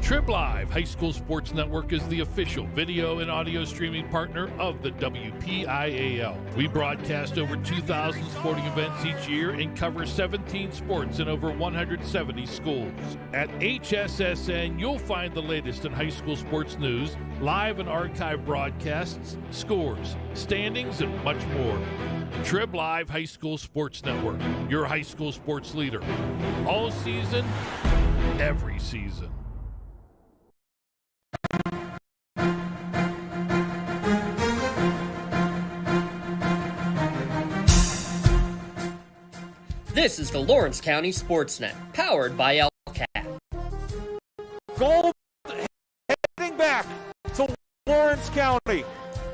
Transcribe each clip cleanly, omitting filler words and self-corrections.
TribLive High School Sports Network is the official video and audio streaming partner of the WPIAL. We broadcast over 2,000 sporting events each year and cover 17 sports in over 170 schools. At HSSN, you'll find the latest in high school sports news, live and archive broadcasts, scores, standings, and much more. TribLive High School Sports Network, your high school sports leader. All season, every season. This is the Lawrence County SportsNet, powered by LCAP. Goal heading back to Lawrence County.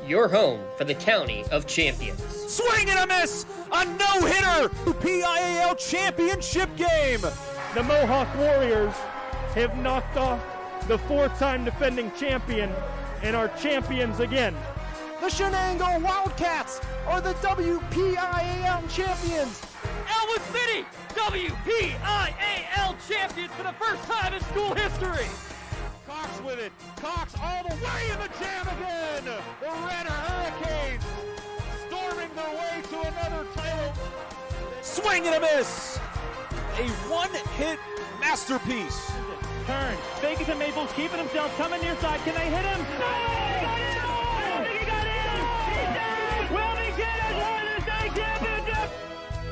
Your home for the County of Champions. Swing and a miss! A no-hitter! WPIAL championship game! The Mohawk Warriors have knocked off the four-time defending champion and are champions again. The Shenango Wildcats are the WPIAL champions. Elwood City, WPIAL champions for the first time in school history. Cox with it. Cox all the way in the jam again. The Red Hurricanes storming their way to another title. Swing and a miss. A one-hit masterpiece. Turn. Fake it to Maples, keeping himself, coming near side. Can they hit him? No! He got in! He did! Will he get it? Won the state championship!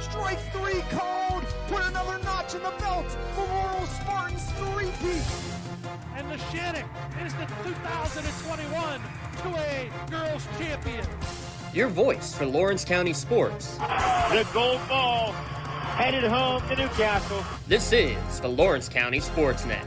Strike three called. Put another notch in the belt for Laurel Spartans three-peat. And the Shannock is the 2021 2A Girls Champion. Your voice for Lawrence County sports. The gold ball headed home to Newcastle. This is the Lawrence County SportsNet.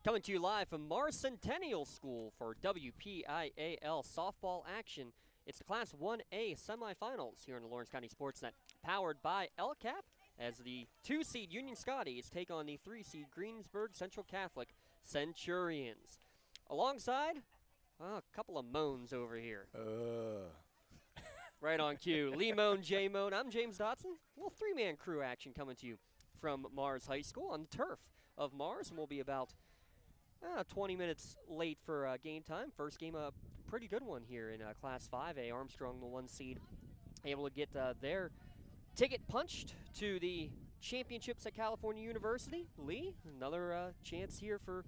Coming to you live from Mars Centennial School for WPIAL softball action. It's the Class 1A semifinals here in the Lawrence County SportsNet, powered by LCAP, as the 2-seed Union Scotties take on the 3-seed Greensburg Central Catholic Centurions. Alongside, a couple of moans over here. Right on cue. Lee Moan, Jay Moan. I'm James Dotson. A little three-man crew action coming to you from Mars High School on the turf of Mars, and we'll be about 20 minutes late for game time. First game, a pretty good one here in Class 5A. Armstrong, the 1-seed, able to get their ticket punched to the championships at California University. Lee, another chance here for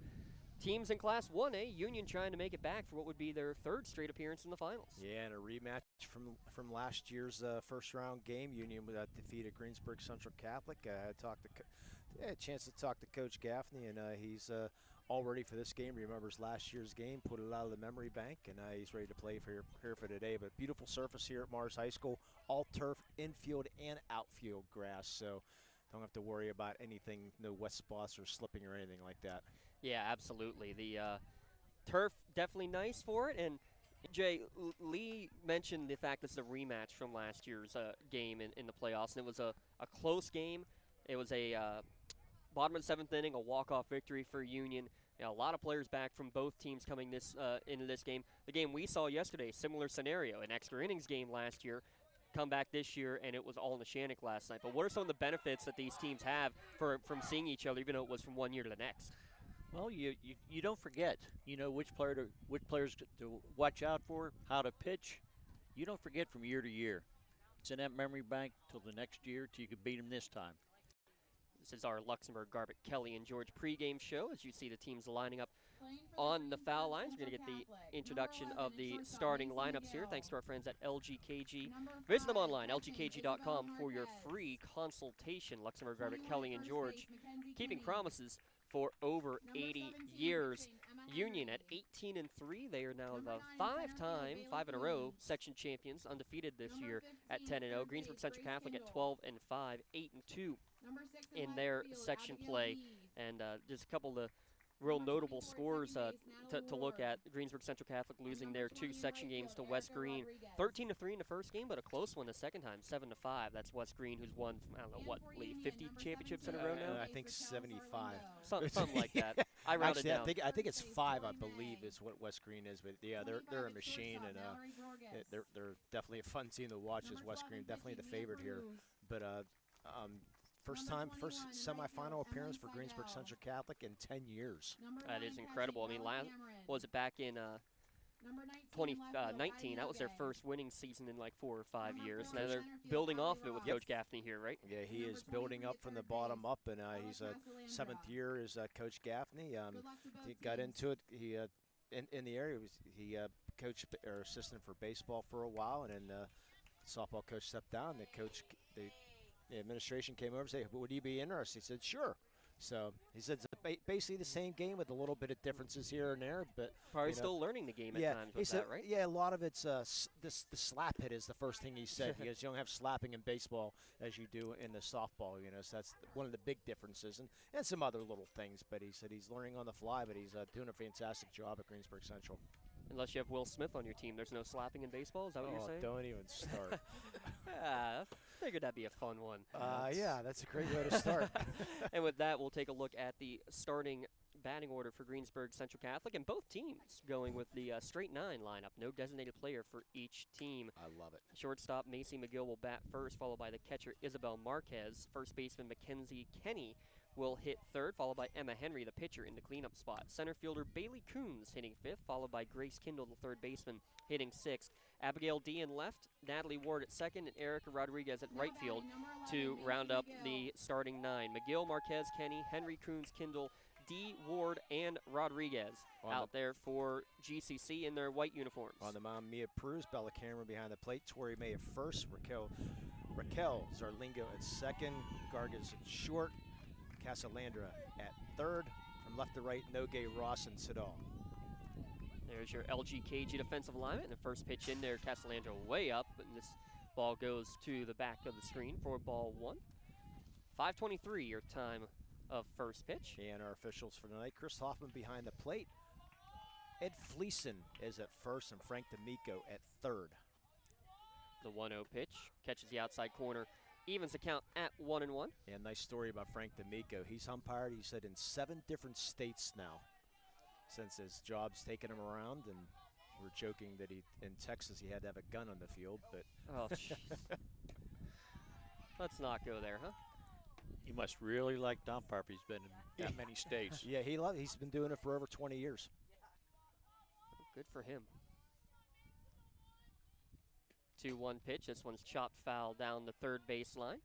teams in Class 1A. Union trying to make it back for what would be their third straight appearance in the finals. Yeah, and a rematch from last year's first-round game. Union defeated Greensburg Central Catholic. I had a chance to talk to Coach Gaffney, and he's all ready for this game. Remembers last year's game, put it out of the memory bank, and he's ready to play here for today. But beautiful surface here at Mars High School, all turf, infield and outfield grass, so don't have to worry about anything, no wet spots or slipping or anything like that. Yeah, absolutely. The turf definitely nice for it. And Jay, Lee mentioned the fact this is a rematch from last year's game in the playoffs, and it was a close game. It was a bottom of the seventh inning, a walk-off victory for Union. You know, a lot of players back from both teams coming into this game. The game we saw yesterday, similar scenario, an extra innings game last year, come back this year, and it was all in the Shannock last night. But what are some of the benefits that these teams have from seeing each other, even though it was from one year to the next? Well, you don't forget, which players to watch out for, how to pitch. You don't forget from year to year. It's in that memory bank till the next year till you can beat them this time. This is our Luxembourg, Garbutt, Kelly, and George pregame show. As you see the teams lining up on the foul lines, we're going to get the introduction of the starting lineups here. Thanks to our friends at LGKG. Visit them online, lgkg.com, for your free consultation. Luxembourg, Garbutt, Kelly, and George, keeping promises for over 80 years. Union at 18-3. They are now the five in a row section champions, undefeated this year at 10-0. Greensburg Central Catholic at 12-5, 8-2 in their section play. And just a couple of real notable scores to look at. Greensburg Central Catholic losing their two section games to West Green. 13-3 in the first game, but a close one the second time, 7-5. That's West Green, who's won, I don't know, what, Lee, 50 championships in a row now? I think 75. Something like that. I rounded down. I think it's 5, I believe, is what West Green is. But yeah, they're a machine, and they're definitely a fun team to watch. As West Green, definitely the favorite here. But first semifinal appearance for Greensburg Central Catholic in 10 years. That is incredible. I mean, was it back in 2019? That was their first winning season in like 4 or 5 years. Now they're building off of it with Coach Gaffney here, right? Yeah, he is building up from the bottom up, and he's a 7th year as Coach Gaffney. He got into it. He in the area, he coached or assistant for baseball for a while, and then the softball coach stepped down. The administration came over and said, "Would you be interested?" He said, "Sure." So he said it's basically the same game with a little bit of differences here and there, but probably still learning the game at times. He said, right? Yeah, a lot of it's the slap hit is the first thing he said because you don't have slapping in baseball as you do in the softball. So that's one of the big differences, and some other little things. But he said he's learning on the fly, but he's doing a fantastic job at Greensburg Central. Unless you have Will Smith on your team, there's no slapping in baseball. Is that what you're saying? Don't even start. I figured that'd be a fun one. Yeah, that's a great way to start. And with that, we'll take a look at the starting batting order for Greensburg Central Catholic, and both teams going with the straight 9 lineup. No designated player for each team. I love it. Shortstop Macy McGill will bat first, followed by the catcher Isabel Marquez. First baseman Mackenzie Kenny will hit third, followed by Emma Henry, the pitcher, in the cleanup spot. Center fielder Bailey Coons hitting fifth, followed by Grace Kindle, the third baseman, hitting sixth. Abigail D in left, Natalie Ward at second, and Erica Rodriguez at right field to round up the starting 9. McGill, Marquez, Kenny, Henry, Coons, Kindle, D, Ward, and Rodriguez out there for GCC in their white uniforms. On the mound, Mia Pruz, Bella Cameron behind the plate, Tori May at first, Raquel Zarlingo at second, Gargas at short, Casalandra at third. From left to right, Nogue, Ross, and Sidal. There's your LGKG defensive alignment. And the first pitch in there, Casalandra way up, and this ball goes to the back of the screen for ball 1. 5:23 your time of first pitch. And our officials for tonight, Chris Hoffman behind the plate. Ed Fleeson is at first, and Frank D'Amico at third. The 1-0 pitch catches the outside corner, evens the count at 1-1. And nice story about Frank D'Amico. He's umpired, he said, in 7 different states now since his job's taken him around. And we're joking that in Texas he had to have a gun on the field, but oh, jeez. Let's not go there, huh? He must really like umpire if he's been in that many states. Yeah, he's been doing it for over 20 years. Good for him. 2-1 pitch. This one's chopped foul down the third baseline.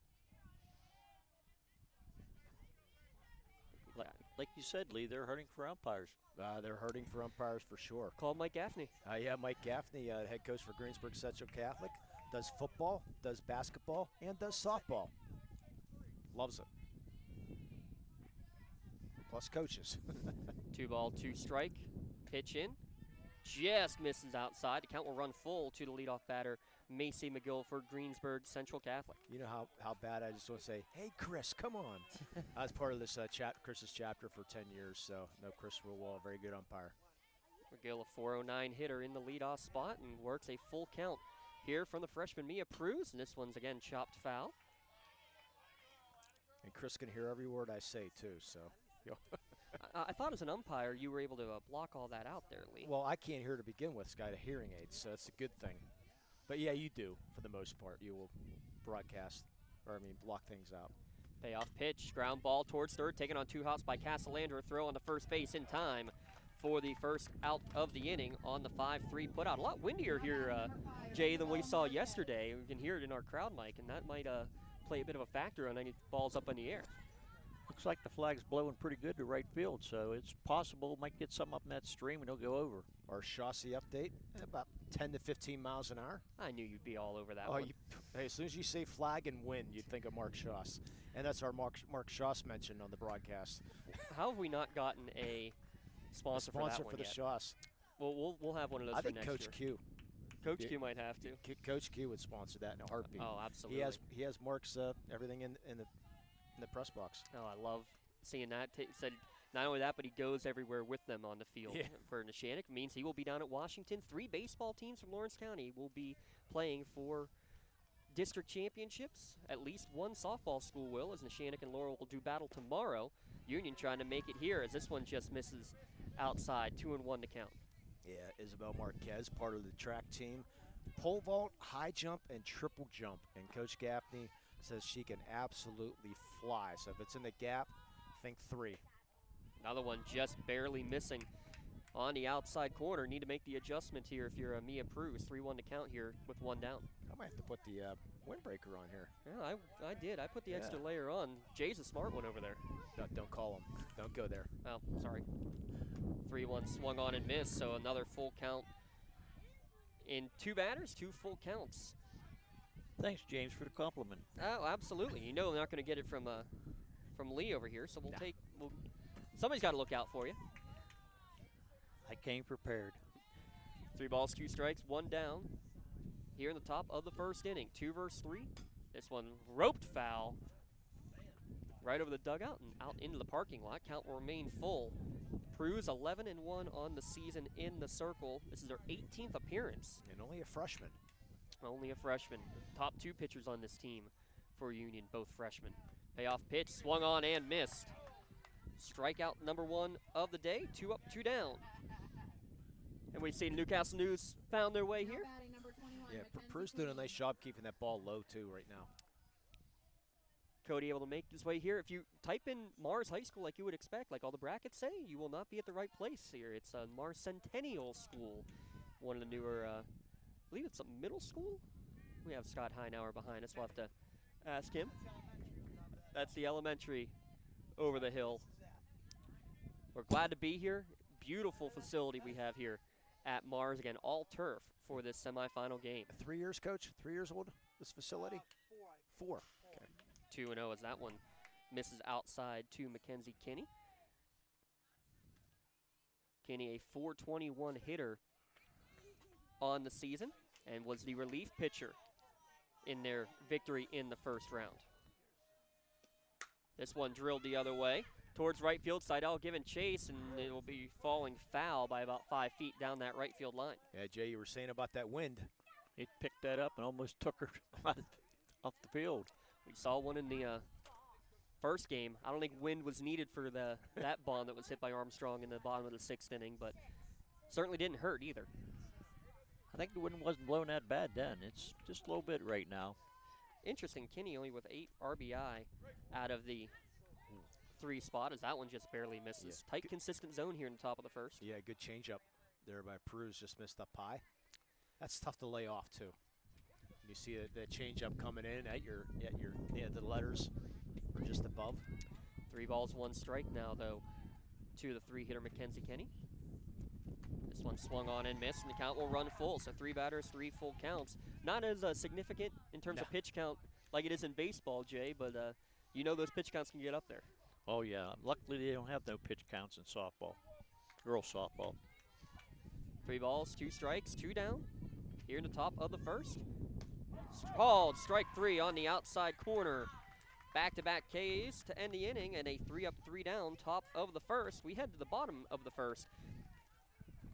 Like you said, Lee, they're hurting for umpires. They're hurting for umpires for sure. Call Mike Gaffney. Yeah, Mike Gaffney, head coach for Greensburg Central Catholic, does football, does basketball, and does softball. Loves it. Plus coaches. 2-2 pitch in. Just misses outside. The count will run full to the leadoff batter, Macy McGill for Greensburg Central Catholic. You know how bad I just want to say, hey, Chris, come on. I was part of this Chris's chapter for 10 years, so no, Chris Rulwall, very good umpire. McGill, a 409 hitter in the leadoff spot, and works a full count here from the freshman Mia Pruz, and this one's again chopped foul. And Chris can hear every word I say, too, so. I thought as an umpire you were able to block all that out there, Lee. Well, I can't hear to begin with. It's got a hearing aid, so that's a good thing. But, yeah, you do, for the most part. You will block things out. Payoff pitch, ground ball towards third, taken on 2 hops by Casalandra. Throw on the first base in time for the first out of the inning on the 5-3 putout. A lot windier here, Jay, than we saw yesterday. We can hear it in our crowd mic, and that might play a bit of a factor on any balls up in the air. Looks like the flag's blowing pretty good to right field, so it's possible might get some up in that stream and it'll go over. Our chassis update, about 10 to 15 miles an hour. I knew you'd be all over that one. Hey, as soon as you say flag and wind, you'd think of Mark Schoss. And that's our Mark Schoss mentioned on the broadcast. How have we not gotten a sponsor for that one for the yet? Schoss. Well, we'll have one of those for next year. I think Coach Q. Coach Q might have to. Coach Q would sponsor that in a heartbeat. Oh, absolutely. He has Mark's everything in the press box. Oh, I love seeing that. Said not only that, but he goes everywhere with them on the field. Yeah. For Neshannock, means he will be down at Washington. 3 baseball teams from Lawrence County will be playing for district championships. At least one softball school will, as Neshannock and Laurel will do battle tomorrow. Union trying to make it here, as this one just misses outside. 2-1 to count. Yeah, Isabel Marquez, part of the track team. Pole vault, high jump, and triple jump. And Coach Gaffney says she can absolutely fly. So if it's in the gap, think 3. Another one just barely missing on the outside corner. Need to make the adjustment here if you're Mia Prus. 3-1 to count here with 1 down. I might have to put the windbreaker on here. Yeah, I did. I put the extra layer on. Jay's a smart one over there. No, don't call him. Don't go there. Oh, sorry. 3-1 swung on and missed, so another full count in 2 batters, 2 full counts. Thanks, James, for the compliment. Oh, absolutely. You know, we're not going to get it from Lee over here, so somebody's got to look out for you. I came prepared. 3 balls, 2 strikes, 1 down. Here in the top of the first inning, 2 versus 3. This one roped foul right over the dugout and out into the parking lot. Count will remain full. Prus 11-1 on the season in the circle. This is their 18th appearance. And only a freshman. Only a freshman. Top 2 pitchers on this team for Union, both freshmen. Payoff pitch, swung on and missed. Strikeout number 1 of the day, 2 up, 2 down. And we see the Newcastle News found their way here. Yeah, Prus doing a nice job keeping that ball low too right now. Cody able to make his way here. If you type in Mars High School like you would expect, like all the brackets say, you will not be at the right place here. It's a Mars Centennial School, one of the newer, I believe it's a middle school. We have Scott Heinauer behind us. We'll have to ask him. That's the elementary over the hill. We're glad to be here. Beautiful facility we have here at Mars. Again, all turf for this semifinal game. 3 years, Coach? 3 years old, this facility? 4. Okay. 2-0 as that one misses outside to Mackenzie Kinney. Kinney, a .421 hitter on the season, and was the relief pitcher in their victory in the first round. This one drilled the other way towards right field. Seidel giving chase, and it will be falling foul by about 5 feet down that right field line. Yeah, Jay, you were saying about that wind. It picked that up and almost took her off the field. We saw one in the first game. I don't think wind was needed for that bomb that was hit by Armstrong in the bottom of the 6th inning, but certainly didn't hurt either. I think the wind wasn't blowing that bad then. It's just a little bit right now. Interesting, Kinney only with 8 RBI out of the 3 spot, as that one just barely misses. Yeah. Tight, consistent zone here in the top of the first. Yeah, good changeup there by Prus, just missed up high. That's tough to lay off too. You see the changeup coming in at the letters or just above. 3 balls, 1 strike now though to the 3 hitter Mackenzie Kinney. This one swung on and missed, and the count will run full. So 3 batters, 3 full counts. Not as significant in terms of pitch count like it is in baseball, Jay, but you know those pitch counts can get up there. Oh, yeah. Luckily, they don't have no pitch counts in softball, girls softball. 3 balls, 2 strikes, 2 down. Here in the top of the first. Called strike 3 on the outside corner. Back-to-back Ks to end the inning, and a 3 up, 3 down top of the first. We head to the bottom of the first.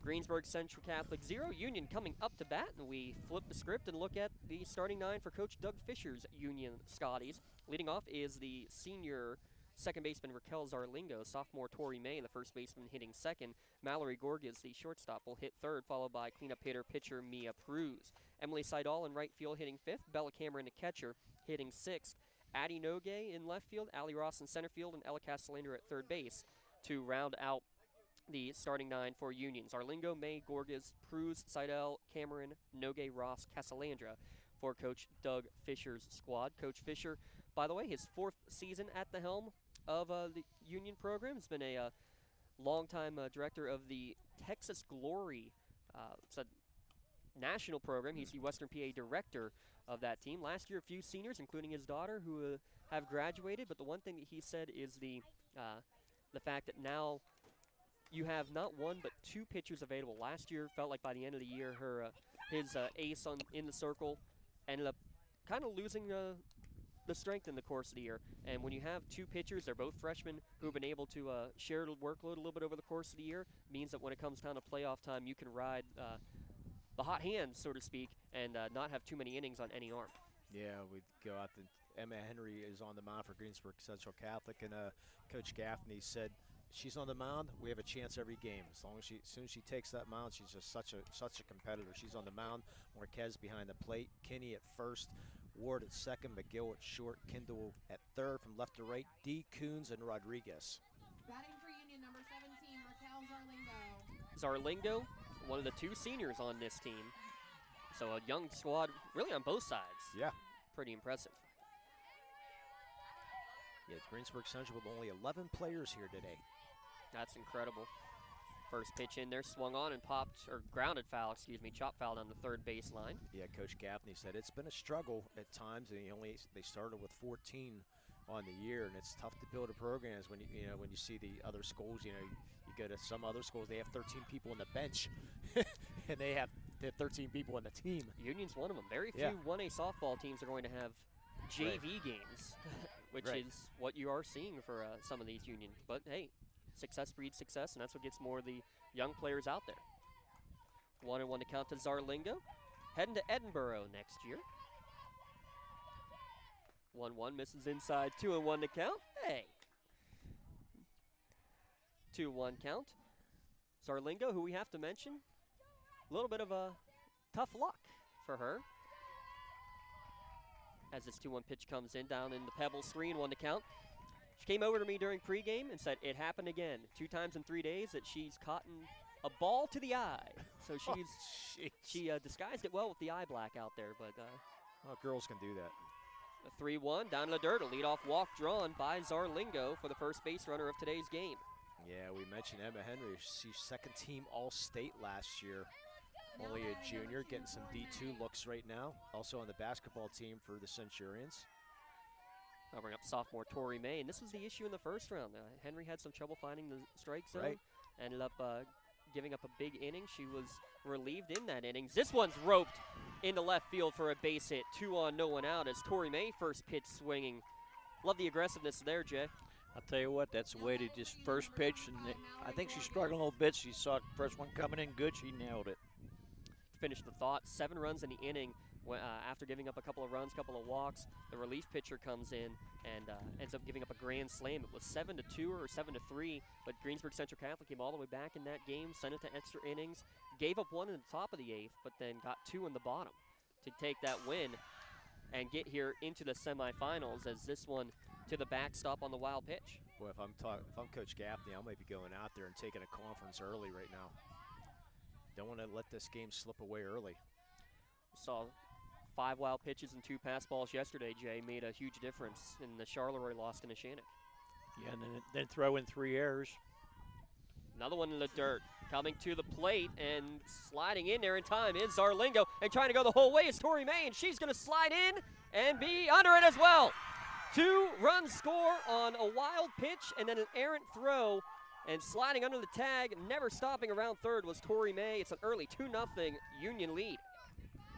Greensburg Central Catholic 0, Union coming up to bat, and we flip the script and look at the starting 9 for Coach Doug Fisher's Union Scotties. Leading off is the senior second baseman Raquel Zarlingo, sophomore Tori May, the first baseman hitting second. Mallory Gorgas, the shortstop, will hit third, followed by cleanup hitter pitcher Mia Prus. Emily Seidel in right field hitting fifth, Bella Cameron, the catcher, hitting sixth. Addie Nogue in left field, Allie Ross in center field, and Ella Castellander at third base to round out the starting 9 for Union. Zarlingo, May, Gorgas, Prus, Seidel, Cameron, Nogue, Ross, Castelandra for Coach Doug Fisher's squad. Coach Fisher, by the way, his 4th season at the helm of the Union program. Has been a longtime director of the Texas Glory. It's a national program. He's the Western PA director of that team. Last year, a few seniors, including his daughter, who have graduated. But the one thing that he said is the fact that now you have not 1 but 2 pitchers available. Last year felt like by the end of the year, his ace in the circle ended up kind of losing the strength in the course of the year. And when you have 2 pitchers, they're both freshmen who have been able to share the workload a little bit over the course of the year, means that when it comes down to playoff time, you can ride the hot hand, so to speak, and not have too many innings on any arm. Yeah, we go out to Emma Henry is on the mound for Greensburg Central Catholic, and Coach Gaffney said she's on the mound, we have a chance every game. As soon as she takes that mound, she's just such a competitor. She's on the mound. Marquez behind the plate. Kinney at first. Ward at second, McGill at short, Kindle at third. From left to right, D. Coons and Rodriguez. Batting for Union, number 17, Raquel Zarlingo. Zarlingo, one of the 2 seniors on this team. So a young squad really on both sides. Yeah. Pretty impressive. Yeah, Greensburg Central with only 11 players here today. That's incredible. First pitch in there, swung on and popped, or grounded foul, excuse me, chop foul on the third baseline. Yeah, Coach Gaffney said it's been a struggle at times, and they started with 14 on the year, and it's tough to build a program when when you see the other schools. You go to some other schools, they have 13 people on the bench, and they have 13 people on the team. Union's one of them. Very few 1A softball teams are going to have JV games, which is what you are seeing for some of these Union. But hey, success breeds success, and that's what gets more of the young players out there. 1-1 to count to Zarlingo. Heading to Edinburgh next year. 1-1 misses inside. 2-1 to count. Hey. 2-1 count. Zarlingo, who we have to mention, a little bit of a tough luck for her. As this 2-1 pitch comes in down in the pebble screen, 1 to count. She came over to me during pregame and said it happened again. 2 times in 3 days that she's caught a ball to the eye. So she disguised it well with the eye black out there. But girls can do that. A 3-1 down in the dirt. A leadoff walk drawn by Zarlingo for the first base runner of today's game. Yeah, we mentioned Emma Henry. She's second team All-State last year. Only a junior, getting some D2 looks right now. Also on the basketball team for the Centurions. I'll bring up sophomore Tori May, and this was the issue in the first round. Henry had some trouble finding the strike zone. Ended up giving up a big inning. She was relieved in that inning. This one's roped into left field for a base hit. 2 on, no one out as Tori May first pitch swinging. Love the aggressiveness there, Jay. I'll tell you what, that's the way to just first pitch. And I think she's struggling a little bit. She saw the first one coming in good. She nailed it. Finish the thought. 7 runs in the inning. After giving up a couple of runs, couple of walks, the relief pitcher comes in and ends up giving up a grand slam. It was 7-2 or 7-3, but Greensburg Central Catholic came all the way back in that game, sent it to extra innings, gave up 1 in the top of the 8th, but then got 2 in the bottom to take that win and get here into the semifinals as this one to the backstop on the wild pitch. Boy, if I'm Coach Gaffney, I might be going out there and taking a conference early right now. Don't want to let this game slip away early. Saw 5 wild pitches and 2 pass balls yesterday, Jay, made a huge difference in the Charleroi loss to Neshannock. Yeah, and then throw in 3 errors. Another one in the dirt. Coming to the plate and sliding in there in time is Zarlingo. And trying to go the whole way is Tori May, and she's going to slide in and be under it as well. 2-run score on a wild pitch and then an errant throw. And sliding under the tag, never stopping around third was Tori May. It's an early 2-0 Union lead.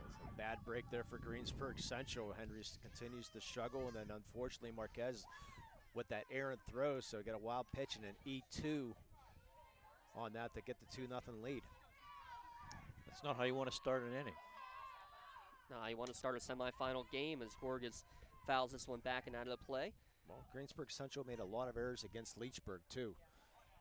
That's a bad break there for Greensburg Central. Henry continues to struggle, and then unfortunately Marquez with that errant throw, so we got a wild pitch and an E2 on that to get the 2-0 lead. That's not how you want to start an inning. No, you want to start a semifinal game as Gorgas fouls this one back and out of the play. Well, Greensburg Central made a lot of errors against Leechburg too.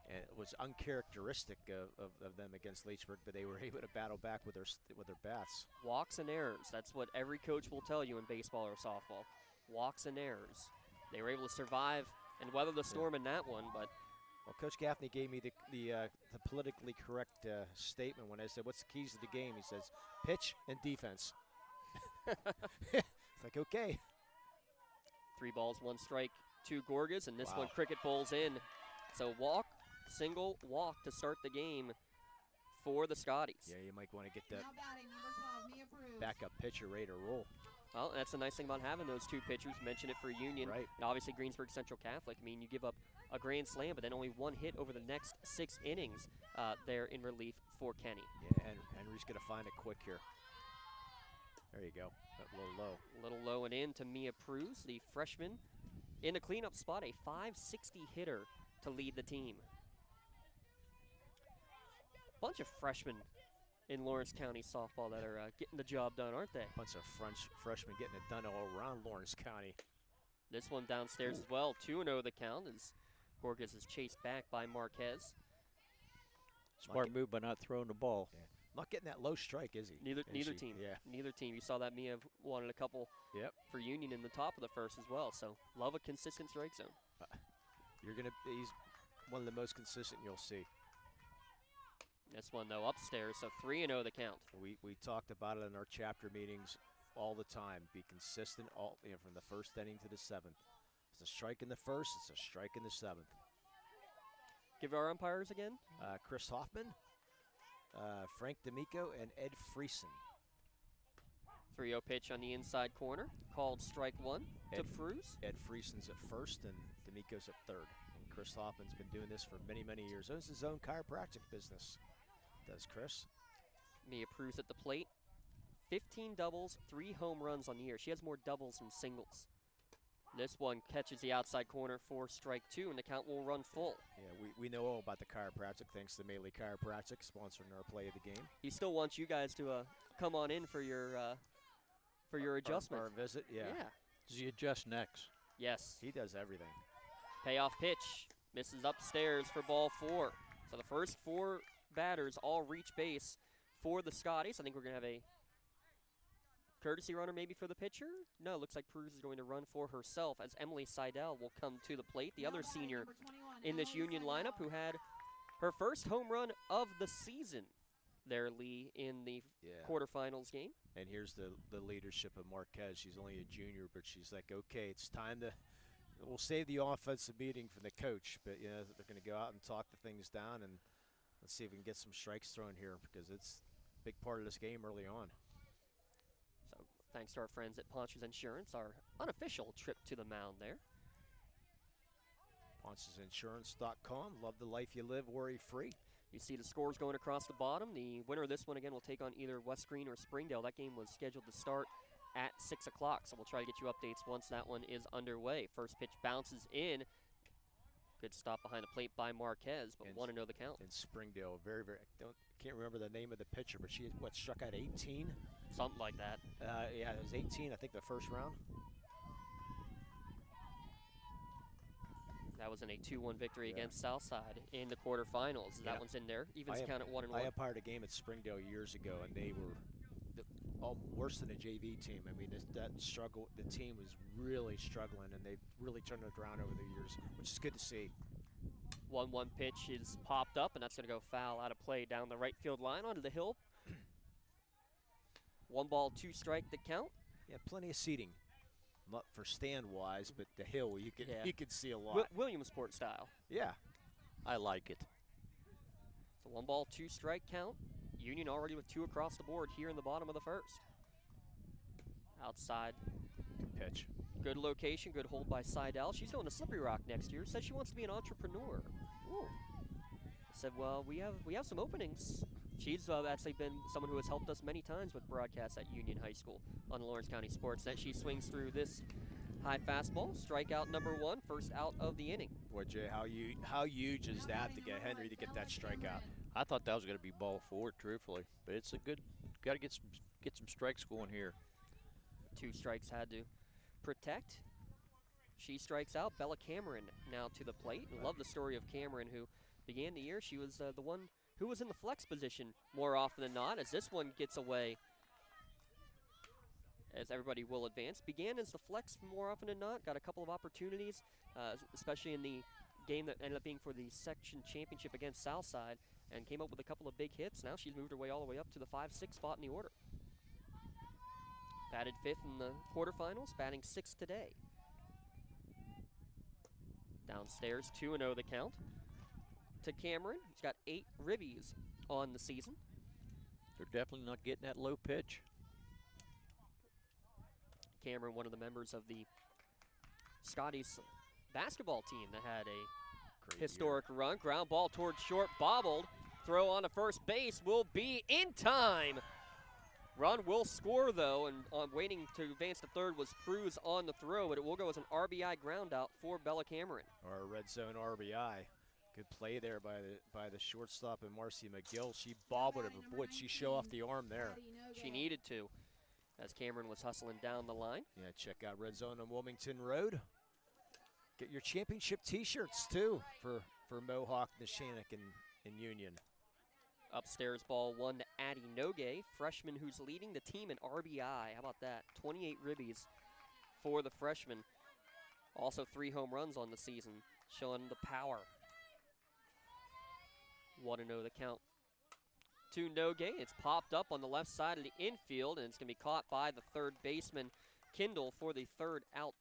And it was uncharacteristic of them against Leechburg, but they were able to battle back with their bats. Walks and errors. That's what every coach will tell you in baseball or softball. Walks and errors. They were able to survive and weather the storm in that one, but. Well, Coach Gaffney gave me the politically correct statement when I said, "What's the keys to the game?" He says, "Pitch and defense." It's like, okay. 3 balls, 1 strike to Gorgas, and this one cricket bowls in. So single walk to start the game for the Scotties. Yeah, you might want to get that backup pitcher ready to roll. Well, that's the nice thing about having those 2 pitchers. Mention it for Union. Right. And obviously Greensburg Central Catholic. I mean, you give up a grand slam, but then only 1 hit over the next 6 innings there in relief for Kenny. Yeah, and Henry's going to find it quick here. There you go. A little low. A little low and in to Mia Pruz, the freshman in the cleanup spot, a .560 hitter to lead the team. Bunch of freshmen in Lawrence County softball that are getting the job done, aren't they? Bunch of freshmen getting it done all around Lawrence County. This one downstairs as well. 2-0 the count as Gorgas is chased back by Marquez. Smart move by not throwing the ball. Yeah. Not getting that low strike, is he? Neither team. Yeah. Neither team. You saw that Mia wanted a couple for Union in the top of the first as well. So love a consistent strike zone. He's one of the most consistent you'll see. This one though upstairs, so 3-0 the count. We talked about it in our chapter meetings all the time. Be consistent from the first inning to the seventh. It's a strike in the first. It's a strike in the seventh. Give our umpires again. Chris Hoffman, Frank D'Amico, and Ed Friesen. 3-0 pitch on the inside corner, called strike one to Fruse. Ed Friesen's at first and D'Amico's at third. And Chris Hoffman's been doing this for many, many years. Owns his own chiropractic business. Does Chris? Mia Fruse at the plate. 15 doubles, 3 home runs on the year. She has more doubles than singles. This one catches the outside corner for strike two, and the count will run full. Yeah, we know all about the chiropractic thanks to Melee Chiropractic, sponsoring our play of the game. He still wants you guys to come on in for your adjustment. Our visit, yeah. Does he adjust necks? Yes. He does everything. Payoff pitch. Misses upstairs for ball 4. So the first 4 batters all reach base for the Scotties. I think we're going to have a courtesy runner maybe for the pitcher. No, looks like Cruz is going to run for herself as Emily Seidel will come to the plate. The other senior in this Union lineup who had her first home run of the season there, Lee, in the quarterfinals game. And here's the leadership of Marquez. She's only a junior, but she's like, okay, it's time to – we'll save the offensive meeting for the coach, but, they're going to go out and talk the things down, and let's see if we can get some strikes thrown here because it's a big part of this game early on. So thanks to our friends at Ponch's Insurance, our unofficial trip to the mound there. PonchesInsurance.com. Love the life you live, worry-free. You see the scores going across the bottom. The winner of this one, again, will take on either West Green or Springdale. That game was scheduled to start at 6 o'clock, so we'll try to get you updates once that one is underway. First pitch bounces in. Good stop behind the plate by Marquez, but want to know the count. In Springdale, can't remember the name of the pitcher, but she struck out 18? Something like that. Yeah, it was 18, I think, the first round. That was in a 2-1 victory against Southside in the quarterfinals. That one's in there. Evens count at 1-1. I umpired a game at Springdale years ago, and they were worse than a JV team. I mean, that struggle, the team was really struggling, and they've really turned it around over the years, which is good to see. 1-1 pitch is popped up, and that's going to go foul out of play down the right field line onto the hill. 1 ball, 2 strike the count. Yeah, plenty of seating. Not for stand-wise, but the hill, you can see a lot. Williamsport style. Yeah. I like it. So 1 ball, 2 strike count. Union already with 2 across the board here in the bottom of the first. Outside. Good pitch. Good location, good hold by Seidel. She's going to Slippery Rock next year. Says she wants to be an entrepreneur. Ooh. I said, well, we have some openings. She's actually been someone who has helped us many times with broadcasts at Union High School on the Lawrence County SportsNet. She swings through this high fastball, strikeout number 1, first out of the inning. Boy, Jay, how huge is that to get Henry to get that strikeout? I thought that was going to be ball 4, truthfully, but it's a good. Got to get some strikes going here. 2 strikes had to protect. She strikes out. Bella Cameron now to the plate. I love the story of Cameron, who began the year. She was the one who was in the flex position more often than not, as this one gets away, as everybody will advance. Began as the flex more often than not, got a couple of opportunities, especially in the game that ended up being for the section championship against Southside, and came up with a couple of big hits. Now she's moved her way all the way up to the 5-6 spot in the order. Batted 5th in the quarterfinals, batting 6th today. Downstairs, 2-0 the count. To Cameron, he's got 8 ribbies on the season. They're definitely not getting that low pitch. Cameron, one of the members of the Scotties basketball team that had a Great historic run. Ground ball towards short, bobbled. Throw on to first base will be in time. Run will score, though, and waiting to advance to third was Cruz on the throw, but it will go as an RBI ground out for Bella Cameron. Or a red zone RBI. Good play there by the shortstop and Marcy McGill. She bobbled it, but boy, did she show off the arm there. She needed to, as Cameron was hustling down the line. Yeah, check out Red Zone on Wilmington Road. Get your championship T-shirts too for Mohawk, Neshannock, and Union. Upstairs ball one to Addie Nogue, freshman who's leading the team in RBI. How about that? 28 ribbies for the freshman. Also 3 home runs on the season, showing the power. 1-0 the count to Nogue. It's popped up on the left side of the infield, and it's going to be caught by the third baseman, Kindle, for the third out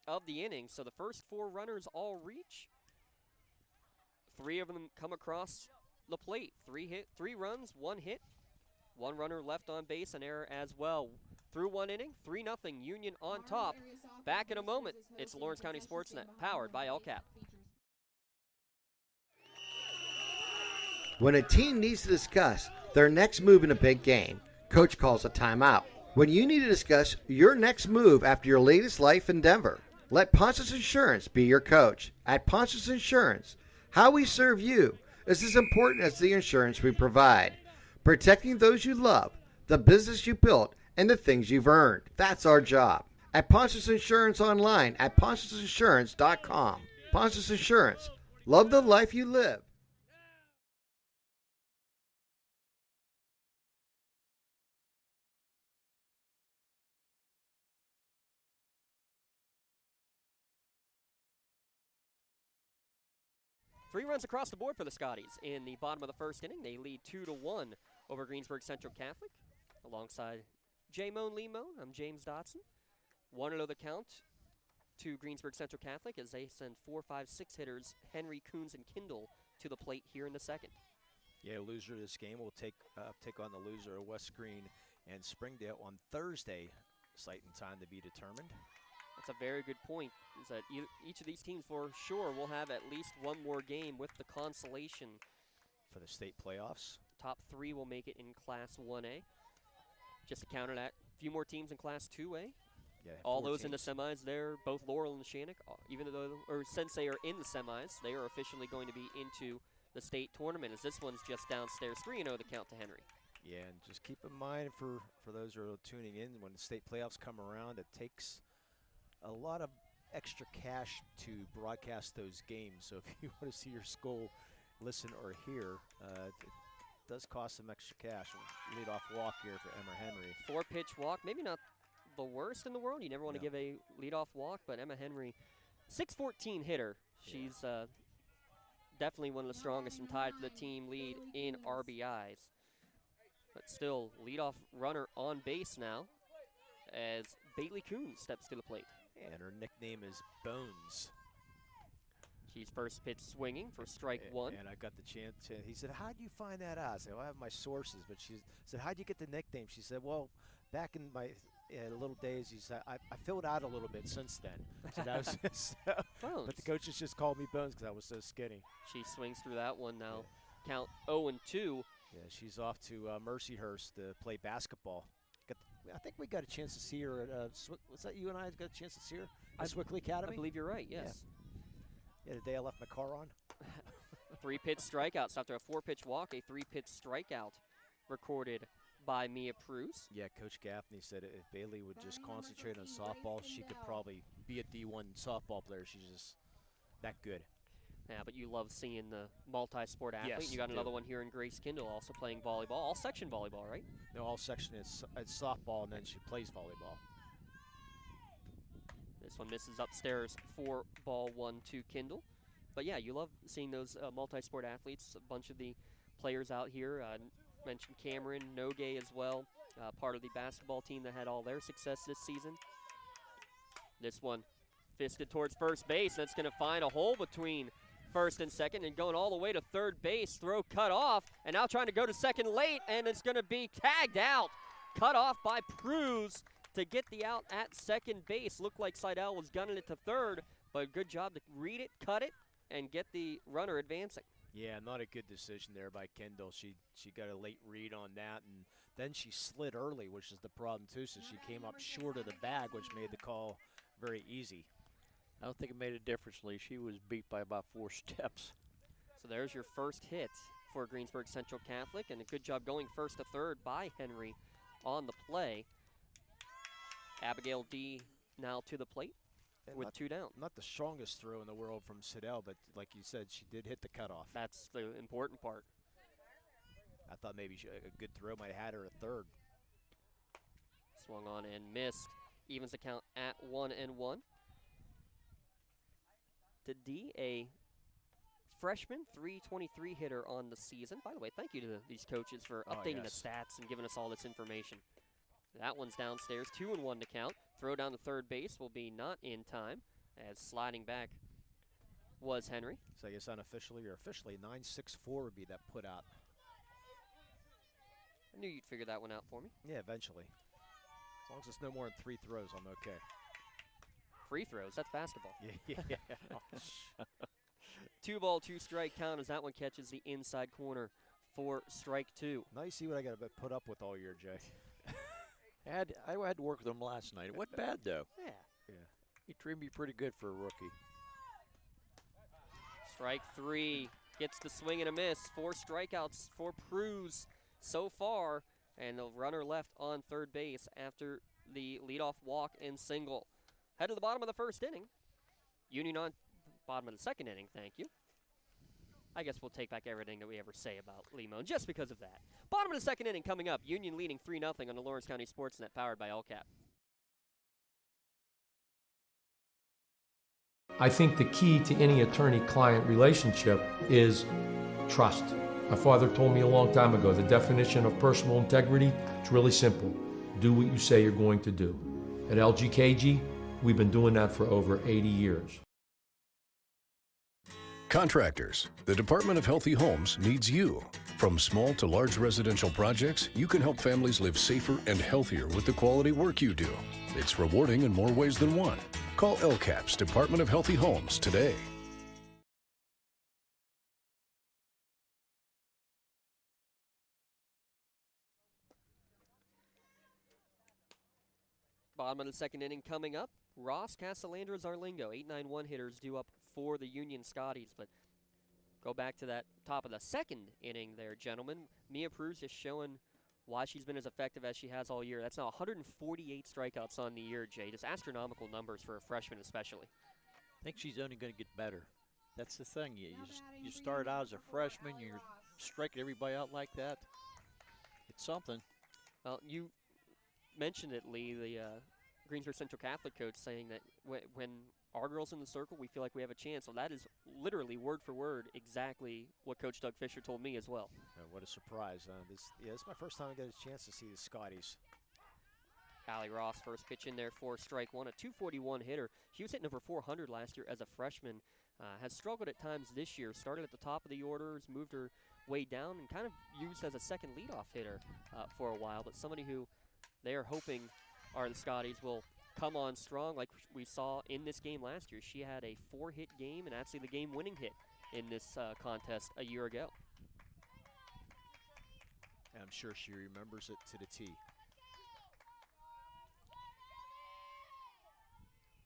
of the inning. So the first 4 runners all reach. 3 of them come across the plate. 3 runs, 1 hit. 1 runner left on base, an error as well. Through 1 inning, 3-0 Union on top. Back in a moment. It's Lawrence County SportsNet, powered by LCAP. When a team needs to discuss their next move in a big game, Coach calls a timeout. When you need to discuss your next move after your latest life endeavor, let Ponce's Insurance be your coach. At Ponce's Insurance, how we serve you is as important as the insurance we provide. Protecting those you love, the business you built, and the things you've earned. That's our job. At Ponce's Insurance online at poncesinsurance.com. Ponce's Insurance. Love the life you live. Three runs across the board for the Scotties in the bottom of the first inning. They lead 2-1 over Greensburg Central Catholic. Alongside J-Moan Lee-Moan, I'm James Dotson. 1-0 the count to Greensburg Central Catholic as they send 4, 5, 6 hitters, Henry, Coons, and Kindle, to the plate here in the second. Yeah, loser of this game will take on the loser of West Green and Springdale on Thursday. Site and time to be determined. That's a very good point, is that each of these teams for sure will have at least one more game with the consolation. For the state playoffs. Top 3 will make it in Class 1A. Just to counter that, a few more teams in Class 2A. Yeah, all 4 those teams. in the semis, they're both Laurel and Shannock, even though Sensei are in the semis, they are officially going to be into the state tournament, as this one's just downstairs. 3-0 the count to Henry. Yeah, and just keep in mind for those who are tuning in, when the state playoffs come around, it takes a lot of extra cash to broadcast those games. So if you want to see your school listen or hear, it does cost some extra cash. Lead-off walk here for Emma Henry. 4-pitch walk, maybe not the worst in the world. You never want to give a leadoff walk, but Emma Henry, 6'14" hitter. She's definitely one of the strongest and tied for the team lead in RBIs. But still, leadoff runner on base now as Bailey Coons steps to the plate. And her nickname is Bones. She's first pitch swinging for strike 1. And I got the chance. He said, "How'd you find that out?" I said, "Well, I have my sources." But she said, "How'd you get the nickname?" She said, "Well, back in my little days," he said, I filled out a little bit since then. So that was just, but the coaches just called me Bones because I was so skinny. She swings through that one now. Yeah. Count 0-2. Yeah, she's off to Mercyhurst to play basketball. I think we got a chance to see her at, was that you and I got a chance to see her at Swickley Academy? I believe you're right, yes. Yeah, the day I left my car on. 3-pitch strikeouts after a 4-pitch walk, a 3-pitch strikeout recorded by Mia Pruse. Yeah, Coach Gaffney said if Bailey would just concentrate on softball, she could probably be a D1 softball player. She's just that good. Yeah, but you love seeing the multi-sport athlete. Yes, you got another one here in Grace Kindle also playing volleyball, all section volleyball, right? No, all section is softball, and then she plays volleyball. This one misses upstairs for ball 1 to Kindle. But yeah, you love seeing those multi-sport athletes. A bunch of the players out here. Mentioned Cameron, Nogue as well. Part of the basketball team that had all their success this season. This one fisted towards first base. That's going to find a hole between first and second, and going all the way to third base. Throw cut off, and now trying to go to second late, and it's going to be tagged out. Cut off by Pruse to get the out at second base. Looked like Seidel was gunning it to third, but good job to read it, cut it, and get the runner advancing. Yeah, not a good decision there by Kendall. She got a late read on that, and then she slid early, which is the problem too, so she came up short of the bag, which made the call very easy. I don't think it made a difference, Lee. She was beat by about 4 steps. So there's your first hit for Greensburg Central Catholic, and a good job going first to third by Henry on the play. Abigail D now to the plate with 2 down. Not the strongest throw in the world from Siddell, but like you said, she did hit the cutoff. That's the important part. I thought maybe a good throw might have had her a third. Swung on and missed. Evens the count at 1-1. To D, a freshman, 323 hitter on the season. By the way, thank you to these coaches for updating the stats and giving us all this information. That one's downstairs, 2-1 to count. Throw down to third base will be not in time, as sliding back was Henry. So I guess unofficially or officially, 9.64 would be that put out. I knew you'd figure that one out for me. Yeah, eventually. As long as it's no more than 3 throws, I'm okay. Free throws, that's basketball. Yeah. 2 ball, 2 strike count as that one catches the inside corner for strike 2. Now you see what I got to put up with all year, Jay. I had to work with him last night. It wasn't bad, though. Yeah. He treated me pretty good for a rookie. Strike 3 gets the swing and a miss. 4 strikeouts for Pruz so far, and the runner left on third base after the leadoff walk and single. Head to the bottom of the first inning. Union on bottom of the second inning, thank you. I guess we'll take back everything that we ever say about Limon just because of that. Bottom of the second inning coming up. Union leading 3-0 on the Lawrence County SportsNet, powered by LCAP. I think the key to any attorney-client relationship is trust. My father told me a long time ago, the definition of personal integrity is really simple. Do what you say you're going to do. At LGKG, we've been doing that for over 80 years. Contractors, the Department of Healthy Homes needs you. From small to large residential projects, you can help families live safer and healthier with the quality work you do. It's rewarding in more ways than one. Call LCAP's Department of Healthy Homes today. Bottom of the second inning coming up. Ross, Casalandra, Zarlingo, 8-9-1 hitters due up for the Union Scotties. But go back to that top of the second inning there, gentlemen. Mia Pruz just showing why she's been as effective as she has all year. That's now 148 strikeouts on the year, Jay. Just astronomical numbers for a freshman especially. I think she's only going to get better. That's the thing. You start out as a freshman, you're striking everybody out like that. It's something. Well, you mentioned it, Lee, the Greensburg Central Catholic coach, saying that when our girls in the circle, we feel like we have a chance. So that is literally word for word exactly what Coach Doug Fisher told me as well. What a surprise. This is my first time I got a chance to see the Scotties. Allie Ross, first pitch in there for strike 1, a 241 hitter. She was hitting over 400 last year as a freshman. Has struggled at times this year. Started at the top of the orders, moved her way down, and kind of used as a second leadoff hitter for a while. But somebody who they are hoping the Scotties will come on strong like we saw in this game last year. She had a 4-hit game and actually the game-winning hit in this contest a year ago. And I'm sure she remembers it to the T.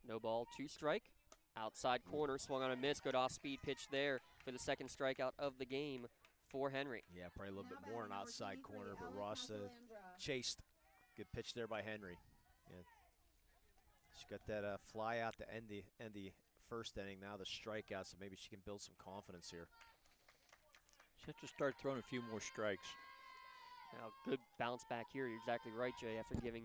No ball, 2 strike. Outside corner, swung on a miss. Good off-speed pitch there for the second strikeout of the game for Henry. Yeah, probably a little bit more an outside corner, but Ross chased. Good pitch there by Henry. Yeah. She got that fly out to end the first inning. Now the strikeout, so maybe she can build some confidence here. She has to start throwing a few more strikes. Now, good bounce back here. You're exactly right, Jay. After giving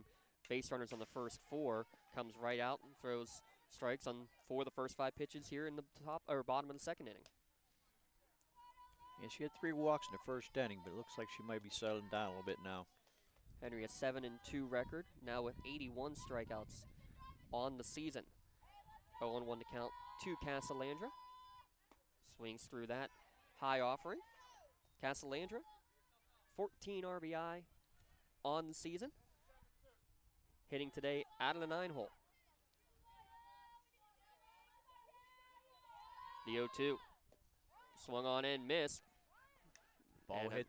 base runners on the first 4, comes right out and throws strikes on 4 of the first 5 pitches here in the bottom of the second inning. Yeah, she had 3 walks in the first inning, but it looks like she might be settling down a little bit now. Henry, a 7-2 record, now with 81 strikeouts on the season. 0-1 to count to Casalandra. Swings through that high offering. Casalandra, 14 RBI on the season. Hitting today out of the 9-hole. The 0-2. Swung on and missed. Ball hit.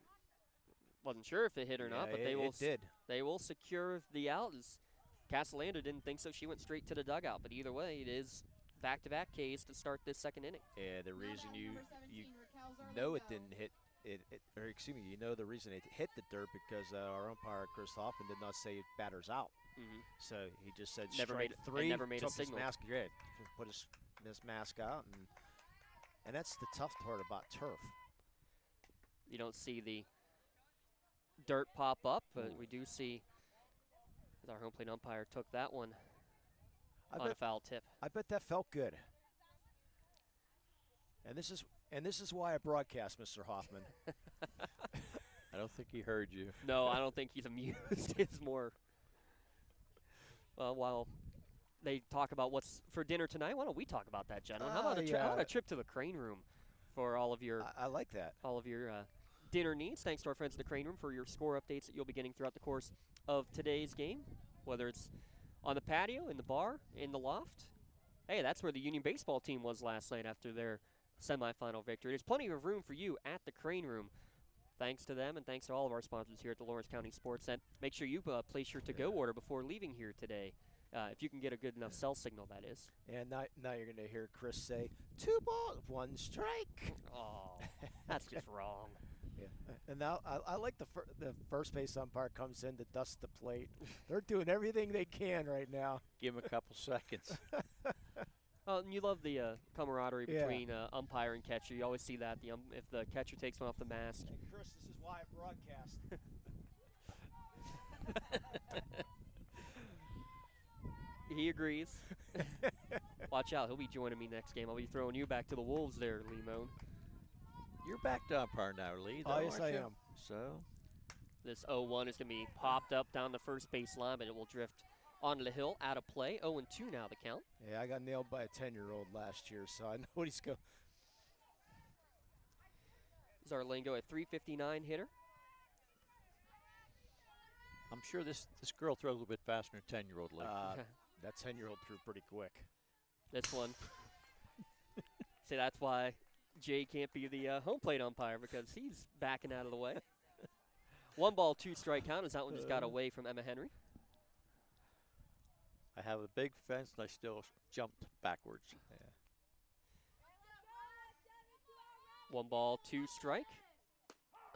Wasn't sure if it hit or not, but it did. They will secure the out. As Casalandra didn't think so. She went straight to the dugout. But either way, it is back-to-back Ks to start this second inning. Yeah, the reason you know it didn't hit or excuse me, you know the reason it hit the dirt because our umpire Chris Hoffman did not say batter's out. So he just said strike 3. Never made a signal. Put his mask out, and that's the tough part about turf. You don't see the dirt pop up, but we do see our home plate umpire took that one on a foul tip. I bet that felt good. And this is why I broadcast, Mr. Hoffman. I don't think he heard you. No, I don't think he's amused. It's more, well, while they talk about what's for dinner tonight, why don't we talk about that, gentlemen? How about a trip to the Crane Room for all of your I like that. All of your dinner needs. Thanks to our friends at the Crane Room for your score updates that you'll be getting throughout the course of today's game, whether it's on the patio, in the bar, in the loft. Hey, that's where the Union baseball team was last night after their semifinal victory. There's plenty of room for you at the Crane Room. Thanks to them and thanks to all of our sponsors here at the Lawrence County SportsNet. Make sure you place your to-go order before leaving here today, if you can get a good enough cell signal, that is. And now you're going to hear Chris say, 2 balls, 1 strike. Oh, that's just wrong. Yeah. And now I like the first base umpire comes in to dust the plate. They're doing everything they can right now. Give him a couple seconds. And you love the camaraderie between umpire and catcher. You always see that. If the catcher takes one off the mask. And Chris, this is why I broadcast. He agrees. Watch out. He'll be joining me next game. I'll be throwing you back to the Wolves there, Lee-Moan. You're back to umpire now, Lee. Oh, yes, I am. So this 0-1 is going to be popped up down the first base line, but it will drift onto the hill, out of play. 0-2 now the count. Yeah, I got nailed by a 10-year-old last year, so I know what he's going. Zarlingo, a .359 hitter. I'm sure this girl throws a little bit faster than a 10-year-old. That 10-year-old threw pretty quick. This one. See, that's why Jay can't be the home plate umpire, because he's backing out of the way. 1 ball, 2 strike count as that one just got away from Emma Henry. I have a big fence, and I still jumped backwards. Yeah. 1 ball, 2 strike.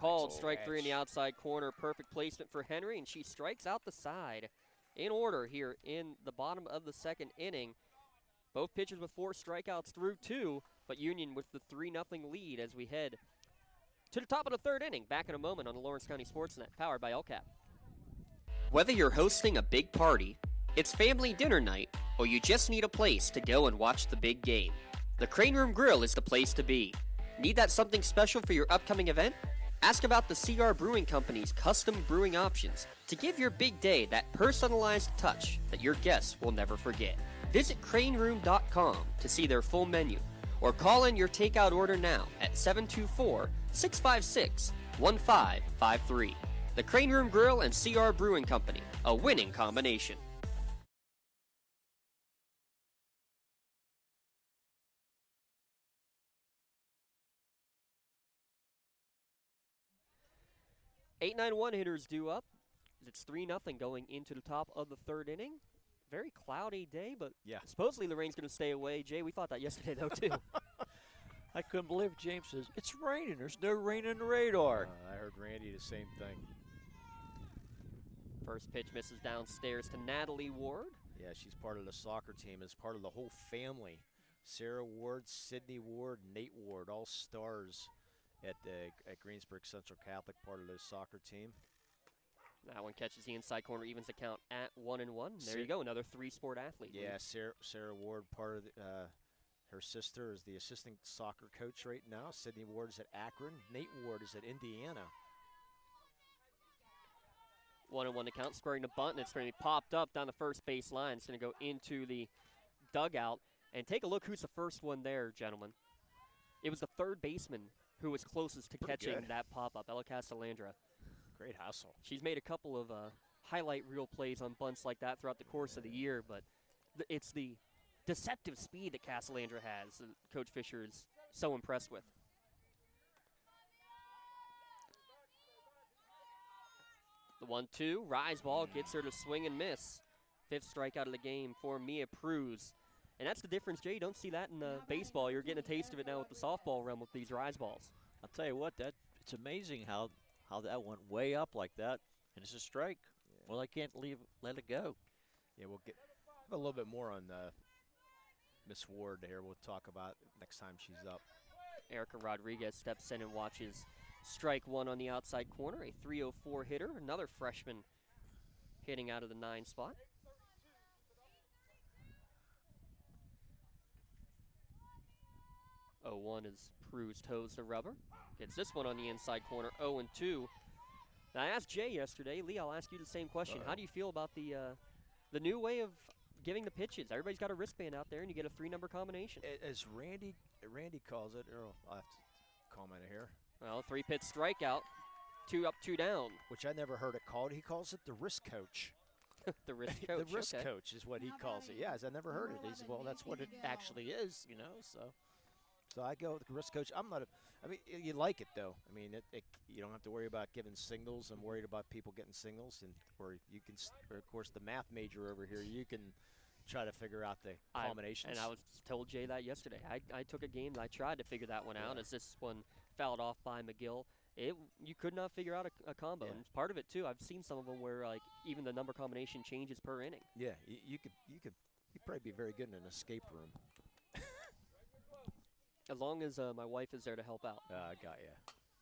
Called strike catch. 3 in the outside corner. Perfect placement for Henry, and she strikes out the side. In order here in the bottom of the second inning. Both pitchers with 4 strikeouts through 2, but Union with the 3-0 lead as we head to the top of the third inning. Back in a moment on the Lawrence County SportsNet, powered by LCAP. Whether you're hosting a big party, it's family dinner night, or you just need a place to go and watch the big game, the Crane Room Grill is the place to be. Need that something special for your upcoming event? Ask about the CR Brewing Company's custom brewing options to give your big day that personalized touch that your guests will never forget. Visit craneroom.com to see their full menu, or call in your takeout order now at 724-656-1553. The Crane Room Grill and CR Brewing Company, a winning combination. .891 hitters due up. It's 3-0 going into the top of the third inning. Very cloudy day, but supposedly the rain's going to stay away. Jay, we thought that yesterday, though, too. I couldn't believe it. James says, it's raining. There's no rain in the radar. I heard Randy the same thing. First pitch misses downstairs to Natalie Ward. Yeah, she's part of the soccer team. It's part of the whole family. Sarah Ward, Sydney Ward, Nate Ward, all stars at Greensburg Central Catholic, part of the soccer team. That one catches the inside corner, evens the count at 1-1. There you go, another 3-sport athlete. Yeah, Sarah Ward, part of her sister is the assistant soccer coach right now. Sydney Ward is at Akron. Nate Ward is at Indiana. 1-1 to count, squaring the bunt, and it's going to be popped up down the first base line. It's going to go into the dugout. And take a look who's the first one there, gentlemen. It was the third baseman who was closest to catching that pop-up, Ella Castellandra. Great hustle. She's made a couple of highlight reel plays on bunts like that throughout the course of the year, but it's the deceptive speed that Castellandra has that Coach Fisher is so impressed with. The 1-2, rise ball gets her to swing and miss. 5th strikeout of the game for Mia Pruz. And that's the difference, Jay. You don't see that in baseball. You're getting a taste of it now with the softball realm with these rise balls. I'll tell you what, it's amazing how that went way up like that, and it's a strike. Yeah. Well, I can't let it go. Yeah, we'll get a little bit more on Miss Ward here. We'll talk about next time she's up. Erica Rodriguez steps in and watches Strike one on the outside corner, a 304 hitter, another freshman hitting out of the 9 spot. Oh, 1 is Prew's toes to rubber. Gets this one on the inside corner, 0-2. Now, I asked Jay yesterday. Lee, I'll ask you the same question. How do you feel about the new way of giving the pitches? Everybody's got a wristband out there, and you get a 3-number combination. As Randy Calls it, Earl, I'll have to comment here. Well, 3-pitch strikeout, 2 up, 2 down. Which I never heard it called. He calls it the wrist coach. The wrist coach. The wrist coach is what he calls it. Yeah, I never heard it. He said, well, that's what it actually is, you know. So I go with the wrist coach. I'm not I mean, you like it though. I mean, you don't have to worry about giving singles. I'm worried about people getting singles, or you can, or of course, the math major over here, you can try to figure out the combinations. And I was told Jay that yesterday. I took a game and I tried to figure that one out. As this one fouled off by McGill, you could not figure out a combo. And part of it too, I've seen some of them where like even the number combination changes per inning. Yeah, you'd probably be very good in an escape room. As long as my wife is there to help out. I got you.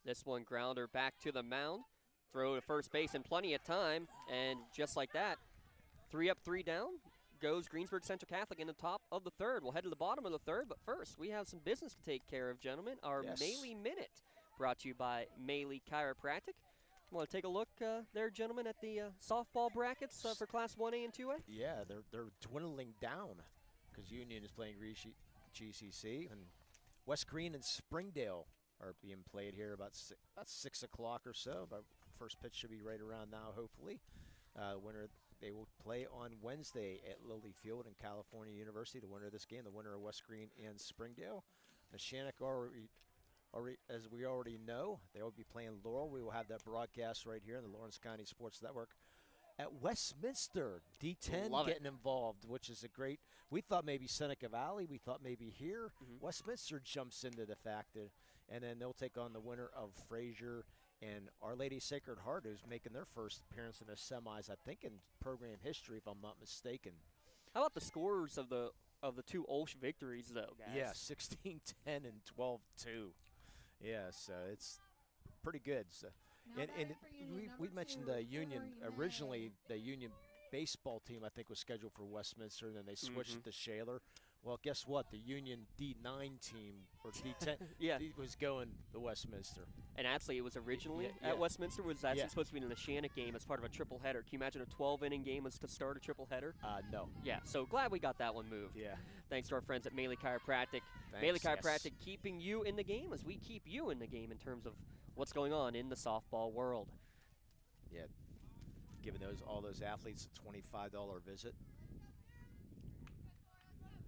This one grounder back to the mound. Throw to first base in plenty of time. And just like that, 3 up, 3 down goes Greensburg Central Catholic in the top of the 3rd. We'll head to the bottom of the 3rd, but first we have some business to take care of, gentlemen. Our Maley Minute, brought to you by Maley Chiropractic. Want to take a look there, gentlemen, at the softball brackets for Class 1A and 2A? Yeah, they're dwindling down because Union is playing GCC, and West Green and Springdale are being played here about 6 o'clock or so. Our first pitch should be right around now, hopefully. Winner, they will play on Wednesday at Lilly Field in California University. The winner of this game, the winner of West Green and Springdale. The Shannock as we already know, they will be playing Laurel. We will have that broadcast right here on the Lawrence County Sports Network. At Westminster, D10 getting involved, which is a great. We thought maybe Seneca Valley. We thought maybe here. Westminster jumps into the factor, and then they'll take on the winner of Fraser and Our Lady Sacred Heart, who's making their first appearance in the semis, I think, in program history, if I'm not mistaken. How about the scores of the 2 Olsh victories, though, guys? Yeah, 16-10 and 12-2. Yeah, so it's pretty good. So. And we mentioned the Union. Originally, the Union baseball team, I think, was scheduled for Westminster, and then they switched it to Shaler. Well, guess what? The Union D9 team, or D10, was going to Westminster. And actually, it was originally at Westminster. Was actually supposed to be in the Shannock game as part of a triple header. Can you imagine a 12-inning game was to start a triple header? No. Yeah, so glad we got that one moved. Yeah. Thanks to our friends at Maley Chiropractic. Maley Chiropractic keeping you in the game as we keep you in the game in terms of what's going on in the softball world. Yeah, giving all those athletes a $25 visit.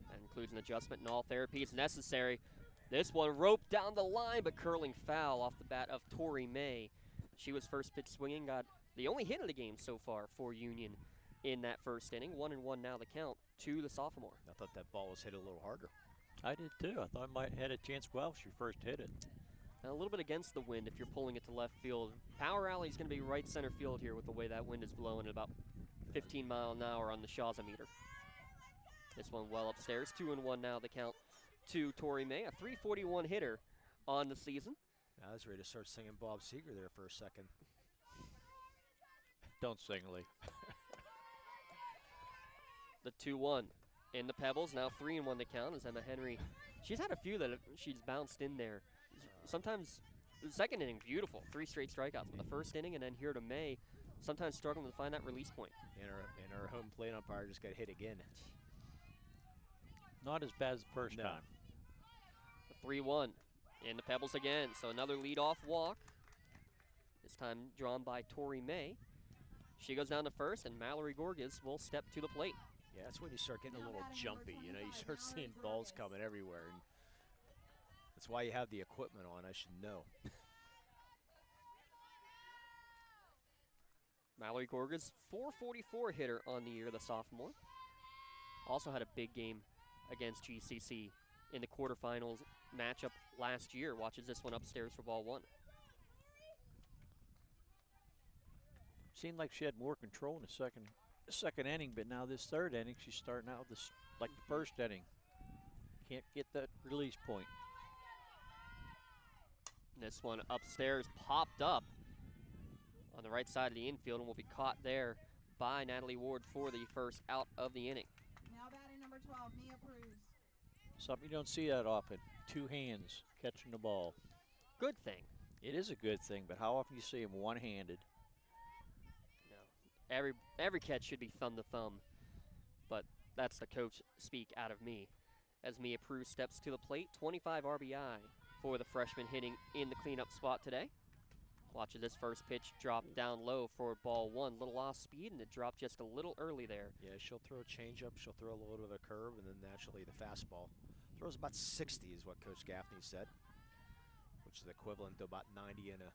That includes an adjustment and all therapies necessary. This one roped down the line, but curling foul off the bat of Tori May. She was first pitch swinging, got the only hit of the game so far for Union in that first inning. 1-1 now the count to the sophomore. I thought that ball was hit a little harder. I did too. I thought it might have had a chance well if she first hit it. A little bit against the wind if you're pulling it to left field. Power alley is going to be right center field here with the way that wind is blowing at about 15 miles an hour on the Shawza-meter. This one well upstairs. 2-1 now the count to Tori May, a .341 hitter on the season. I was ready to start singing Bob Seger there for a second. Don't sing, Lee. The 2-1 in the Pebbles, now 3-1 the count as Emma Henry. She's had a few that she's bounced in there. Sometimes the second inning, beautiful, 3 straight strikeouts. But the first inning and then here to May, sometimes struggling to find that release point. And our home plate umpire just got hit again. Not as bad as the first time. The 3-1 in the Pebbles again. So another leadoff walk. This time drawn by Tori May. She goes down to first, and Mallory Gorgas will step to the plate. Yeah, that's when you start getting a little jumpy. You know, you start seeing balls coming everywhere. And that's why you have the equipment on, I should know. Mallory Gorgas, .444 hitter on the year, the sophomore. Also had a big game against GCC in the quarterfinals matchup last year. Watches this one upstairs for ball 1. Seemed like she had more control in the second inning, but now this third inning, she's starting out this like the first inning. Can't get that release point. This one upstairs popped up on the right side of the infield and will be caught there by Natalie Ward for the first out of the inning. Now batting number 12, Mia Cruz. Something you don't see that often. 2 hands catching the ball. Good thing. It is a good thing, but how often do you see him one-handed? No. Every catch should be thumb to thumb, but that's the coach speak out of me. As Mia Cruz steps to the plate, 25 RBI for the freshman hitting in the cleanup spot today. Watch this first pitch drop down low for ball 1. Little off speed, and it dropped just a little early there. Yeah, she'll throw a changeup, she'll throw a little bit of a curve, and then naturally the fastball. Throws about 60 is what Coach Gaffney said, which is equivalent to about 90 in a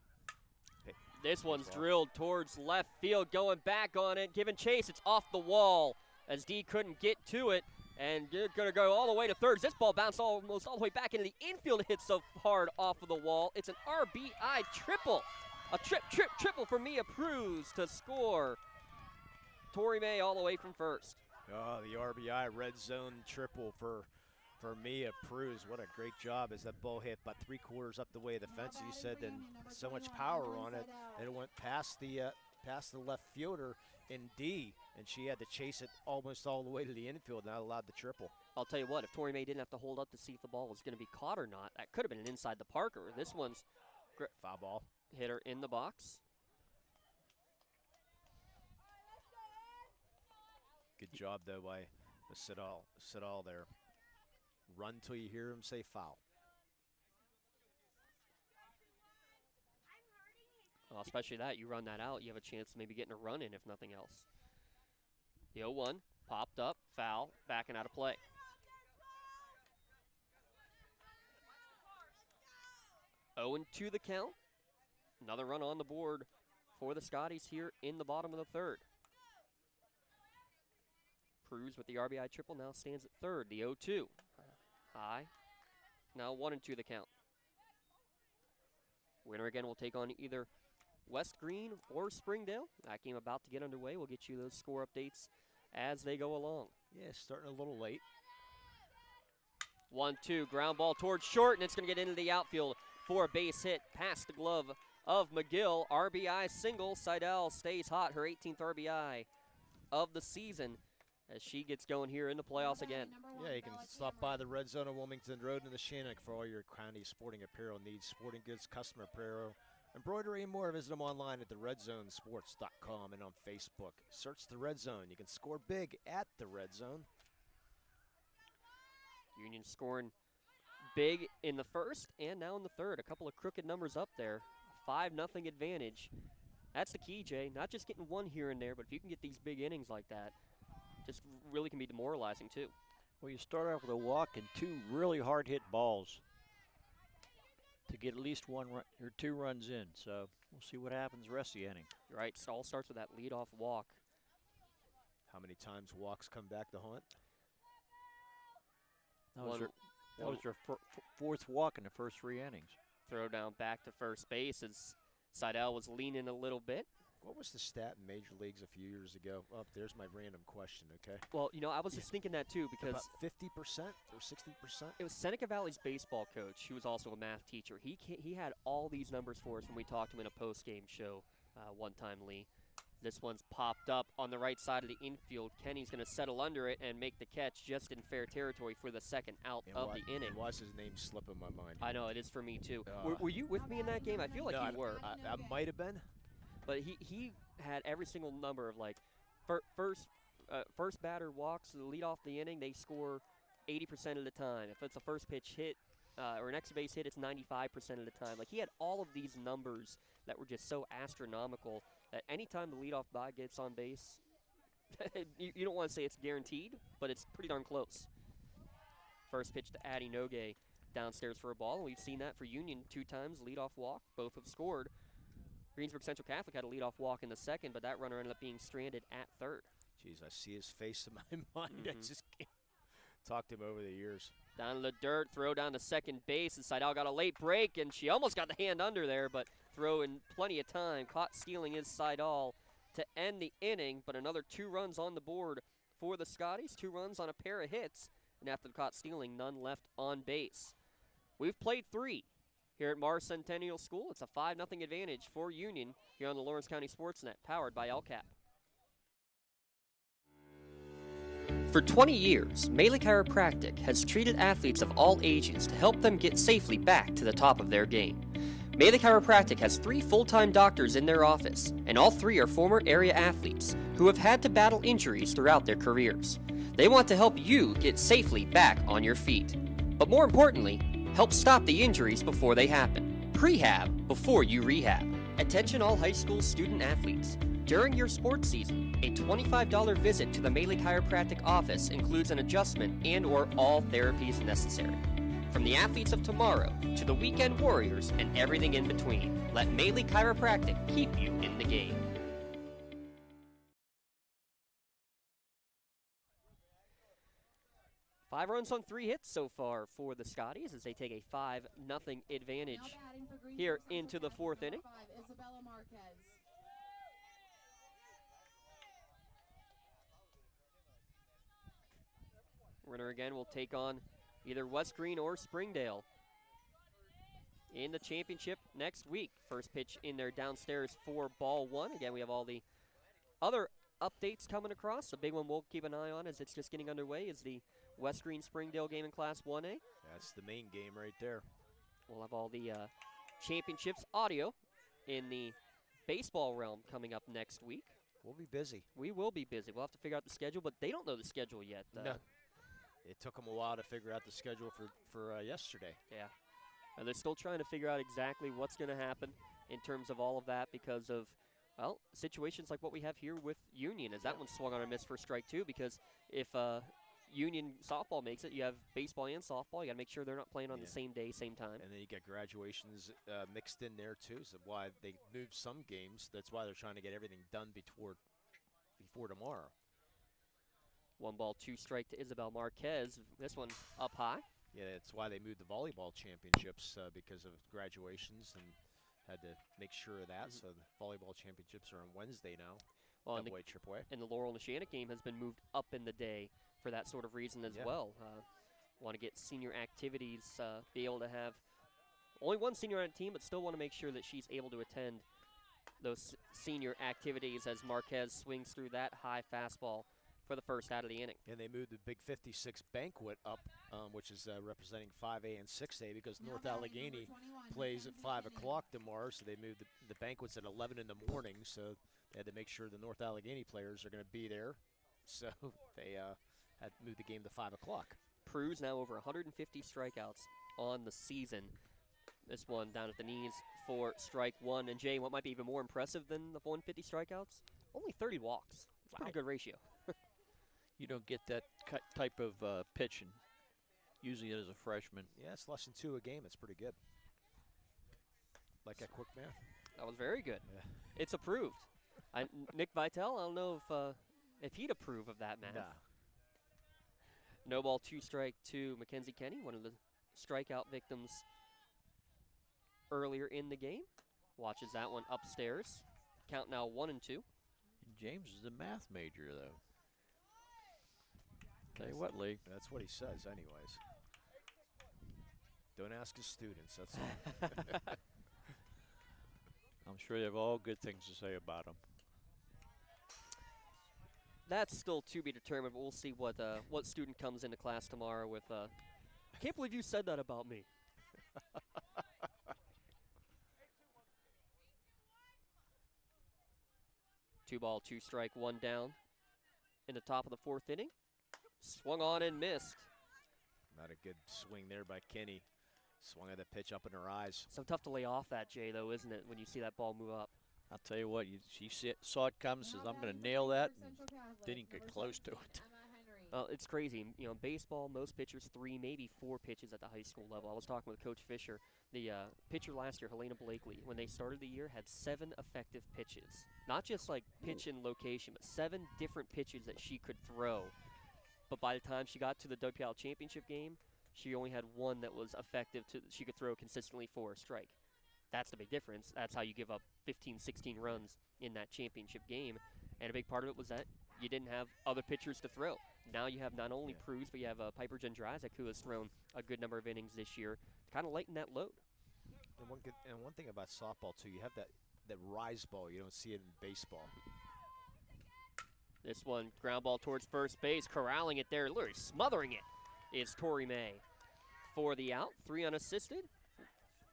This one's drilled towards left field, going back on it, giving chase. It's off the wall as D couldn't get to it, and you're going to go all the way to third. This ball bounced almost all the way back into the infield. It hit so hard off of the wall. It's an RBI triple. A triple for Mia Cruz to score. Tori May all the way from first. Oh, the RBI red zone triple for Mia Cruz. What a great job as that ball hit about 3/4 up the way of the fence. You said then so much power on it that it went past the left fielder in D, and she had to chase it almost all the way to the infield, not allowed the triple. I'll tell you what, if Tori May didn't have to hold up to see if the ball was going to be caught or not, that could have been an inside the Parker. This one's foul ball. Hitter in the box. Good job though by the Sidal there. Run till you hear him say foul. Well, especially that, you run that out, you have a chance of maybe getting a run in if nothing else. The 0-1 popped up, foul, backing out of play. Owen to the count. Another run on the board for the Scotties here in the bottom of the third. Cruz with the RBI triple now stands at third. The 0-2. High. Now 1-2 the count. Winner again will take on either West Green or Springdale. That game about to get underway. We'll get you those score updates as they go along. Yeah, starting a little late. 1-2, ground ball towards short, and it's going to get into the outfield for a base hit past the glove of McGill. RBI single. Seidel stays hot, her 18th RBI of the season as she gets going here in the playoffs again. Yeah, you can stop by the Red Zone on Wilmington Road in the Shannock for all your county sporting apparel needs, sporting goods, customer apparel, embroidery, and more. Visit them online at theredzonesports.com and on Facebook. Search the Red Zone. You can score big at the Red Zone. Union scoring big in the first and now in the third. A couple of crooked numbers up there. 5-0 advantage. That's the key, Jay. Not just getting one here and there, but if you can get these big innings like that, just really can be demoralizing too. Well, you start off with a walk and 2 really hard-hit balls to get at least 1 run or 2 runs in. So we'll see what happens the rest of the inning. You're right. It all starts with that leadoff walk. How many times walks come back to haunt? That was their 4th walk in the first 3 innings. Throw down back to first base as Seidel was leaning a little bit. What was the stat in Major Leagues a few years ago? Oh, there's my random question, okay? Well, you know, I was just thinking that too because about 50% or 60%? It was Seneca Valley's baseball coach, who was also a math teacher. He had all these numbers for us when we talked to him in a post-game show one time, Lee. This one's popped up on the right side of the infield. Kenny's going to settle under it and make the catch just in fair territory for the second out of the inning. Why is his name slipping my mind? I know, it is for me too. Were you with me in that game? I feel like you were. I might have been. But he had every single number of like first batter walks, lead off the inning, they score 80% of the time. If it's a first pitch hit or an extra base hit, it's 95% of the time. Like he had all of these numbers that were just so astronomical that anytime the leadoff guy gets on base, you don't want to say it's guaranteed, but it's pretty darn close. First pitch to Addie Nogue downstairs for a ball, and we've seen that for Union 2 times, leadoff walk. Both have scored. Greensburg Central Catholic had a leadoff walk in the second, but that runner ended up being stranded at third. Jeez, I see his face in my mind. I just can't talk to him over the years. Down in the dirt, throw down to second base, and Seidel got a late break, and she almost got the hand under there, but throw in plenty of time. Caught stealing is Seidel to end the inning, but another 2 runs on the board for the Scotties. 2 runs on a pair of hits, and after the caught stealing, none left on base. We've played 3 here at Mars Centennial School. It's a 5-0 advantage for Union here on the Lawrence County SportsNet, powered by LCAP. For 20 years, Melee Chiropractic has treated athletes of all ages to help them get safely back to the top of their game. Melee Chiropractic has 3 full-time doctors in their office, and all 3 are former area athletes who have had to battle injuries throughout their careers. They want to help you get safely back on your feet. But more importantly, help stop the injuries before they happen. Prehab before you rehab. Attention all high school student athletes. During your sports season, a $25 visit to the Melee Chiropractic office includes an adjustment and/or all therapies necessary. From the athletes of tomorrow to the weekend warriors and everything in between, let Melee Chiropractic keep you in the game. Five runs on 3 hits so far for the Scotties as they take a 5-0 advantage here into the 4th inning. Runner again will take on either West Green or Springdale in the championship next week. First pitch in there downstairs for ball 1. Again, we have all the other updates coming across. The big one we'll keep an eye on as it's just getting underway is the West Green Springdale game in Class 1A. That's the main game right there. We'll have all the championships audio in the baseball realm coming up next week. We'll be busy. We will be busy. We'll have to figure out the schedule, but they don't know the schedule yet. No. It took them a while to figure out the schedule for yesterday. Yeah. And they're still trying to figure out exactly what's going to happen in terms of all of that because of, well, situations like what we have here with Union, as that one swung on a miss for strike 2, because if Union softball makes it, you have baseball and softball. You got to make sure they're not playing on the same day, same time. And then you get graduations mixed in there too. So why they moved some games. That's why they're trying to get everything done before tomorrow. 1 ball, 2 strike to Isabel Marquez. This one up high. Yeah, that's why they moved the volleyball championships because of graduations and had to make sure of that. So the volleyball championships are on Wednesday now. Well, AA, AAA. And the Laurel Neshannock game has been moved up in the day for that sort of reason as well. Want to get senior activities, be able to have only one senior on a team, but still want to make sure that she's able to attend those senior activities as Marquez swings through that high fastball for the first out of the inning. And they moved the Big 56 banquet up, which is representing 5A and 6A, because North Allegheny plays at 5 o'clock tomorrow, so they moved the banquets at 11 in the morning, so they had to make sure the North Allegheny players are going to be there. So they had moved the game to 5 o'clock. Prew's now over 150 strikeouts on the season. This one down at the knees for strike 1. And Jay, what might be even more impressive than the 150 strikeouts? Only 30 walks. It's a pretty good ratio. You don't get that type of pitch, and usually as a freshman. Yeah, it's less than 2 a game. It's pretty good. Like that quick math? That was very good. Yeah. It's approved. Nick Vitale, I don't know if he'd approve of that math. Nah. No ball, 2 strike to Mackenzie Kenny, one of the strikeout victims earlier in the game. Watches that one upstairs. Count now 1-2. And James is a math major, though. Tell you what, Lee. That's what he says anyways. Don't ask his students, that's all. I'm sure they have all good things to say about him. That's still to be determined, but we'll see what student comes into class tomorrow with, I can't believe you said that about me. Two ball, 2 strike, 1 down in the top of the 4th inning. Swung on and missed. Not a good swing there by Kenny. Swung at the pitch up in her eyes. So tough to lay off that, Jay, though, isn't it, when you see that ball move up? I'll tell you what, she saw it come, says, I'm going to nail that, and didn't get close to it. Well, it's crazy. You know, in baseball, most pitchers 3, maybe 4 pitches at the high school level. I was talking with Coach Fisher. The pitcher last year, Helena Blakely, when they started the year, had 7 effective pitches. Not just like pitch and location, but 7 different pitches that she could throw. But by the time she got to the WPIAL championship game, she only had 1 that was effective she could throw consistently for a strike. That's the big difference. That's how you give up 15, 16 runs in that championship game. And a big part of it was that you didn't have other pitchers to throw. Now you have not only Pruz, but you have Piper Jendrazek, who has thrown a good number of innings this year to kind of lighten that load. And one thing about softball too, you have that rise ball. You don't see it in baseball. This one, ground ball towards first base, corralling it there, literally smothering it, is Tori May for the out. 3 unassisted,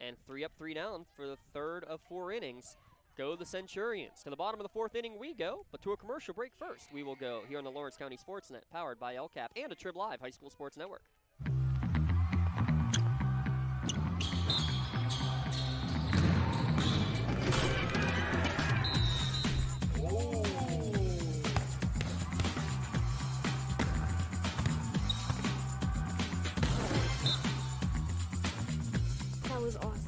and 3 up, 3 down for the third of 4 innings. Go the Centurions. To the bottom of the 4th inning we go, but to a commercial break first. We will go here on the Lawrence County SportsNet, powered by LCAP and a TribLive High School Sports Network. That was awesome.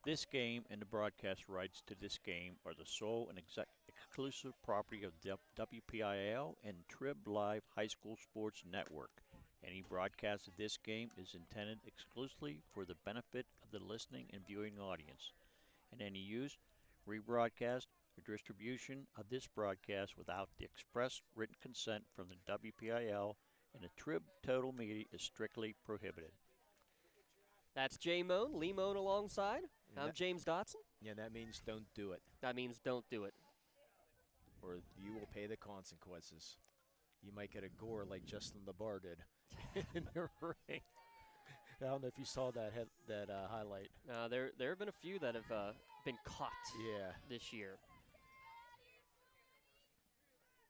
This game and the broadcast rights to this game are the sole and exclusive property of WPIAL and TribLive High School Sports Network. Any broadcast of this game is intended exclusively for the benefit of the listening and viewing audience, and any use, rebroadcast, or distribution of this broadcast without the express written consent from the WPIAL and the Trib Total Media is strictly prohibited. That's Jay Moan, Lee Moan alongside. I'm James Dotson. Yeah, that means don't do it. That means don't do it. Or you will pay the consequences. You might get a gore like Justin LeBar did in the ring. I don't know if you saw that highlight. There have been a few that have been caught this year.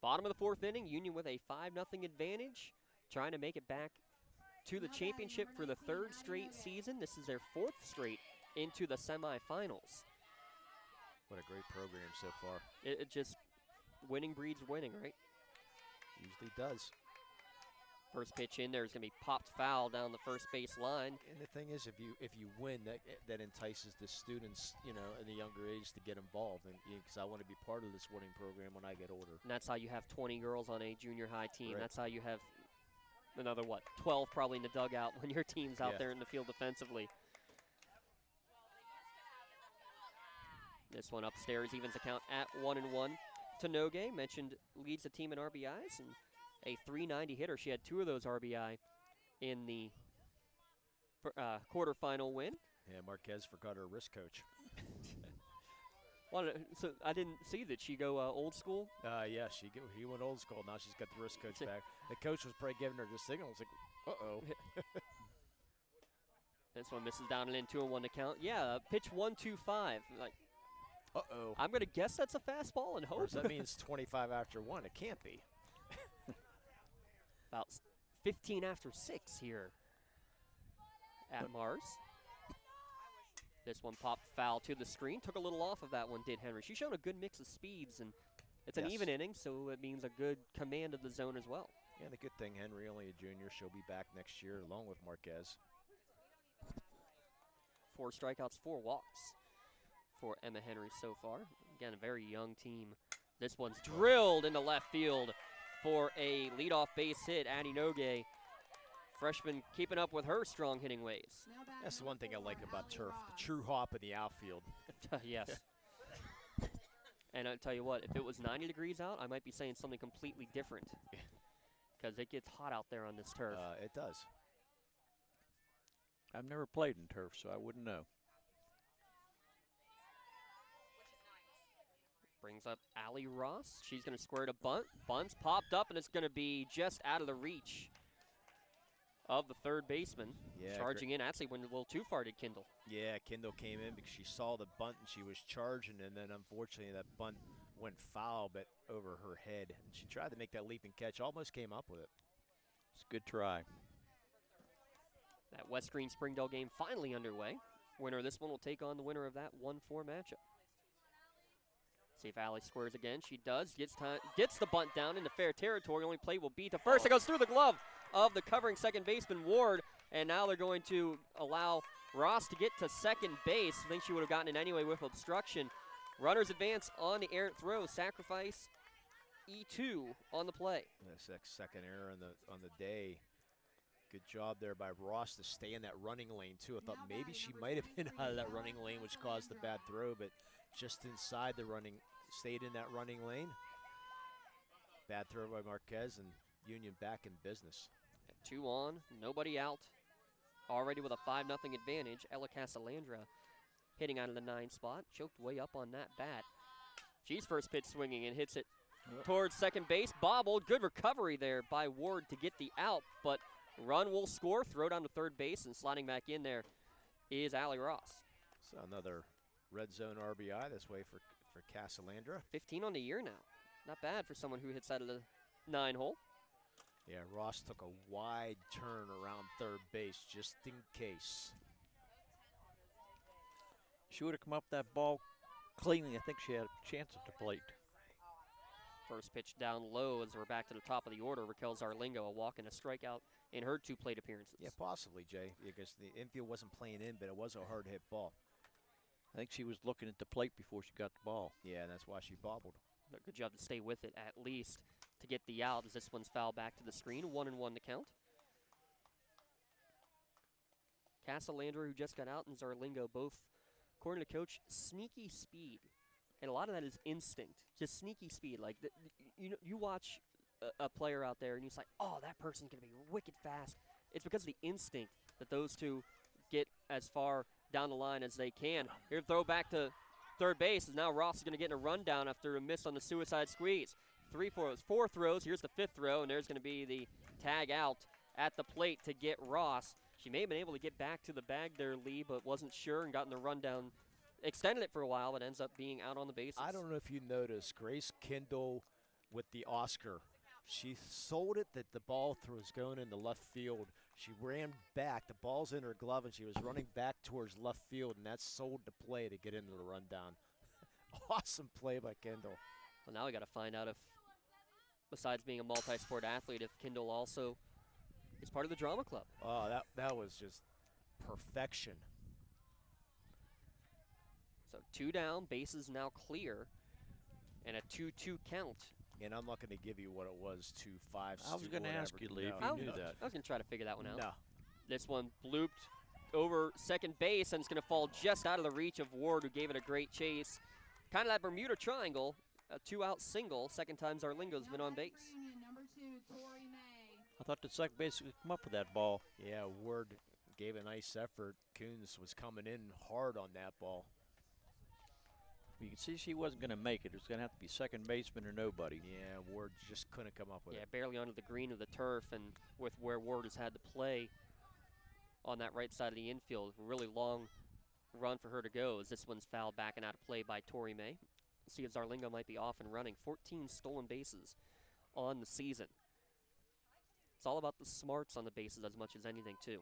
Bottom of the 4th inning, Union with a 5-0 advantage, trying to make it back to the championship for the 3rd straight season. This is their 4th straight into the semifinals. What a great program so far. It just, winning breeds winning, right? Usually does. First pitch in there is going to be popped foul down the first base line. And the thing is, if you win, that entices the students, in the younger age to get involved. And because I want to be part of this winning program when I get older. And that's how you have 20 girls on a junior high team. Right. That's how you have another 12 probably in the dugout when your team's out there in the field defensively. This one upstairs evens the count at 1-1 to Noge. Mentioned leads the team in RBIs and a .390 hitter. She had 2 of those RBI in the quarterfinal win. Yeah, Marquez forgot her wrist coach. So I didn't see that she go old school. Yeah, he went old school. Now she's got the wrist coach back. The coach was probably giving her the signal. It's like, uh-oh. This one misses down and in, 2-1 to count. Yeah, pitch 1-2-5. Like, uh-oh. I'm going to guess that's a fastball and hope. Or does that mean it's 25 after 1? It can't be. About 15 after 6 here at Mars. This one popped foul to the screen. Took a little off of that one, did Henry. She's shown a good mix of speeds, and it's an even inning, so it means a good command of the zone as well. Yeah, the good thing, Henry, only a junior. She'll be back next year along with Marquez. 4 strikeouts, 4 walks for Emma Henry so far. Again, a very young team. This one's drilled into left field for a leadoff base hit. Addie Noge, freshman, keeping up with her strong hitting ways. That's the one thing I like about turf, the true hop in the outfield. Yes. And I'll tell you what, if it was 90 degrees out, I might be saying something completely different. Because it gets hot out there on this turf. It does. I've never played in turf, so I wouldn't know. Brings up Allie Ross. She's going to square to bunt. Bunt's popped up, and it's going to be just out of the reach of the third baseman. Yeah, charging in. Actually went a little too far, did Kindle. Yeah, Kindle came in because she saw the bunt, and she was charging, and then unfortunately that bunt went foul, but over her head. And she tried to make that leap and catch, almost came up with it. It's a good try. That West Green Springdale game finally underway. Winner of this one will take on the winner of that 1-4 matchup. See if Allie squares again. She does. Gets the bunt down into fair territory. Only play will be to first. It goes through the glove of the covering second baseman, Ward. And now they're going to allow Ross to get to second base. I think she would have gotten it anyway with obstruction. Runners advance on the errant throw. Good job there by Ross to stay in that running lane, too. I thought maybe she might have been out of that running lane, which caused the bad throw, but just inside the running, stayed in that running lane. Bad throw by Marquez, and Union back in business. 2 on, nobody out. Already with a 5-0 advantage. Ella Casalandra hitting out of the 9 spot. Choked way up on that bat. She's first pitch swinging and hits it towards second base. Bobbled. Good recovery there by Ward to get the out, but run will score. Throw down to third base, and sliding back in there is Allie Ross. So another red zone RBI this way for Casalandra. 15 on the year now. Not bad for someone who hits out of the 9 hole. Yeah, Ross took a wide turn around third base just in case. She would have come up that ball cleanly. I think she had a chance at the plate. First pitch down low as we're back to the top of the order. Raquel Zarlingo, a walk and a strikeout in her 2 plate appearances. Yeah, possibly, Jay, because the infield wasn't playing in, but it was a hard hit ball. I think she was looking at the plate before she got the ball. Yeah, and that's why she bobbled. But good job to stay with it at least to get the out as this one's fouled back to the screen. 1-1 to count. Casalandra, who just got out, and Zarlingo both, according to coach, sneaky speed. And a lot of that is instinct, just sneaky speed. Like, you watch a player out there and you're like, oh, that person's going to be wicked fast. It's because of the instinct that those two get as far down the line as they can. Here, throw back to third base, as now Ross is going to get in a rundown after a miss on the suicide squeeze. 4 throws. Here's the 5th throw, and there's going to be the tag out at the plate to get Ross. She may have been able to get back to the bag there, Lee, but wasn't sure and got in the rundown. Extended it for a while, but ends up being out on the bases. I don't know if you noticed, Grace Kindle with the Oscar. She sold it that the ball was going into left field. She ran back. The ball's in her glove, and she was running back towards left field, and that sold the play to get into the rundown. Awesome play by Kindle. Well, now we got to find out if, besides being a multi-sport athlete, if Kindle also is part of the drama club. Oh, that was just perfection. So 2 down, bases now clear, and a 2-2 count. And I'm not going to give you what it was, 2-5. I was going to ask you, Lee, if you knew that. I was going to try to figure that one out. No. This one blooped over second base, and it's going to fall just out of the reach of Ward, who gave it a great chase. Kind of that Bermuda Triangle, a 2-out single. Second time Zarlingo's been on base. I thought the second base would come up with that ball. Yeah, Ward gave a nice effort. Coons was coming in hard on that ball. You can see she wasn't going to make it. It was going to have to be second baseman or nobody. Yeah, Ward just couldn't come up with it. Yeah, barely onto the green of the turf, and with where Ward has had to play on that right side of the infield, really long run for her to go as this one's fouled back and out of play by Tori May. See if Zarlingo might be off and running. 14 stolen bases on the season. It's all about the smarts on the bases as much as anything, too.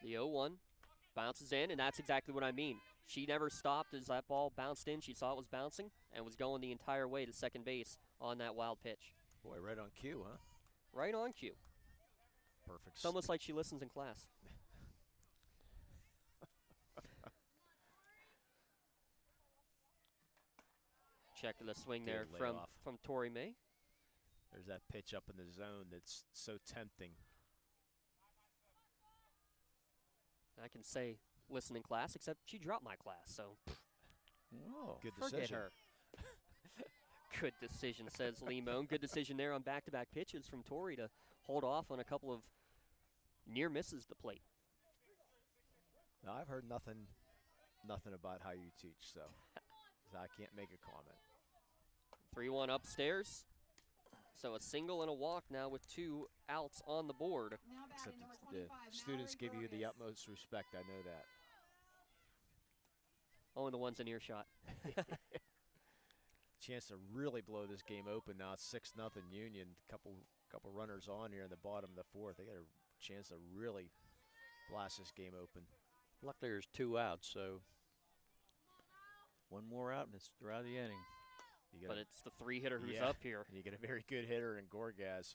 The 0-1 bounces in, and that's exactly what I mean. She never stopped as that ball bounced in. She saw it was bouncing and was going the entire way to second base on that wild pitch. Boy, right on cue, huh? Right on cue. Perfect. It's almost like she listens in class. Check the swing there from Tori May. There's that pitch up in the zone that's so tempting. I can say listen in class, except she dropped my class, so Good forget decision. her. Good decision, says Limon. Good decision there on back-to-back pitches from Tori to hold off on a couple of near misses to plate. Now, I've heard nothing about how you teach, so I can't make a comment. 3-1 upstairs. So a single and a walk now with 2 outs on the board. Except the students give you the utmost respect. I know that. Only the ones in earshot. Chance to really blow this game open now. It's 6-0 Union. Couple runners on here in the bottom of the 4th. They got a chance to really blast this game open. Luckily, there's 2 outs, so one more out, and it's throughout the inning. But it's the 3-hitter who's up here. You get a very good hitter in Gorgaz.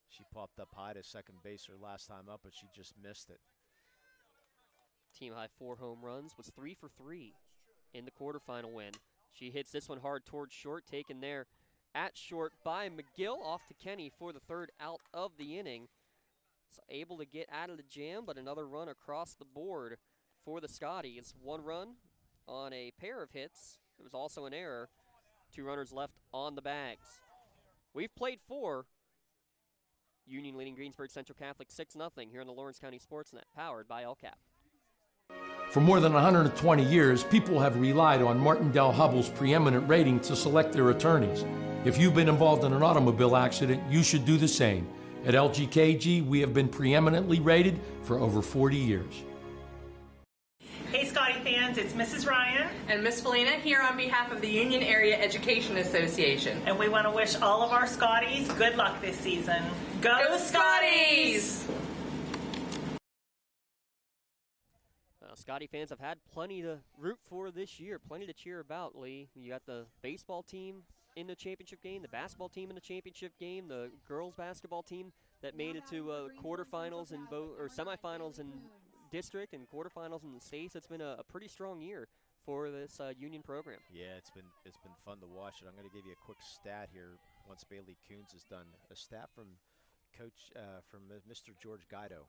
She popped up high to second base her last time up, but she just missed it. Team high 4 home runs, was 3 for 3 in the quarterfinal win. She hits this one hard towards short, taken there at short by McGill, off to Kenny for the third out of the inning. So able to get out of the jam, but another run across the board for the Scotties. 1 run on a pair of hits. It was also an error. 2 runners left on the bags. We've played 4. Union leading Greensburg Central Catholic 6-0 here on the Lawrence County SportsNet, powered by LCAP. For more than 120 years, people have relied on Martindale Hubbell's preeminent rating to select their attorneys. If you've been involved in an automobile accident, you should do the same. At LGKG, we have been preeminently rated for over 40 years. Hey Scotty fans, it's Mrs. Ryan and Miss Felina here on behalf of the Union Area Education Association. And we want to wish all of our Scotties good luck this season. Go Scotties! Scotty fans have had plenty to root for this year, plenty to cheer about, Lee. You got the baseball team in the championship game, the basketball team in the championship game, the girls basketball team that made it to quarterfinals and semifinals in district and quarterfinals in the states. It's been a pretty strong year for this Union program. Yeah, it's been fun to watch it. I'm going to give you a quick stat here once Bailey Coons is done. A stat from Mr. George Guido.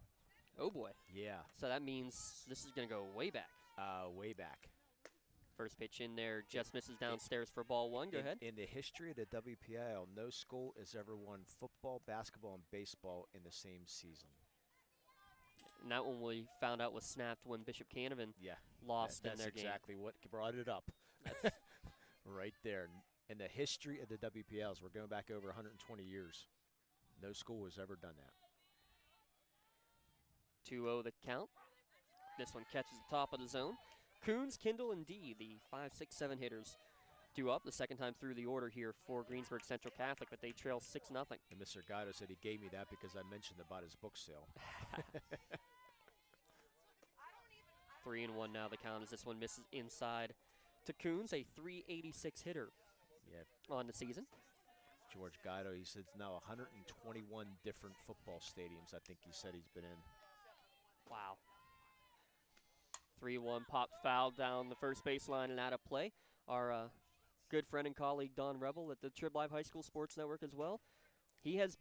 Oh boy. Yeah. So that means this is going to go way back. Way back. First pitch in there just misses downstairs for ball 1. Go ahead. In the history of the WPIAL, no school has ever won football, basketball, and baseball in the same season. And that one we found out was snapped when Bishop Canavan lost in their game. That's exactly what brought it up. That's right there. In the history of the WPIALs, we're going back over 120 years. No school has ever done that. 2-0 the count. This one catches the top of the zone. Coons, Kindle, and D, the 5, 6, 7 hitters, due up the second time through the order here for Greensburg Central Catholic, but they trail 6-0. And Mr. Guido said he gave me that because I mentioned about his book sale. 3-1 now the count as this one misses inside to Coons, a 386 hitter on the season. George Guido, he said now 121 different football stadiums I think he said he's been in. Wow. 3-1 popped foul down the first baseline and out of play. Our good friend and colleague Don Rebel at the TribLive High School Sports Network as well. He has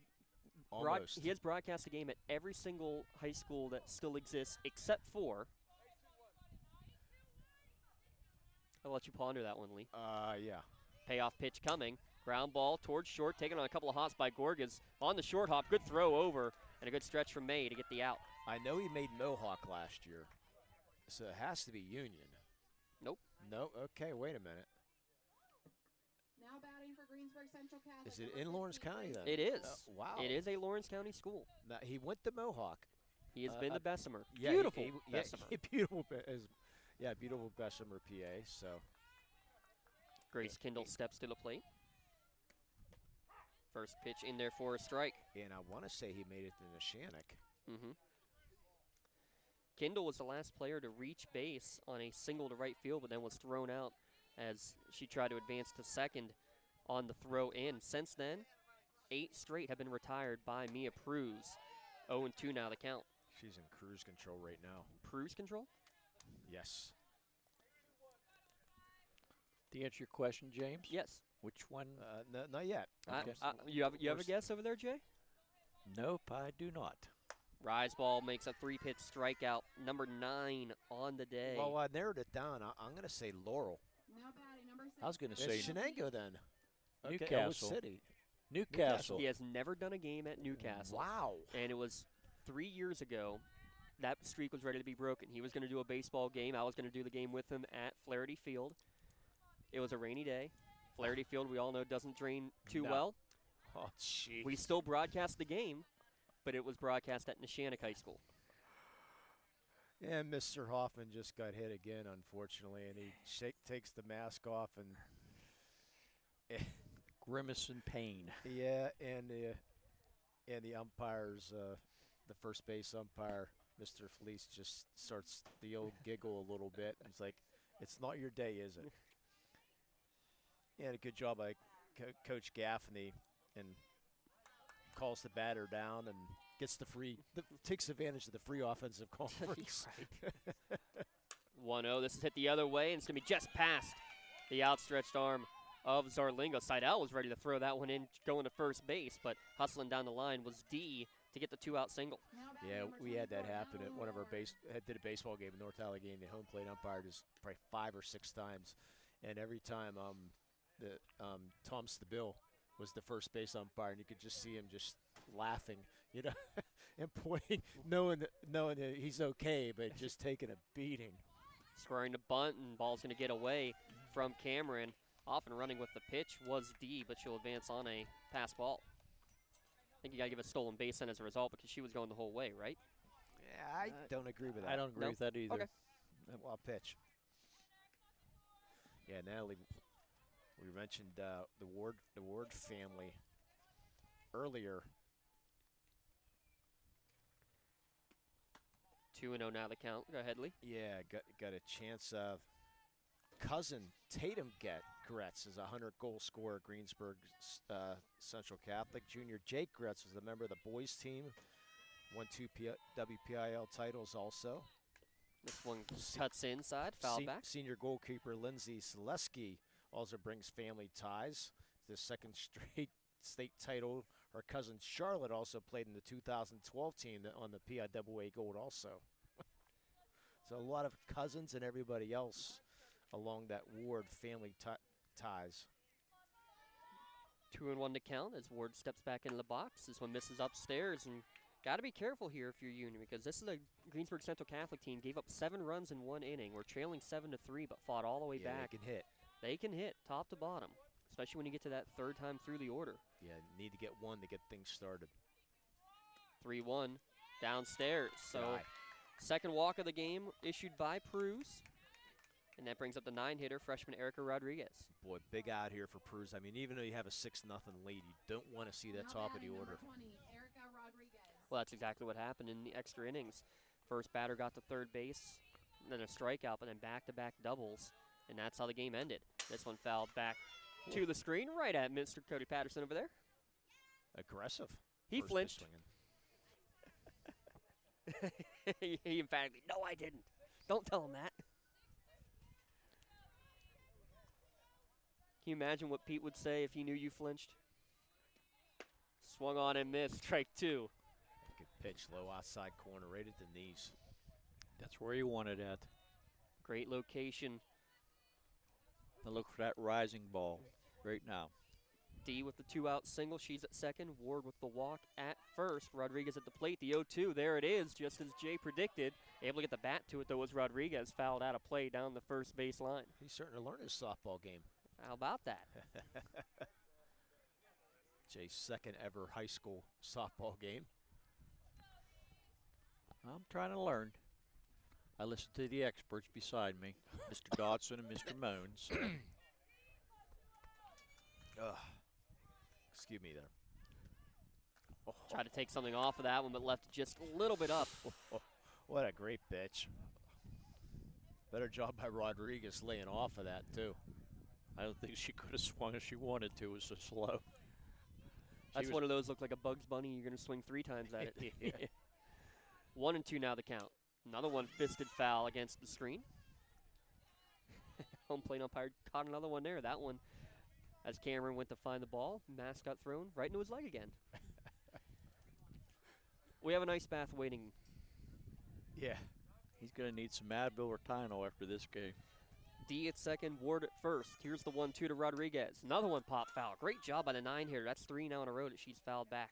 broadcast the game at every single high school that still exists except for. I'll let you ponder that one, Lee. Yeah. Payoff pitch coming. Ground ball towards short, taken on a couple of hops by Gorgas. On the short hop, good throw over, and a good stretch from May to get the out. I know he made Mohawk last year, so it has to be Union. Nope. No? Okay, wait a minute. Now batting for Greensburg Central Catholic. Is it in Lawrence County then? It is. Wow. It is a Lawrence County school. Now, he went to Mohawk. He has been the Bessemer. Yeah, beautiful Bessemer. Beautiful Bessemer, PA. So Grace Kindle steps to the plate. First pitch in there for a strike. And I want to say he made it to Neshannock. Mm-hmm. Kindle was the last player to reach base on a single to right field, but then was thrown out as she tried to advance to second on the throw in. Since then, 8 straight have been retired by Mia Pruz. 0-2 now the count. She's in cruise control right now. Cruise control? Yes. To answer your question, James? Yes. Which one? No, not yet. Okay. You have a guess over there, Jay? Nope, I do not. Rise ball makes a 3-pitch strikeout, number 9 on the day. Well, I narrowed it down. I'm going to say Laurel. Now batting number 6. I was going to say Shenango then. Newcastle. City. Newcastle. He has never done a game at Newcastle. Wow. And it was 3 years ago. That streak was ready to be broken. He was going to do a baseball game. I was going to do the game with him at Flaherty Field. It was a rainy day. Flaherty Field, we all know, doesn't drain too well. Oh, jeez. We still broadcast the game, but it was broadcast at Neshannock High School. And Mr. Hoffman just got hit again, unfortunately, and he takes the mask off and grimace in pain. Yeah, and the umpires, the first base umpire, Mr. Felice, just starts the old giggle a little bit. It's like, it's not your day, is it? And a good job by Coach Gaffney, and calls the batter down and gets takes advantage of the free offensive conference. 1-0 1-0. This is hit the other way, and it's going to be just past the outstretched arm of Zarlingo. Seidel was ready to throw that one in, going to first base, but hustling down the line was D to get the 2-out single. Yeah, we had that happen at one of our did a baseball game in North Allegheny. The home plate umpire just probably 5 or 6 times, and every time Tom Stabil was the first base umpire, and you could just see him just laughing, you know, and pointing, knowing that he's okay, but just taking a beating. Squaring the bunt, and ball's going to get away from Cameron. Off and running with the pitch was D, but she'll advance on a pass ball. I think you got to give a stolen base then as a result, because she was going the whole way, right? Yeah, I don't agree with that. I don't agree with that either. Okay. Well, pitch. Yeah, Natalie, we mentioned the Ward family earlier. 2-0 now the count. Go ahead, Lee. Yeah, got a chance of cousin Tatum Gretz is a 100-goal scorer at Greensburg Central Catholic. Junior Jake Gretz was a member of the boys team. Won 2 WPIAL titles also. This one cuts inside, foul back. Senior goalkeeper Lindsay Selesky also brings family ties. The second straight state title. Her cousin Charlotte also played in the 2012 team on the PIAA Gold also. So a lot of cousins and everybody else along that Ward family ties. 2-1 to count as Ward steps back into the box. This one misses upstairs, and got to be careful here if you're Union, because this is a Greensburg Central Catholic team. Gave up 7 runs in 1 inning. We're trailing 7-3, but fought all the way back. They can hit. They can hit top to bottom, especially when you get to that 3rd time through the order. Yeah, need to get one to get things started. 3-1 downstairs. So second walk of the game issued by Pruse. And that brings up the 9-hitter, freshman Erica Rodriguez. Boy, big out here for Pruse. I mean, even though you have a 6-0 lead, you don't want to see that top of the order. 20, Erica Rodriguez. Well, that's exactly what happened in the extra innings. First batter got to third base, then a strikeout, but then back-to-back doubles, and that's how the game ended. This one fouled back to the screen, right at Mr. Cody Patterson over there. Aggressive. He flinched. He emphatically, no, I didn't. Don't tell him that. Can you imagine what Pete would say if he knew you flinched? Swung on and missed, strike 2. Good pitch, low outside corner, right at the knees. That's where you want it at. Great location. Now look for that rising ball right now. D with the 2-out single. She's at second. Ward with the walk at first. Rodriguez at the plate. The 0-2. There it is, just as Jay predicted. Able to get the bat to it, though, was Rodriguez. Fouled out of play down the first base line. He's starting to learn his softball game. How about that? Jay's second ever high school softball game. I'm trying to learn. I listen to the experts beside me, Mr. Dodson and Mr. Moans. Excuse me there. Tried to take something off of that one, but left it just a little bit up. What a great pitch. Better job by Rodriguez laying off of that, too. I don't think she could have swung if she wanted to. It was so slow. That's one of those look like a Bugs Bunny. You're going to swing 3 times at it. 1-2 now the count. Another one fisted foul against the screen. Home plate umpire caught another one there. That one, as Cameron went to find the ball, mask got thrown right into his leg again. We have an ice bath waiting. Yeah. He's going to need some Advil or Tylenol after this game. D at second, Ward at first. Here's the 1-2 to Rodriguez. Another one pop foul. Great job by the 9-hitter. That's 3 now in a row that she's fouled back.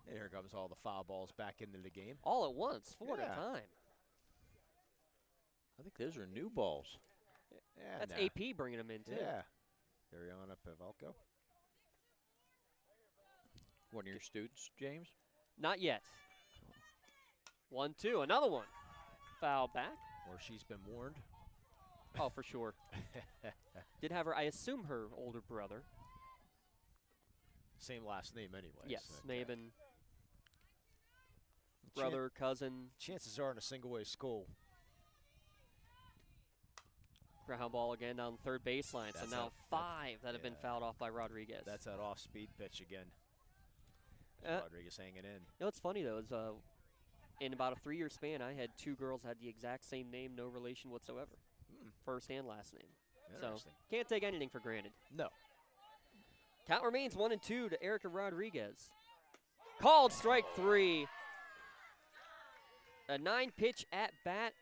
And here comes all the foul balls back into the game. All at once, 4 at a time. I think those are new balls. Yeah, that's AP bringing them in, too. Yeah. Ariana Pavelko. One of your students, James? Not yet. 1-2, another one. Foul back. Or she's been warned. Oh, for sure. Did have her, I assume her older brother. Same last name anyway. Yes, may have been brother, cousin. Chances are in a single-way school. Ground ball again down the third baseline. So That's now 5 that have been fouled off by Rodriguez. That's that off-speed pitch again. Rodriguez hanging in. You know what's funny, though, is in about a 3-year span, I had 2 girls that had the exact same name, no relation whatsoever. First and last name. So can't take anything for granted. No. Count remains 1-2 to Erica Rodriguez. Called strike 3. A 9-pitch at bat.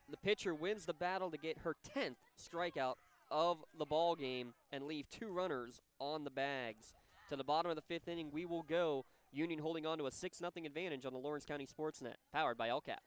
The pitcher wins the battle to get her 10th strikeout of the ball game and leave 2 runners on the bags. To the bottom of the 5th inning, we will go. Union holding on to a 6-0 advantage on the Lawrence County SportsNet, powered by LCAP.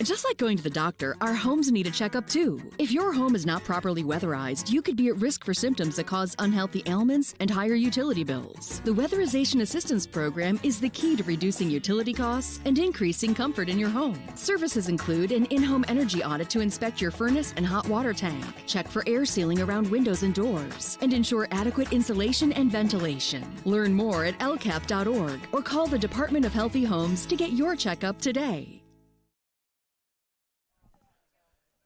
Just like going to the doctor, our homes need a checkup too. If your home is not properly weatherized, you could be at risk for symptoms that cause unhealthy ailments and higher utility bills. The Weatherization Assistance Program is the key to reducing utility costs and increasing comfort in your home. Services include an in-home energy audit to inspect your furnace and hot water tank, check for air sealing around windows and doors, and ensure adequate insulation and ventilation. Learn more at lcap.org or call the Department of Healthy Homes to get your checkup today.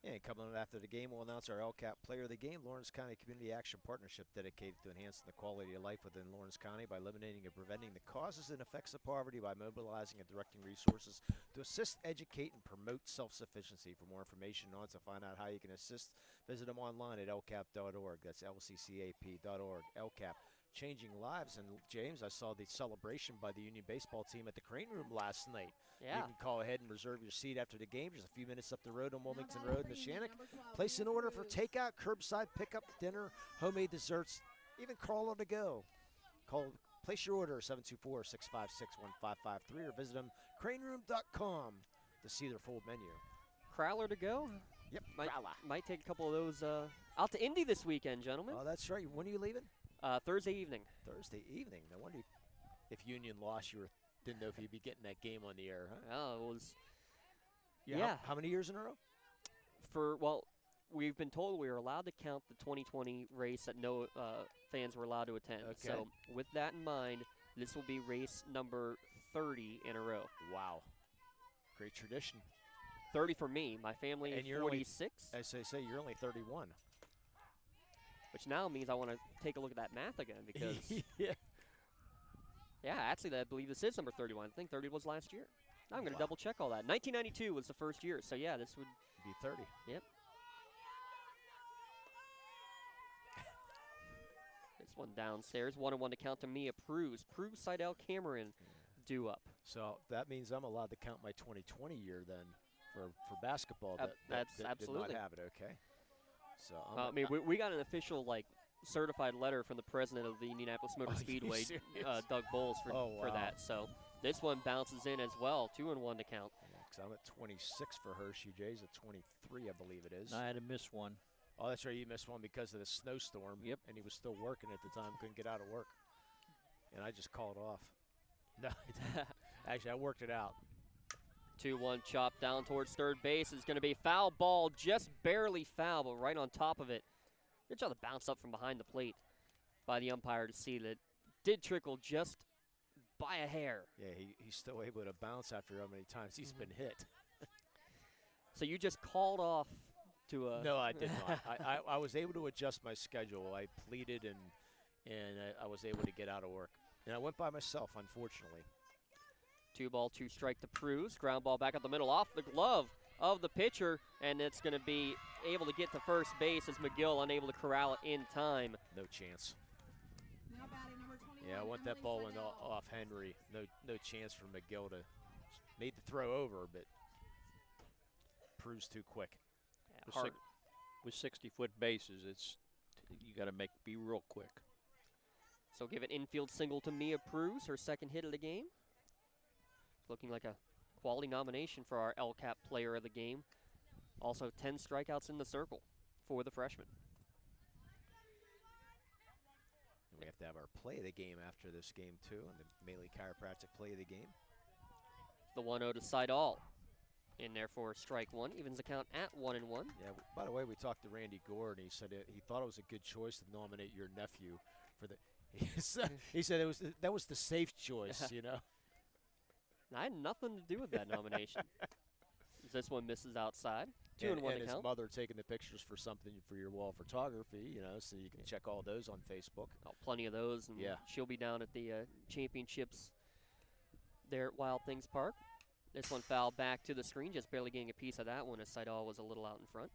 And coming up after the game, we'll announce our LCAP Player of the Game, Lawrence County Community Action Partnership, dedicated to enhancing the quality of life within Lawrence County by eliminating and preventing the causes and effects of poverty by mobilizing and directing resources to assist, educate, and promote self-sufficiency. For more information on to find out how you can assist, visit them online at lcap.org. That's lccap.org. LCAP. Changing lives. And James, I saw the celebration by the Union baseball team at the Crane Room last night. Yeah. You can call ahead and reserve your seat after the game. Just a few minutes up the road on Wilmington Road in the Shannock. Place an order for takeout, curbside pickup, dinner, homemade desserts, even call on the go. Place your order 724-656-1553 or visit them craneroom.com to see their full menu. Crowler to go? Yep, might take a couple of those out to Indy this weekend, gentlemen. Oh, that's right. When are you leaving? Thursday evening. Thursday evening. No wonder if Union lost, you didn't know if you'd be getting that game on the air, huh? Oh, it was. Yeah. How many years in a row? We've been told we are allowed to count the 2020 race that no fans were allowed to attend. Okay. So with that in mind, this will be race number 30 in a row. Wow. Great tradition. 30 for me. My family is 46. As I say, you're only 31. Which now means I want to take a look at that math again because, yeah, actually, I believe this is number 31. I think 30 was last year. I'm going to double check all that. 1992 was the first year, so yeah, this would be 30. Yep. This one downstairs. 1-1 to count to Mia Pruse. Pruse, Seidel, Cameron due up. So that means I'm allowed to count my 2020 year then for basketball. That absolutely. Did not have it, okay. So we got an official certified letter from the president of the Indianapolis Motor Speedway, Doug Bowles, for that. So this one bounces in as well. 2-1 to count. Because I'm at 26 for Hershey. Jay's at 23, I believe it is. I had to miss one. Oh, that's right. You missed one because of the snowstorm. Yep. And he was still working at the time. Couldn't get out of work. And I just called off. No, actually, I worked it out. 2-1 chop down towards third base. It's going to be foul ball, just barely foul, but right on top of it. Good job to bounce up from behind the plate by the umpire to see that did trickle just by a hair. Yeah, he's still able to bounce after how many times he's been hit. So you just called off to a... No, I did not. I was able to adjust my schedule. I pleaded, and I was able to get out of work. And I went by myself, unfortunately. 2-2 strike to Pruse. Ground ball back up the middle off the glove of the pitcher, and it's going to be able to get to first base as McGill unable to corral it in time. No chance. Yeah, I want that ball off Henry. No chance for McGill to made the throw over, but Pruse too quick. Yeah, with 60-foot bases, you got to be real quick. So give an infield single to Mia Pruse, her second hit of the game. Looking like a quality nomination for our LCAP Player of the Game. Also 10 strikeouts in the circle for the freshman. And we have to have our play of the game after this game, too, and the Maley Chiropractic play of the game. The 1-0 to Seidel. In there for strike one, evens the count at 1-1. Yeah, by the way, we talked to Randy Gore, and he said he thought it was a good choice to nominate your nephew for the. He said that was the safe choice, you know. I had nothing to do with that nomination. As this one misses outside. 2-1 and to his count. mother taking the pictures for something for your wall photography, so you can check all those on Facebook. Oh, plenty of those, and she'll be down at the championships there at Wild Things Park. This one fouled back to the screen, just barely getting a piece of that one as Seidel was a little out in front.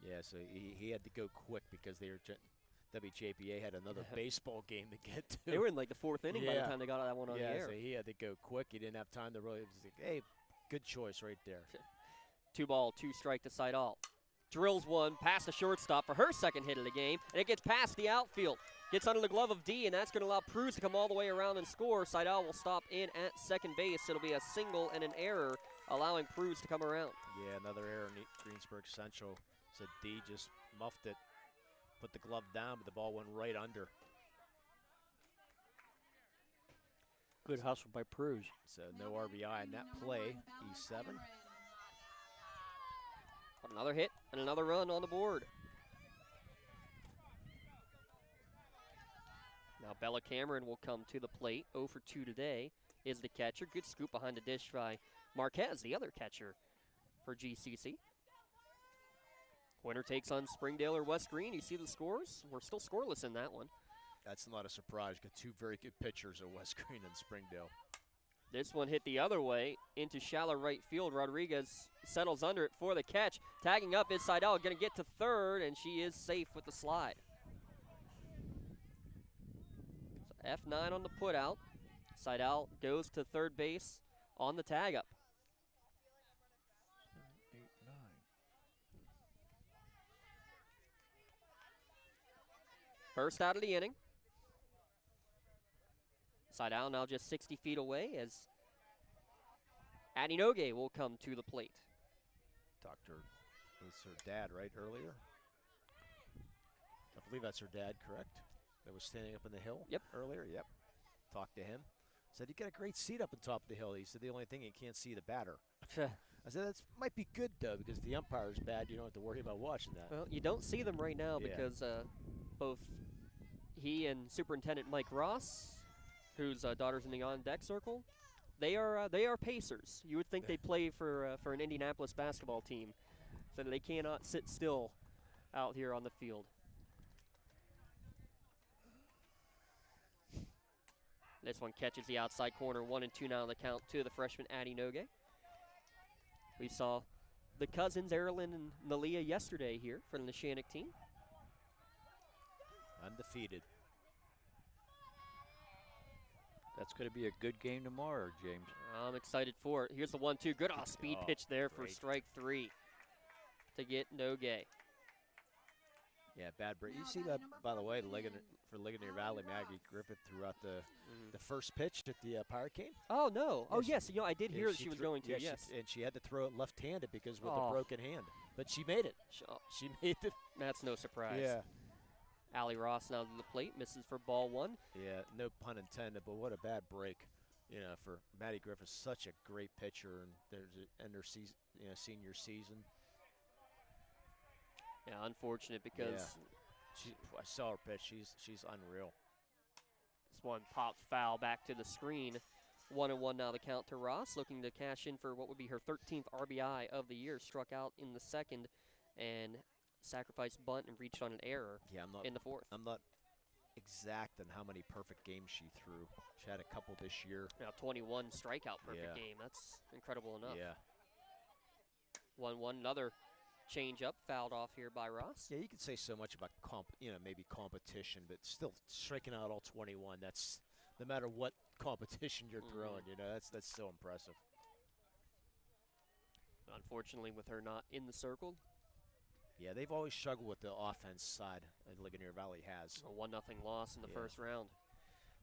Yeah, so he had to go quick because WPIAL had another baseball game to get to. They were in like the 4th inning by the time they got that one on the air. So he had to go quick. He didn't have time to really. It was like, hey, good choice right there. 2-2 strike to Seidel. Drills one past the shortstop for her second hit of the game, and it gets past the outfield. Gets under the glove of D, and that's going to allow Pruz to come all the way around and score. Seidel will stop in at second base. It'll be a single and an error, allowing Pruz to come around. Yeah, another error in Greensburg Central. So D just muffed it, put the glove down, but the ball went right under. Good hustle by Pruz. So no RBI in that play. E7. But another hit and another run on the board. Now Bella Cameron will come to the plate. 0 for 2 today is the catcher. Good scoop behind the dish by Marquez, the other catcher for GCC. Winner takes on Springdale or West Green. You see the scores? We're still scoreless in that one. That's not a surprise. Got two very good pitchers at West Green and Springdale. This one hit the other way into shallow right field. Rodriguez settles under it for the catch. Tagging up is Seidel, going to get to third, and she is safe with the slide. So F9 on the putout. Seidel goes to third base on the tag up. 8, 9. First out of the inning. Seidel now just 60 feet away as Adinoge will come to the plate. Talked to her, it was her dad, right, earlier? I believe that's her dad, correct? That was standing up in the hill earlier? Yep. Talked to him. Said, you got a great seat up on top of the hill. He said, the only thing, you can't see the batter. I said, that might be good, though, because if the umpire's bad, you don't have to worry about watching that. Well, you don't see them right now because both he and Superintendent Mike Ross, whose daughter's in the on-deck circle, they are pacers. You would think they play for an Indianapolis basketball team, so they cannot sit still out here on the field. This one catches the outside corner. 1-2 now on the count to the freshman Adinoge. We saw the cousins, Erilyn and Nalia, yesterday here for the Neshannock team. Undefeated. That's going to be a good game tomorrow, James. I'm excited for it. Here's the 1-2. Good off-speed pitch there for strike 3 to get Noge. Yeah, bad break. You see that, by the way, for Ligonier Valley, Maggie Griffith threw out the first pitch at the Pirate game. Oh, no. Yeah, oh, yes. You know, I did hear that she was going to, yeah, yes. And she had to throw it left-handed because with a broken hand. But she made it. She made it. That's no surprise. Yeah. Allie Ross now to the plate, misses for ball 1. Yeah, no pun intended, but what a bad break, for Maddie Griffith. Such a great pitcher, and there's her season, senior season. Yeah, unfortunate because I saw her pitch. She's unreal. This one pops foul back to the screen. 1-1 now the count to Ross, looking to cash in for what would be her 13th RBI of the year. Struck out in the second and sacrificed bunt and reached on an error in the fourth. I'm not exact on how many perfect games she threw. She had a couple this year. Now 21 strikeout perfect game. That's incredible enough. Yeah. 1-1, another change up fouled off here by Ross. Yeah, you can say so much about maybe competition, but still striking out all 21. That's no matter what competition you're throwing. That's so impressive. Unfortunately, with her not in the circle. Yeah, they've always struggled with the offense side that Ligonier Valley has. A 1-0 loss in the first round.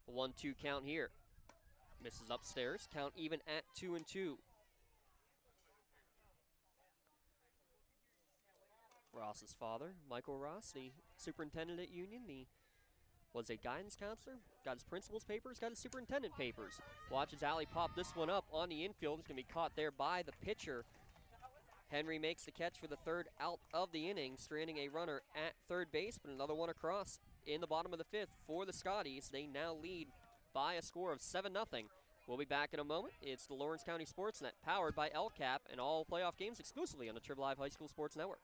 A 1-2 count here. Misses upstairs. Count even at 2-2. Ross's father, Michael Ross, the superintendent at Union, was a guidance counselor, got his principal's papers, got his superintendent papers. Watches Allie pop this one up on the infield. It's going to be caught there by the pitcher. Henry makes the catch for the third out of the inning, stranding a runner at third base, but another one across in the bottom of the fifth for the Scotties. They now lead by a score of 7-0 We'll be back in a moment. It's the Lawrence County SportsNet, powered by LCAP, and all playoff games exclusively on the TribLive High School Sports Network.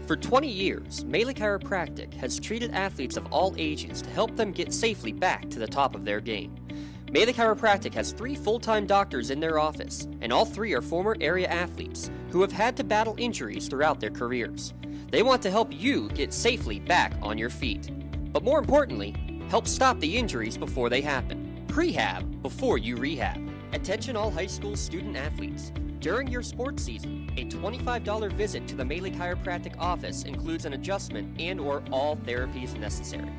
For 20 years, Melee Chiropractic has treated athletes of all ages to help them get safely back to the top of their game. Melee Chiropractic has 3 full-time doctors in their office, and all 3 are former area athletes who have had to battle injuries throughout their careers. They want to help you get safely back on your feet. But more importantly, help stop the injuries before they happen. Prehab before you rehab. Attention all high school student athletes. During your sports season, a $25 visit to the Melee Chiropractic office includes an adjustment and/or all therapies necessary.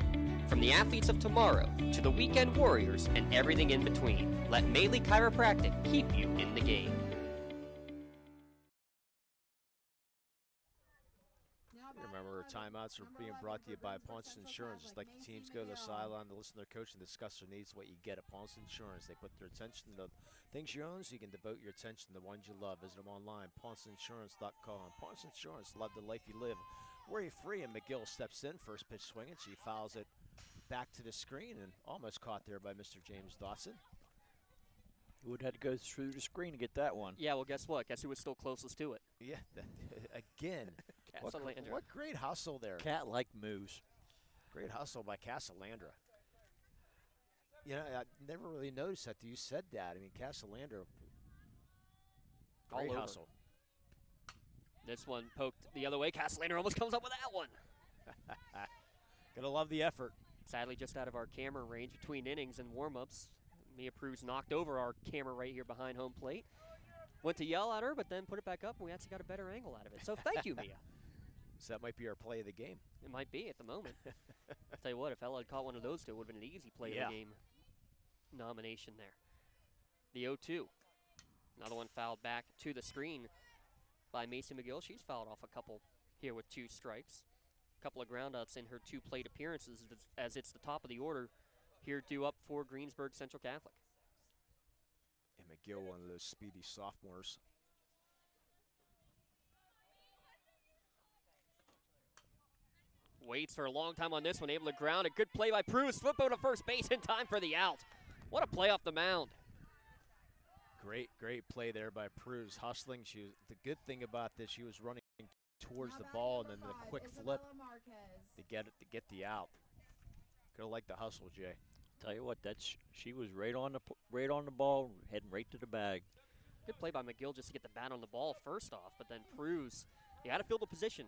From the athletes of tomorrow to the weekend warriors and everything in between, let Melee Chiropractic keep you in the game. Remember, timeouts are being brought to you by Ponce Insurance. Just like the teams go to the sideline to listen to their coach and discuss their needs, what you get at Ponce Insurance. They put their attention to things you own so you can devote your attention to the ones you love. Visit them online, PonceInsurance.com. Ponce Insurance, love the life you live. Worry free, and McGill steps in, first pitch swinging. She fouls it back to the screen and almost caught there by Mr. James Dawson. You would have to go through the screen to get that one. Yeah, well, guess what? Guess who was still closest to it? Yeah, again. What great hustle there. Cat-like moves. Great hustle by Casalandra. You know, I never really noticed that. You said that. I mean, Casalandra, great hustle. This one poked the other way. Casalandra almost comes up with that one. Gonna love the effort. Sadly, just out of our camera range between innings and warm-ups. Mia Pruz knocked over our camera right here behind home plate. Went to yell at her, but then put it back up, and we actually got a better angle out of it. So thank you, Mia. So that might be our play of the game. It might be at the moment. I'll tell you what, if Ella had caught one of those two, it would have been an easy play of the game nomination there. The 0-2. Another one fouled back to the screen by Macy McGill. She's fouled off a couple here with 2 strikes. A couple of groundouts in her 2 plate appearances as it's the top of the order here due up for Greensburg Central Catholic. And McGill, one of those speedy sophomores. Waits for a long time on this one, able to ground. A good play by Pruz. Football to first base in time for the out. What a play off the mound. Great play there by Pruz. Hustling. The good thing about this, she was running towards the ball and then the quick flip to get the out. Could have liked the hustle, Jay. Tell you what, she was right on the ball, heading right to the bag. Good play by McGill just to get the bat on the ball first off, but then Pruz, you had to fill the position.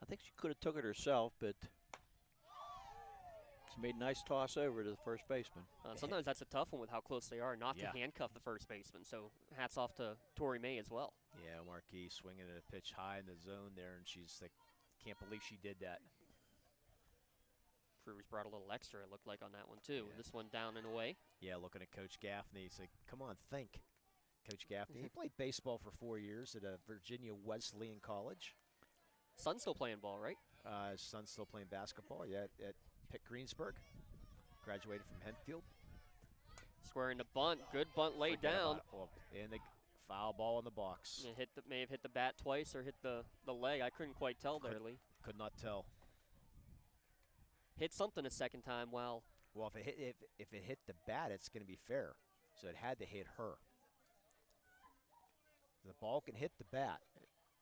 I think she could have took it herself, but she made a nice toss over to the first baseman. Sometimes that's a tough one with how close they are, not to handcuff the first baseman. So hats off to Tori May as well. Yeah, Marquis swinging at a pitch high in the zone there, and she's like, can't believe she did that. Pruz brought a little extra, it looked like, on that one too. Yeah. This one down and away. Yeah, looking at Coach Gaffney, he's like, come on, think. Coach Gaffney, he played baseball for 4 years at Virginia Wesleyan College. Son's still playing ball, right? His son's still playing basketball, at Pitt Greensburg. Graduated from Hempfield. Squaring the bunt. Good bunt laid down. And the foul ball in the box. It may have hit the bat twice or hit the leg. I couldn't quite tell there, Lee. Could not tell. Hit something a second time while. Well, if it hit the bat, it's going to be fair. So it had to hit her. The ball can hit the bat.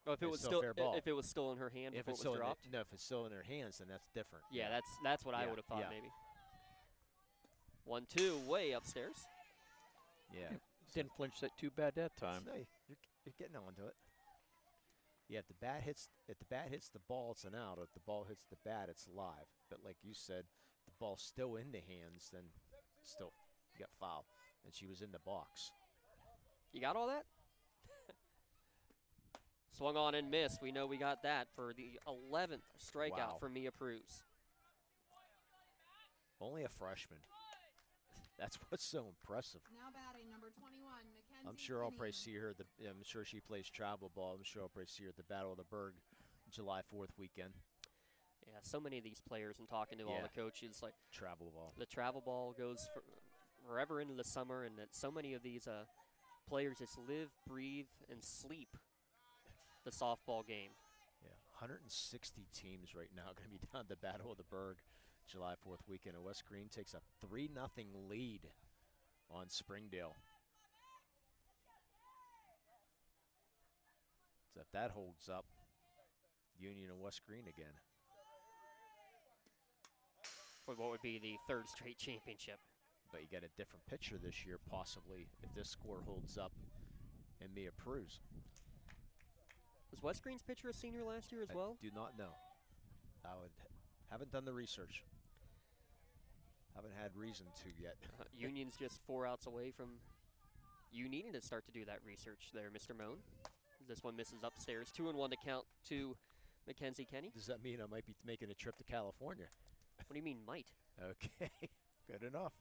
Oh, if it was still fair ball. If it was still in her hand before it was dropped? No, if it's still in her hands, then that's different. Yeah, that's what I would have thought maybe. 1-2 way upstairs. Yeah. Didn't flinch that too bad that time. No, you're getting onto it. Yeah, if the bat hits the ball, it's an out. If the ball hits the bat, it's live. But like you said, the ball's still in the hands, then still you got foul. And she was in the box. You got all that? Swung on and missed. We know we got that for the 11th strikeout for Mia Pruz. Only a freshman. That's what's so impressive. Now batting, number 21, Mackenzie I'm sure I'll probably see her. I'm sure she plays travel ball. I'm sure I'll probably see her at the Battle of the Berg, July 4th weekend. Yeah, so many of these players, and talking to all the coaches, like travel ball. The travel ball goes forever into the summer, and that so many of these players just live, breathe, and sleep the softball game. Yeah, 160 teams right now going to be down at the Battle of the Berg. July 4th weekend. And West Green takes a 3-0 lead on Springdale. So if that holds up, Union and West Green again. For what would be the third straight championship. But you get a different picture this year, possibly, if this score holds up and Mia Pruz. Was West Green's pitcher a senior last year as well? Do not know. Haven't done the research. Haven't had reason to yet. Union's just 4 outs away from you needing to start to do that research there, Mr. Moan. This one misses upstairs. 2-1 to count to Mackenzie Kenny. Does that mean I might be making a trip to California? What do you mean might? Okay, good enough.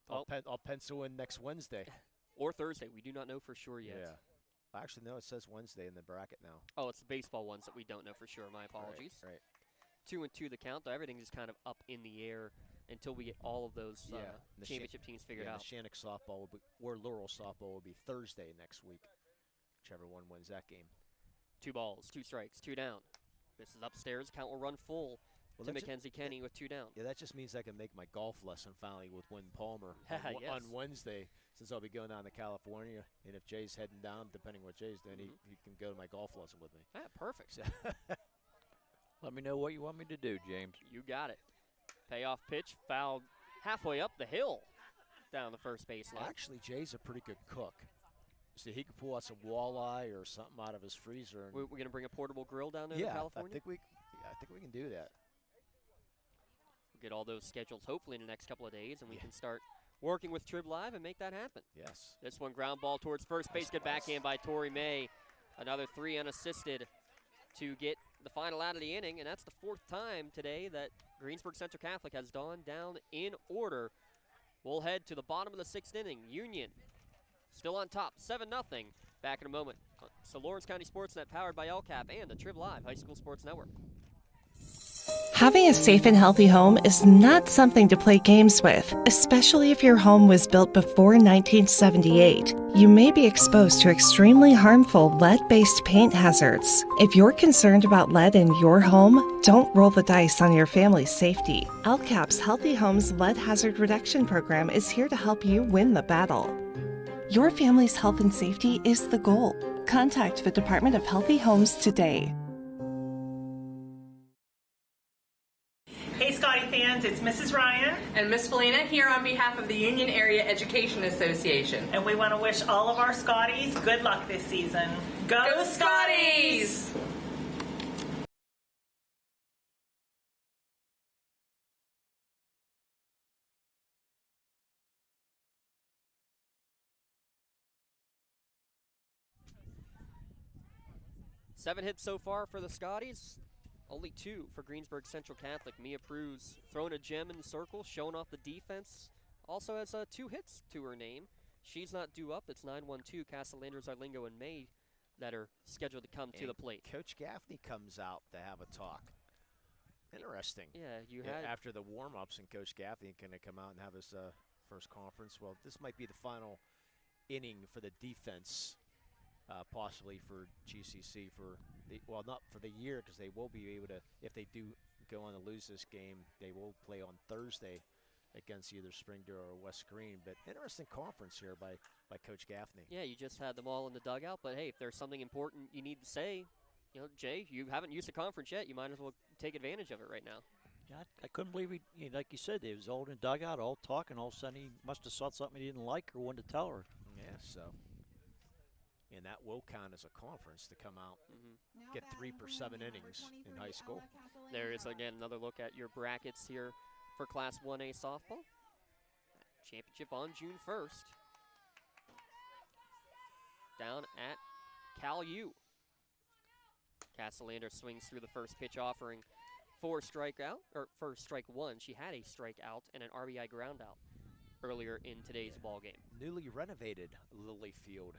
I'll pencil in next Wednesday. Or Thursday. We do not know for sure yet. Yeah. Actually, no, it says Wednesday in the bracket now. Oh, it's the baseball ones that we don't know for sure. My apologies. Right. 2-2 the count, though. Everything's just kind of up in the air until we get all of those championship teams figured out. The Shannock softball or Laurel softball will be Thursday next week, whichever one wins that game. 2 balls, 2 strikes, 2 down. This is upstairs. Count will run full to Mackenzie Kenny with 2 down. Yeah, that just means I can make my golf lesson finally with Wynn Palmer on Wednesday, since I'll be going down to California. And if Jay's heading down, depending what Jay's doing, he can go to my golf lesson with me. Perfect. Let me know what you want me to do, James. You got it. Payoff pitch, fouled halfway up the hill down the first baseline. Actually, Jay's a pretty good cook. So he could pull out some walleye or something out of his freezer. And we're going to bring a portable grill down there to California? I think we can do that. We'll get all those schedules hopefully in the next couple of days, and we can start working with TribLive and make that happen. Yes. This one ground ball towards first base. Good backhand by Tori May. Another 3 unassisted to get the final out of the inning, and that's the 4th time today that Greensburg Central Catholic has gone down in order. We'll head to the bottom of the 6th inning. Union still on top, 7-0. Back in a moment. So Lawrence County SportsNet, powered by LCAP and the TribLive High School Sports Network. Having a safe and healthy home is not something to play games with, especially if your home was built before 1978. You may be exposed to extremely harmful lead-based paint hazards. If you're concerned about lead in your home, don't roll the dice on your family's safety. LCAP's Healthy Homes Lead Hazard Reduction Program is here to help you win the battle. Your family's health and safety is the goal. Contact the Department of Healthy Homes today. Hey Scotty fans, it's Mrs. Ryan and Miss Felina here on behalf of the Union Area Education Association. And we want to wish all of our Scotties good luck this season. Go Scotties! Seven hits so far for the Scotties. Only 2 for Greensburg Central Catholic. Mia Pruz throwing a gem in the circle, showing off the defense. Also has 2 hits to her name. She's not due up. It's 9-1-2. Castellanders, Arlingo, and May that are scheduled to come to the plate. Coach Gaffney comes out to have a talk. Interesting. Yeah, had after the warm-ups, and Coach Gaffney going to come out and have his first conference. Well, this might be the final inning for the defense. Possibly for GCC not for the year, because they will be able to, if they do go on to lose this game, they will play on Thursday against either Springdale or West Green. But interesting conference here by Coach Gaffney. Yeah, you just had them all in the dugout, but hey, if there's something important you need to say, Jay, you haven't used the conference yet, you might as well take advantage of it right now. Yeah, I couldn't believe like you said, they was all in the dugout, all talking, all of a sudden he must have saw something he didn't like or wanted to tell her. Yeah, so. And that will count as a conference to come out, get 3 per 7 innings in high school. There is, again, another look at your brackets here for Class 1A softball. Championship on June 1st. Down at Cal U. Castellander swings through the first pitch, offering 4 strikeout, or first strike 1. She had a strikeout and an RBI ground out earlier in today's ball game. Newly renovated Lily Field.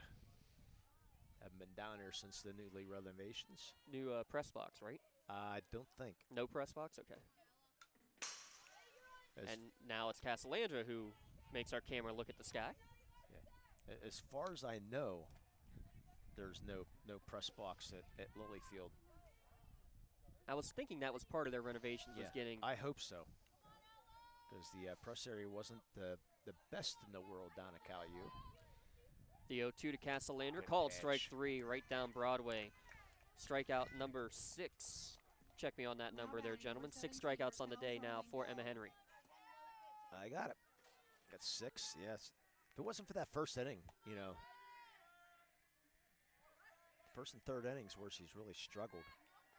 Haven't been down here since the newly renovations. New press box, right? I don't think. No press box? Okay. And now it's Castellandra who makes our camera look at the sky. Yeah. As far as I know, there's no press box at Lilyfield. I was thinking that was part of their renovations, was getting. I hope so. Because the press area wasn't the best in the world down at Cal U. The 0-2 to Castellander, Good called pitch. strike 3 right down Broadway. Strikeout number 6. Check me on that number there, gentlemen. 6 strikeouts on the day now for Emma Henry. I got it. Got 6, yes. If it wasn't for that first inning, you know, first and third innings where she's really struggled,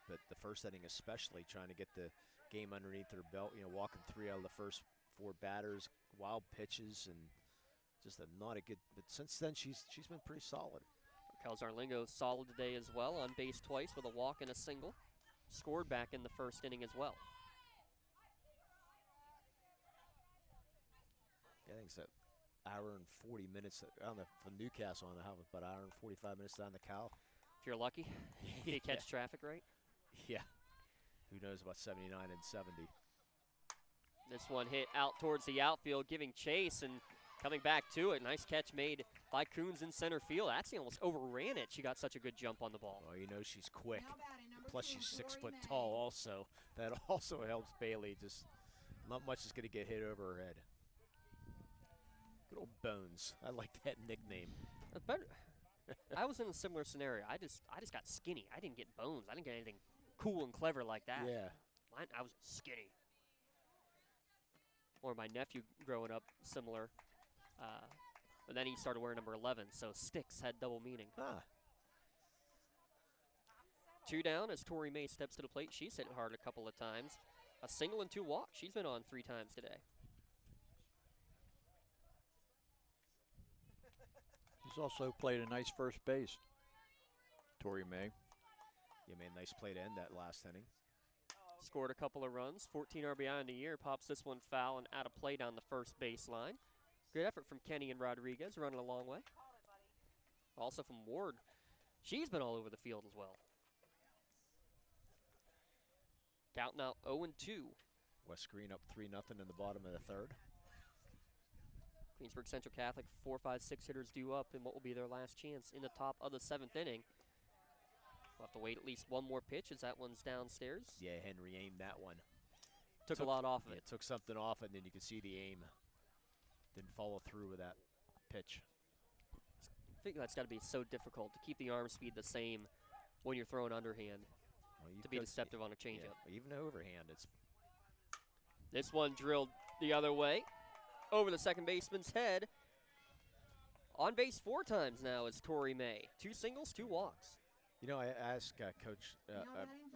but the first inning especially, trying to get the game underneath her belt, you know, walking 3 out of the first 4 batters, wild pitches, and just not a good, but since then she's been pretty solid. Raquel Zarlingo solid today as well, on base twice with a walk and a single. Scored back in the first inning as well. Yeah, I think it's an hour and 40 minutes. I don't know, from Newcastle, I don't know how, about an hour and 45 minutes down the Cal. If you're lucky, you catch traffic right. Yeah. Who knows about 79 and 70. This one hit out towards the outfield, giving chase and coming back to it. Nice catch made by Coons in center field. Actually almost overran it. She got such a good jump on the ball. Well, you know she's quick. Plus she's 6 foot tall also. That also helps Bailey. Just not much is going to get hit over her head. Good old Bones. I like that nickname. I was in a similar scenario. I just got skinny. I didn't get bones. I didn't get anything cool and clever like that. Yeah. I was skinny. Or my nephew growing up, similar. But then he started wearing number 11, so sticks had double meaning. Ah. 2 down as Tori May steps to the plate. She's hit hard a couple of times. A single and 2 walks. She's been on 3 times today. He's also played a nice first base, Tori May. Yeah, made a nice play to end that last inning. Scored a couple of runs, 14 RBI in the year. Pops this one foul and out of play down the first baseline. Good effort from Kenny and Rodriguez, running a long way. Also from Ward. She's been all over the field as well. Count now 0-2. West Green up 3-0 in the bottom of the third. Greensburg Central Catholic, 4, 5, 6 hitters due up in what will be their last chance in the top of the 7th inning. We'll have to wait at least one more pitch as that one's downstairs. Yeah, Henry aimed that one. Took a lot off of it. Took something off it, and then you could see the aim. Didn't follow through with that pitch. I think that's got to be so difficult to keep the arm speed the same when you're throwing underhand. Well, to be deceptive on a changeup. Yeah, even overhand, it's. This one drilled the other way, over the second baseman's head. On base 4 times now is Tori May. 2 singles, 2 walks. You know, I asked Coach,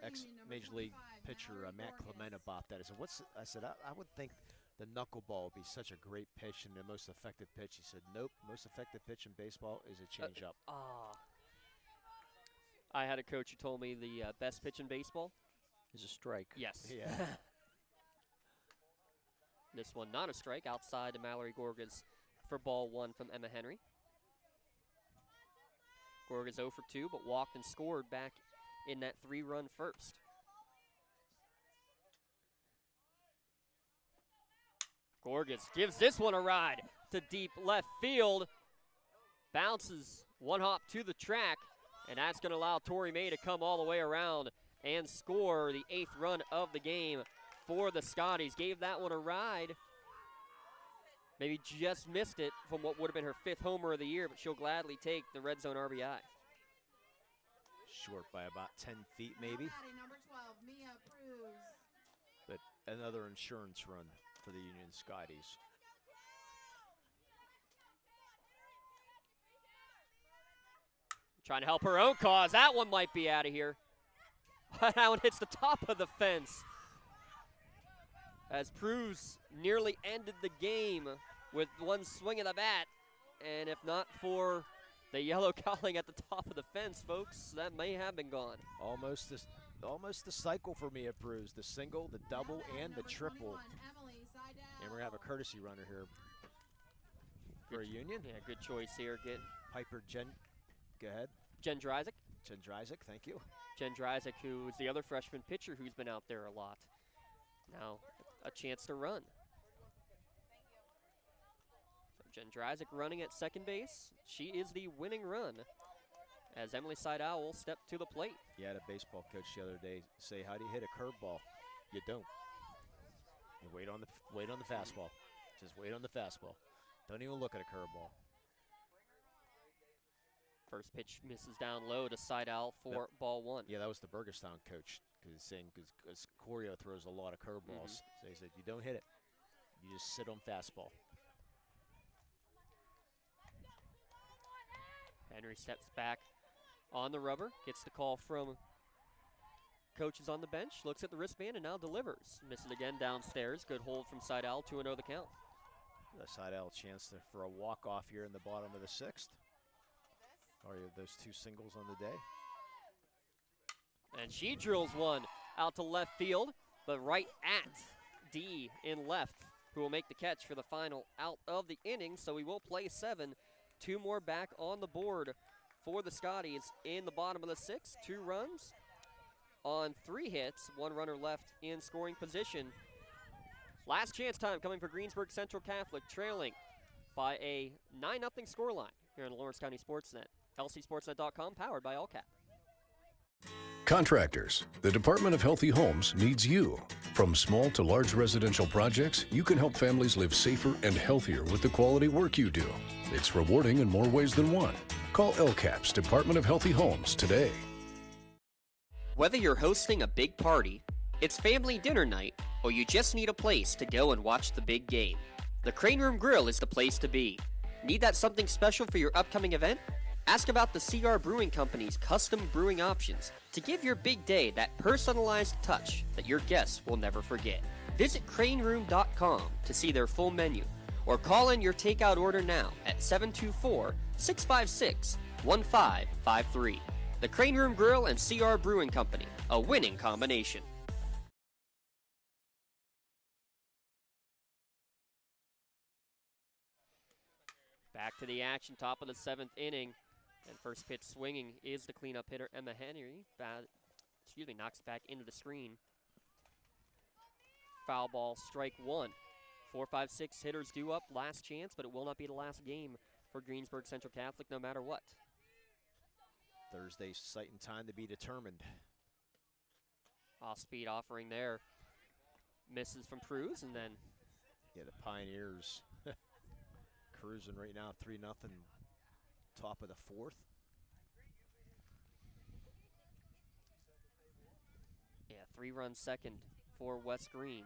ex-Major League pitcher Matt Clement about that. I said, I would think the knuckleball would be such a great pitch and the most effective pitch. He said, nope, most effective pitch in baseball is a changeup. I had a coach who told me the best pitch in baseball is a strike. Yes. Yeah. This one not a strike, outside to Mallory Gorgas for ball 1 from Emma Henry. Gorgas 0 for 2, but walked and scored back in that 3-run first. Gorgas gives this one a ride to deep left field. Bounces 1 hop to the track, and that's going to allow Tori May to come all the way around and score the 8th run of the game for the Scotties. Gave that one a ride. Maybe just missed it from what would have been her 5th homer of the year, but she'll gladly take the red zone RBI. Short by about 10 feet maybe. But another insurance run for the Union Scotties. Trying to help her own cause. That one might be out of here. That one hits the top of the fence. As Pruz nearly ended the game with one swing of the bat. And if not for the yellow cowling at the top of the fence, folks, that may have been gone. Almost the cycle for Mia Pruz. The single, the double, and the triple. And we're going to have a courtesy runner here for a Union. Yeah, good choice here. Get Piper go ahead. Jen Dryzik. Jen Dryzik, thank you. Jen Dryzik, who is the other freshman pitcher who's been out there a lot. Now, a chance to run. So Jen Dryzik running at second base. She is the winning run as Emily Seidel will step to the plate. You had a baseball coach the other day say, "How do you hit a curveball?" You don't. You wait on the fastball. Just wait on the fastball. Don't even look at a curveball. First pitch misses down low to Seidel for ball one. Yeah, that was the Burgestown coach because Corio throws a lot of curveballs. So he said, "You don't hit it. You just sit on fastball." Henry steps back on the rubber, gets the call from coaches on the bench, looks at the wristband, and now delivers. Misses again downstairs. Good hold from Seidel, 2-0 the count. Seidel chance for a walk-off here in the bottom of the sixth. Or those two singles on the day. And she drills one out to left field, but right at D in left, who will make the catch for the final out of the inning. So we will play 7. 2 more back on the board for the Scotties in the bottom of the sixth. 2 runs on 3 hits, 1 runner left in scoring position. Last chance time coming for Greensburg Central Catholic, trailing by a 9-0 scoreline here on the Lawrence County SportsNet. LCSportsNet.com, powered by Allcap. Contractors, the Department of Healthy Homes needs you. From small to large residential projects, you can help families live safer and healthier with the quality work you do. It's rewarding in more ways than one. Call LCAP's Department of Healthy Homes today. Whether you're hosting a big party, it's family dinner night, or you just need a place to go and watch the big game, the Crane Room Grill is the place to be. Need that something special for your upcoming event? Ask about the CR Brewing Company's custom brewing options to give your big day that personalized touch that your guests will never forget. Visit craneroom.com to see their full menu, or call in your takeout order now at 724-656-1553. The Crane Room Grill and CR Brewing Company, a winning combination. Back to the action, top of the 7th inning. And first pitch swinging is the cleanup hitter, Emma Henry. Knocks it back into the screen. Foul ball, strike 1. 4, 5, 6 hitters due up, last chance, but it will not be the last game for Greensburg Central Catholic no matter what. Thursday sight and time to be determined. Off-speed offering there. Misses from Pruz, and then... Yeah, the Pioneers cruising right now, 3-0. Top of the 4th. Yeah, 3-run second for West Green.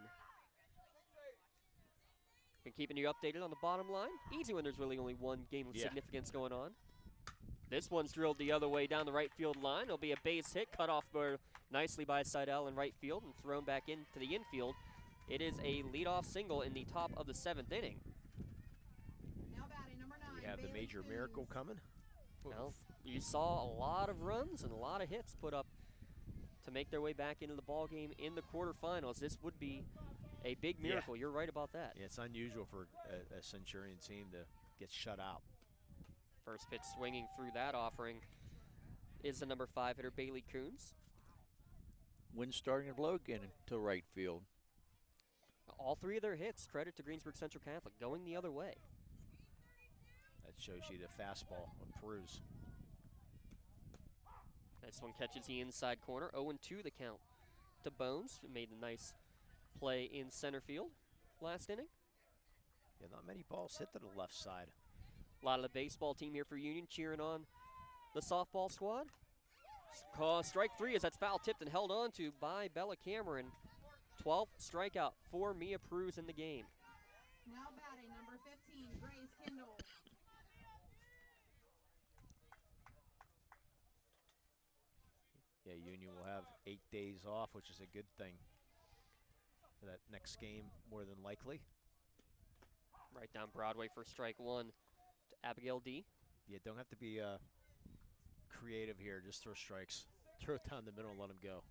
Been keeping you updated on the bottom line. Easy when there's really only one game of significance going on. This one's drilled the other way down the right field line. It'll be a base hit, cut off nicely by Seidel in right field and thrown back into the infield. It is a leadoff single in the top of the 7th inning. We have the major miracle coming. Well, you saw a lot of runs and a lot of hits put up to make their way back into the ball game in the quarterfinals. This would be a big miracle. You're right about that. Yeah, it's unusual for a Centurion team to get shut out. First pitch swinging through that offering is the number 5 hitter, Bailey Coons. Wind starting to blow again to right field. All 3 of their hits, credit to Greensburg Central Catholic, going the other way. That shows you the fastball of Pruz. This one catches the inside corner. 0-2 the count to Bones, who made a nice play in center field last inning. Yeah, not many balls hit to the left side. A lot of the baseball team here for Union cheering on the softball squad. Strike 3 as that's foul tipped and held on to by Bella Cameron. 12th strikeout for Mia Pruz in the game. Now batting number 15, Grace Kendall. Yeah, Union will have 8 days off, which is a good thing for that next game, more than likely. Right down Broadway for strike 1 to Abigail D. Yeah, don't have to be creative here. Just throw strikes. Throw it down the middle and let them go.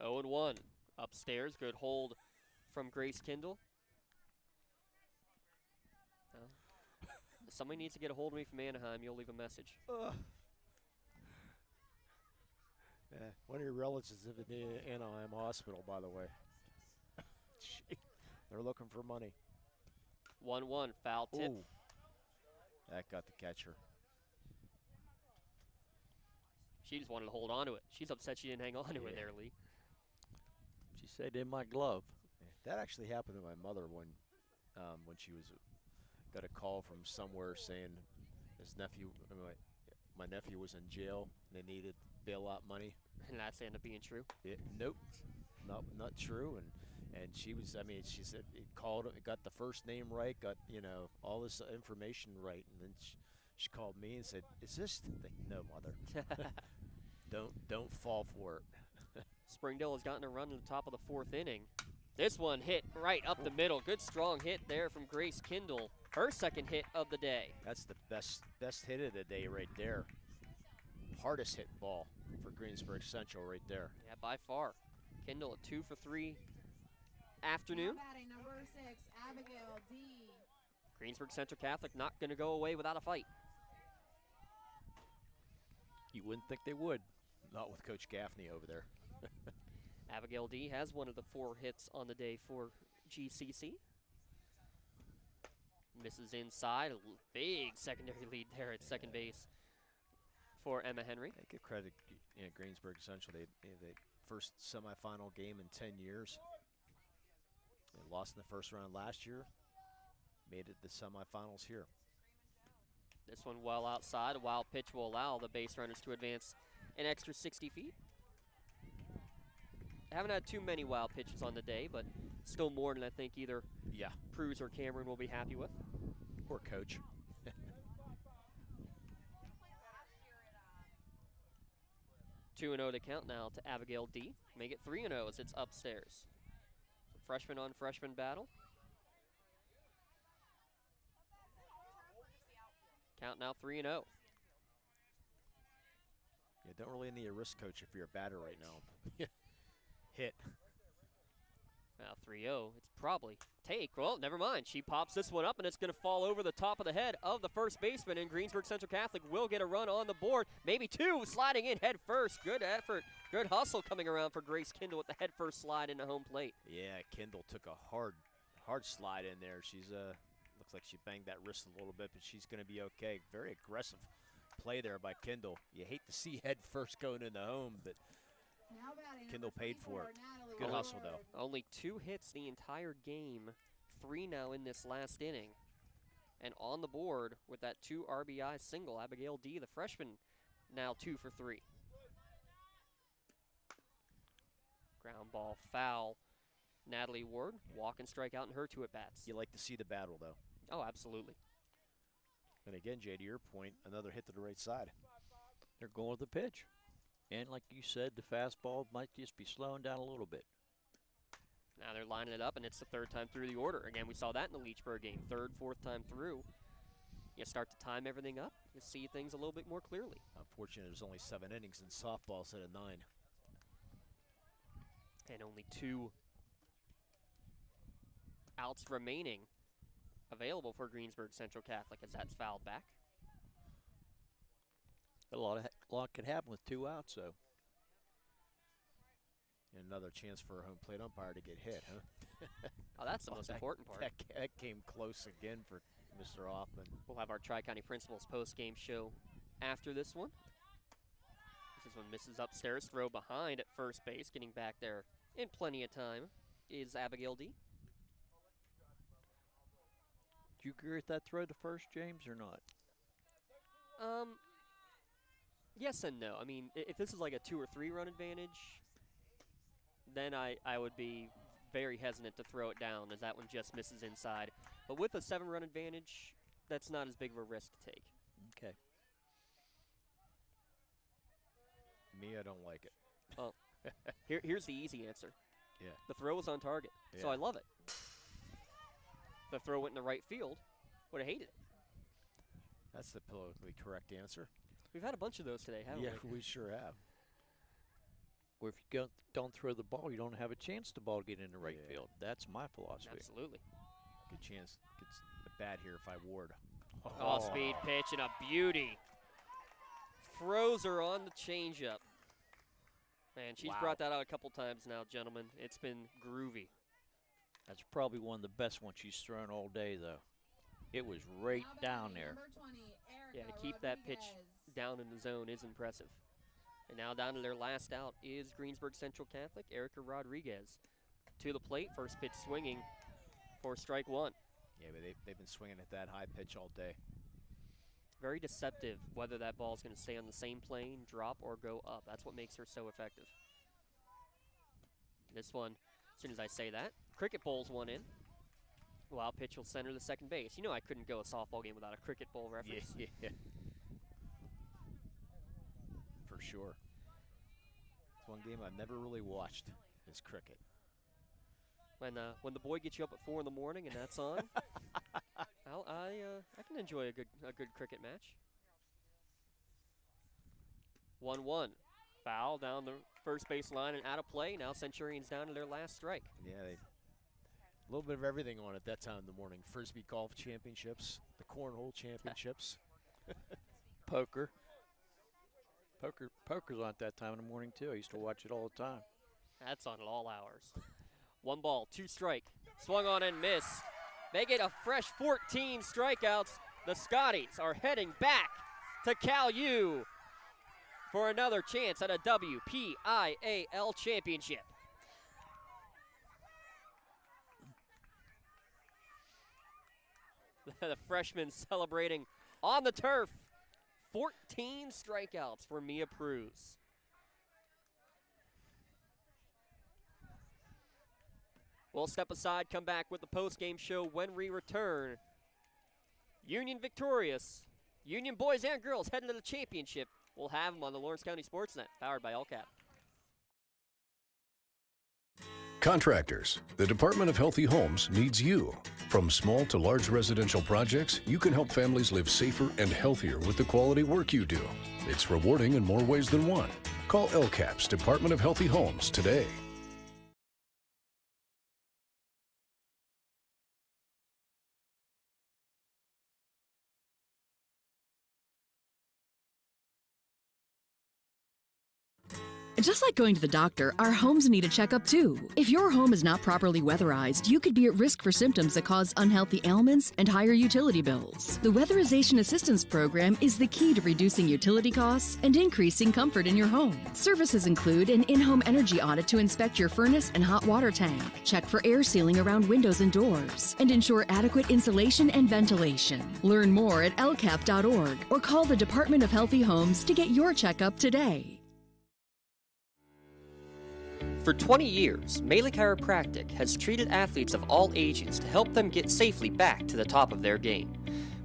Oh, 0-1 upstairs. Good hold from Grace Kendall. Well, if somebody needs to get a hold of me from Anaheim, you'll leave a message. Yeah, one of your relatives is in the Anaheim hospital, by the way. They're looking for money. 1-1, foul tip. Ooh. That got the catcher. She just wanted to hold on to it. She's upset she didn't hang on to it there, Lee. She said, in my glove. That actually happened to my mother when she got a call from somewhere saying his nephew, my nephew was in jail and they needed bailout money. And that's ended up being true? Nope, not true. And she was, she said it got the first name right, got all this information right, and then she called me and said, "Is this?" No, mother. Don't fall for it. Springdale has gotten a run in the top of the 4th inning. This one hit right up the middle. Good strong hit there from Grace Kindle. Her second hit of the day. That's the best hit of the day right there. Hardest hit ball for Greensburg Central right there. Yeah, by far. Kindle a 2 for 3 afternoon. Batting number 6, Abigail D. Greensburg Central Catholic not going to go away without a fight. You wouldn't think they would. Not with Coach Gaffney over there. Abigail D has one of the 4 hits on the day for GCC. Misses inside. A big secondary lead there at second base for Emma Henry. I give credit, Greensburg Central. They first semifinal game in 10 years. They lost in the first round last year. Made it the semifinals here. This one well outside. A wild pitch will allow the base runners to advance an extra 60 feet. Haven't had too many wild pitches on the day, but still more than I think either Pruz or Cameron will be happy with. Poor coach. 2-0 to count now to Abigail D. Make it 3-0 as it's upstairs. Freshman on freshman battle. Count now 3-0. You don't really need a risk coach if you're a batter right now. Hit. Now 3-0. It's probably take. Well, never mind. She pops this one up, and it's going to fall over the top of the head of the first baseman, and Greensburg Central Catholic will get a run on the board. Maybe 2, sliding in head first. Good effort. Good hustle coming around for Grace Kindle with the head first slide into home plate. Yeah, Kindle took a hard slide in there. She's looks like she banged that wrist a little bit, but she's going to be okay. Very aggressive play there by Kindle. You hate to see head first going into home, but Kindle paid for it. Good hustle, though. Only 2 hits the entire game. 3 now in this last inning. And on the board with that 2 RBI single, Abigail D., the freshman, now 2 for 3. Ground ball foul. Natalie Ward, walk and strike out in her 2 at-bats. You like to see the battle, though. Oh, absolutely. And again, Jay, to your point, another hit to the right side. They're going with the pitch. And like you said, the fastball might just be slowing down a little bit. Now they're lining it up, and it's the 3rd time through the order. Again, we saw that in the Leechburg game. 3rd, 4th time through. You start to time everything up, you see things a little bit more clearly. Unfortunately, there's only 7 innings in softball instead of 9. And only 2 outs remaining available for Greensburg Central Catholic as that's fouled back. A lot could happen with 2 outs, though. And another chance for a home plate umpire to get hit, huh? Oh, that's the most important part. That came close again for Mr. Hoffman. We'll have our Tri-County Principals post-game show after this one. This is when Mrs. Upstairs throw behind at first base, getting back there in plenty of time, is Abigail D. Do you agree with that throw to first, James, or not? Yes and no. I mean, if this is like a 2 or 3 run advantage, then I would be very hesitant to throw it down, as that one just misses inside. But with a 7 run advantage, that's not as big of a risk to take. Okay. Me, I don't like it. Oh, here's the easy answer. Yeah. The throw was on target, so I love it. The throw went in the right field, would have hated it. That's the politically correct answer. We've had a bunch of those today, haven't we? Yeah, we sure have. Or if you don't throw the ball, you don't have a chance the ball to get in the right field. That's my philosophy. Absolutely. Good chance. Gets the bat here if I Ward. Off-speed pitch and a beauty. Throws her on the changeup. Man, she's brought that out a couple times now, gentlemen. It's been groovy. That's probably one of the best ones she's thrown all day, though. It was right down there. Yeah, to keep that pitch down in the zone is impressive. And now down to their last out is Greensburg Central Catholic, Erica Rodriguez. To the plate, first pitch swinging for strike one. Yeah, but they've been swinging at that high pitch all day. Very deceptive whether that ball is going to stay on the same plane, drop, or go up. That's what makes her so effective. This one, as soon as I say that, cricket bowls one in. Wild pitch will center the second base. You know I couldn't go a softball game without a cricket bowl reference. Yeah. For sure. It's one game I've never really watched is cricket. When the boy gets you up at 4 in the morning and that's on, I can enjoy a good cricket match. 1-1. Foul down the first base line and out of play. Now Centurions down to their last strike. Yeah, a little bit of everything on at that time in the morning. Frisbee golf championships, the cornhole championships. Poker's on at that time in the morning too. I used to watch it all the time. That's on at all hours. 1 ball, 2 strike. Swung on and missed. They get a fresh 14 strikeouts. The Scotties are heading back to Cal U for another chance at a WPIAL championship. The freshmen celebrating on the turf. 14 strikeouts for Mia Pruz. We'll step aside, come back with the post-game show when we return. Union victorious. Union boys and girls heading to the championship. We'll have them on the Lawrence County SportsNet, powered by LCAP. Contractors, the Department of Healthy Homes needs you. From small to large residential projects, you can help families live safer and healthier with the quality work you do. It's rewarding in more ways than one. Call LCAP's Department of Healthy Homes today. Just like going to the doctor, our homes need a checkup too. If your home is not properly weatherized, you could be at risk for symptoms that cause unhealthy ailments and higher utility bills. The Weatherization Assistance Program is the key to reducing utility costs and increasing comfort in your home. Services include an in-home energy audit to inspect your furnace and hot water tank, check for air sealing around windows and doors, and ensure adequate insulation and ventilation. Learn more at lcap.org or call the Department of Healthy Homes to get your checkup today. For 20 years, Melee Chiropractic has treated athletes of all ages to help them get safely back to the top of their game.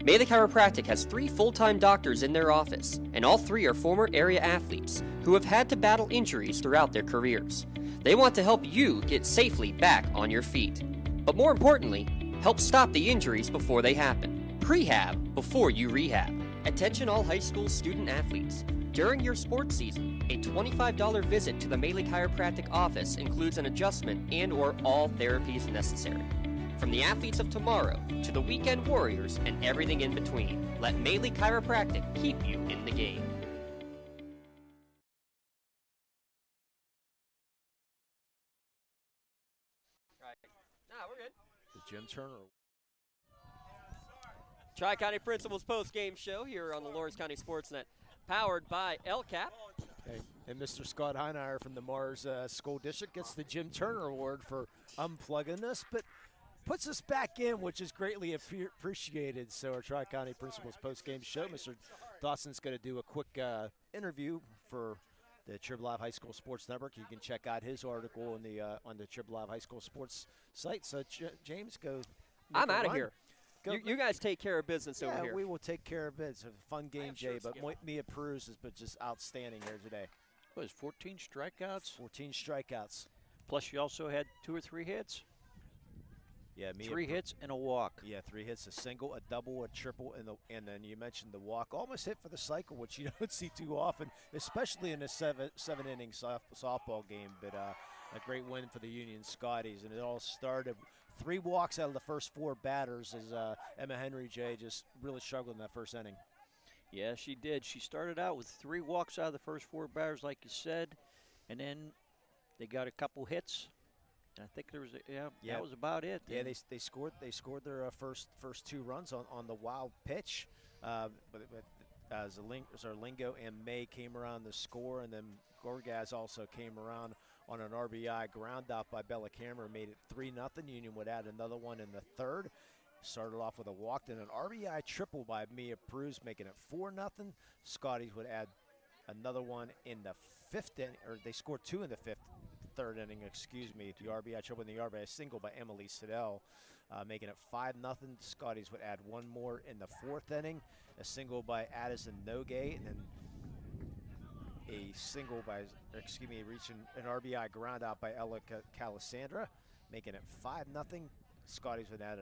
Melee Chiropractic has 3 full-time doctors in their office, and all 3 are former area athletes who have had to battle injuries throughout their careers. They want to help you get safely back on your feet. But more importantly, help stop the injuries before they happen. Prehab before you rehab. Attention all high school student athletes. During your sports season, a $25 visit to the Melee Chiropractic office includes an adjustment and/or all therapies necessary. From the athletes of tomorrow to the weekend warriors and everything in between, let Melee Chiropractic keep you in the game. All right. We're good. The Jim Turner. Tri-County Principals post-game show here on the Lawrence County SportsNet, powered by LCAP. Okay. And Mr. Scott Heineyer from the Mars School District gets the Jim Turner Award for unplugging us, but puts us back in, which is greatly appreciated. So our Tri-County Principals post-game show, Mr. Dawson's going to do a quick interview for the TribLive High School Sports Network. You can check out his article on the TribLive High School Sports site. So James, go. I'm out of here. You guys take care of business over here. Yeah, we will take care of it. It's a fun game, Jay, but Mia Pruz has been just outstanding here today. What is 14 strikeouts? 14 strikeouts. Plus she also had 2 or 3 hits. Yeah, Mia 3 hits and a walk. Yeah, 3 hits, a single, a double, a triple, and then you mentioned the walk. Almost hit for the cycle, which you don't see too often, especially in a seven-inning softball game. But a great win for the Union Scotties, and it all started 3 walks out of the first 4 batters as Emma Henry, Jay, just really struggled in that first inning. Yeah, she did. She started out with 3 walks out of the first 4 batters, like you said, and then they got a couple hits, I think there was that was about it. Yeah, they scored their first two runs on the wild pitch, but Zarlingo and May came around the score, and then Gorgaz also came around on an RBI ground out by Bellacamer, made it 3-0. Union would add another one in the third. Started off with a walk, then an RBI triple by Mia Pruz, making it 4-0. Scotties would add another one in the fifth inning, or they scored two in the third inning, excuse me. The RBI triple and the RBI single by Emily Siddell, making it 5-0. Scotties would add one more in the fourth inning, a single by Addison Nogay, and then a single by, reaching an RBI ground out by Ella Calisandra, making it 5-0. Scotties would add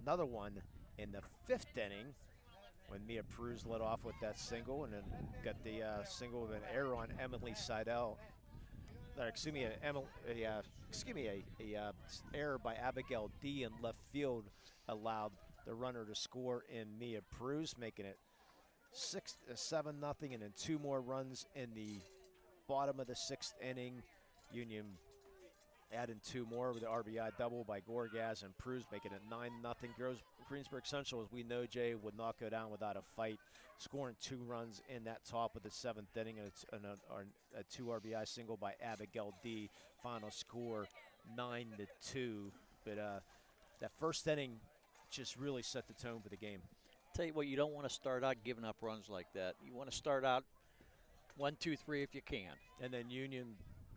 another one in the fifth inning when Mia Pruz led off with that single, and then got the single with an error on Emily Seidel. Error by Abigail D in left field allowed the runner to score in Mia Pruz, making it 7-0, and then two more runs in the bottom of the sixth inning. Union adding two more with the RBI double by Gorgaz and Pruz, making it 9-0. Greensburg Central, as we know, Jay, would not go down without a fight, scoring two runs in that top of the seventh inning, and a two RBI single by Abigail D. Final score 9-2. But that first inning just really set the tone for the game. Tell you what, you don't want to start out giving up runs like that. You want to start out 1, 2, 3 if you can. And then Union,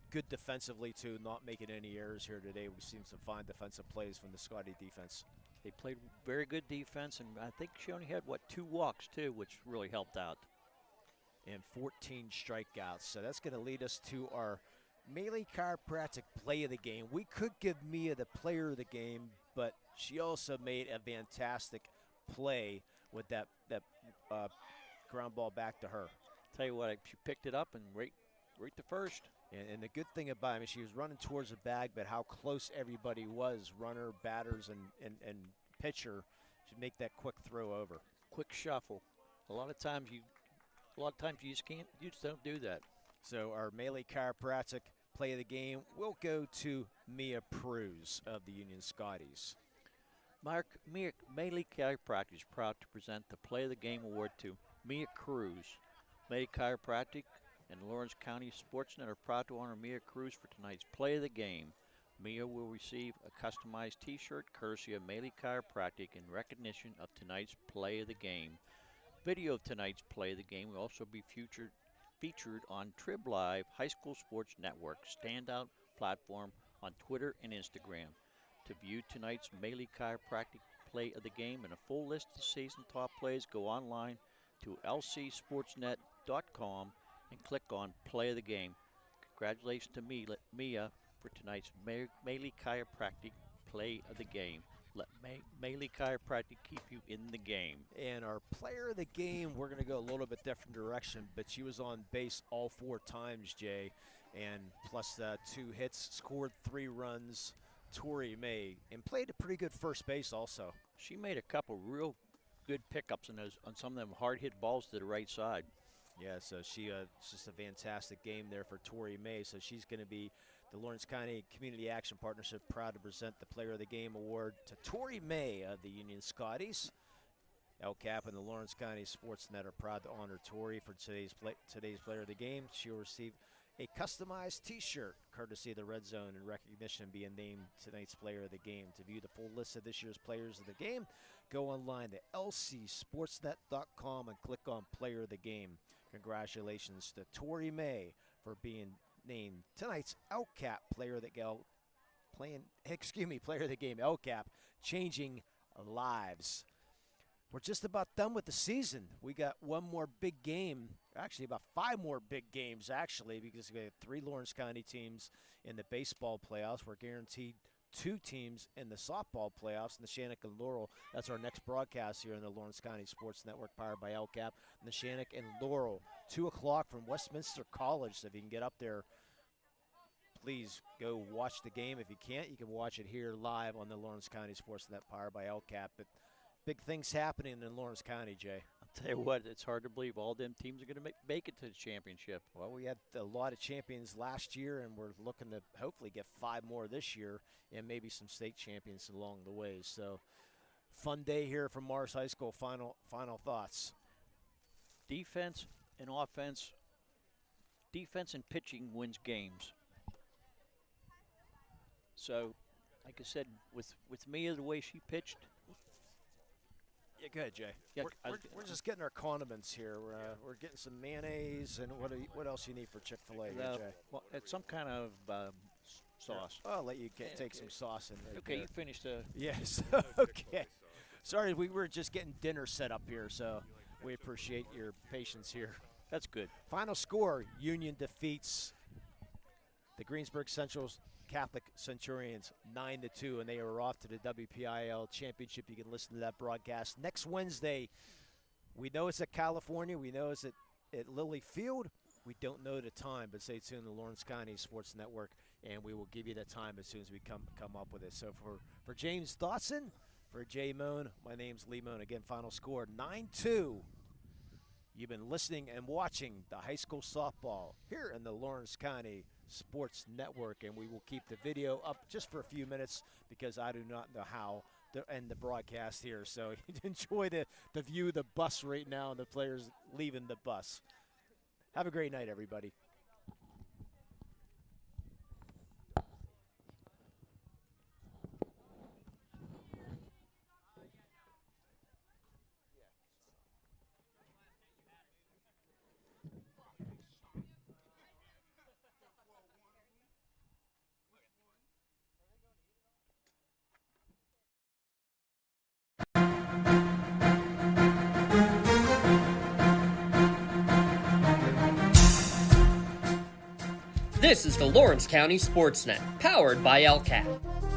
good defensively too, not making any errors here today. We've seen some fine defensive plays from the Scotty defense. They played very good defense, and I think she only had, 2 walks too, which really helped out. And 14 strikeouts. So that's going to lead us to our Melee Chiropractic play of the game. We could give Mia the player of the game, but she also made a fantastic play with that ground ball back to her. Tell you what, she picked it up and right to first. And the good thing about it, I mean, she was running towards the bag, but how close everybody was, runner, batters, and pitcher, should make that quick throw over. Quick shuffle. A lot of times you just don't do that. So our Melee Chiropractic play of the game will go to Mia Pruz of the Union Scotties. Melee Chiropractic is proud to present the Play of the Game Award to Mia Cruz. Melee Chiropractic and Lawrence County SportsNet are proud to honor Mia Cruz for tonight's Play of the Game. Mia will receive a customized t-shirt courtesy of Melee Chiropractic in recognition of tonight's Play of the Game. Video of tonight's Play of the Game will also be featured on TribLive High School Sports Network standout platform on Twitter and Instagram. To view tonight's Melee Chiropractic Play of the Game and a full list of season top plays, go online to lcsportsnet.com and click on Play of the Game. Congratulations to Mia for tonight's Melee Chiropractic Play of the Game. Let Melee Chiropractic keep you in the game. And our player of the game, we're going to go a little bit different direction, but she was on base all 4 times, Jay, and plus 2 hits, scored 3 runs. Tori May, and played a pretty good first base also. She made a couple real good pickups on some of them hard-hit balls to the right side. Yeah, so it's just a fantastic game there for Tori May. So she's going to be the Lawrence County Community Action Partnership proud to present the Player of the Game Award to Tori May of the Union Scotties. LCAP and the Lawrence County SportsNet are proud to honor Tori for today's Player of the Game. She'll receive a customized t-shirt courtesy of the Red Zone in recognition of being named tonight's Player of the Game. To view the full list of this year's Players of the Game, go online to lcsportsnet.com and click on Player of the Game. Congratulations to Tori May for being named tonight's LCAP Player of the Game. LCAP, changing lives. We're just about done with the season. We got one more big game, actually about 5 more big games actually, because we have 3 Lawrence County teams in the baseball playoffs. We're guaranteed 2 teams in the softball playoffs, and the Shannock and Laurel. That's our next broadcast here on the Lawrence County Sports Network, powered by LCAP. And the Shannock and Laurel, 2 o'clock from Westminster College. So if you can get up there, please go watch the game. If you can't, you can watch it here live on the Lawrence County Sports Net, powered by LCAP. But big things happening in Lawrence County, Jay. I'll Tell you what, it's hard to believe all them teams are going to make it to the championship. Well, we had a lot of champions last year, and we're looking to hopefully get 5 more this year, and maybe some state champions along the way. So, fun day here from Morris High School. Final thoughts. Defense and offense. Defense and pitching wins games. So, like I said, with Mia, the way she pitched. Yeah, go ahead, Jay. Yeah, we're just getting our condiments here. We're getting some mayonnaise, and what else you need for Chick-fil-A, here, Jay? Well, it's some kind of sauce. I'll let you take some sauce in there. Okay, you finished. Yes. Okay. Sorry, we were just getting dinner set up here, so we appreciate your patience here. That's good. Final score: Union defeats the Greensburg Central Catholic Centurions 9-2, and they are off to the WPIAL championship. You can listen to that broadcast next Wednesday. We know it's at California. We know it's at Lilly Field. We don't know the time, but stay tuned to the Lawrence County Sports Network, and we will give you the time as soon as we come up with it. So for James Dotson, for Jay Moan, my name's Lee Moan. Again, final score 9-2. You've been listening and watching the high school softball here in the Lawrence County Sports Network, and we will keep the video up just for a few minutes because I do not know how to end the broadcast here. So enjoy the view of the bus right now and the players leaving the bus. Have a great night, everybody. This is the Lawrence County SportsNet, powered by LCAT.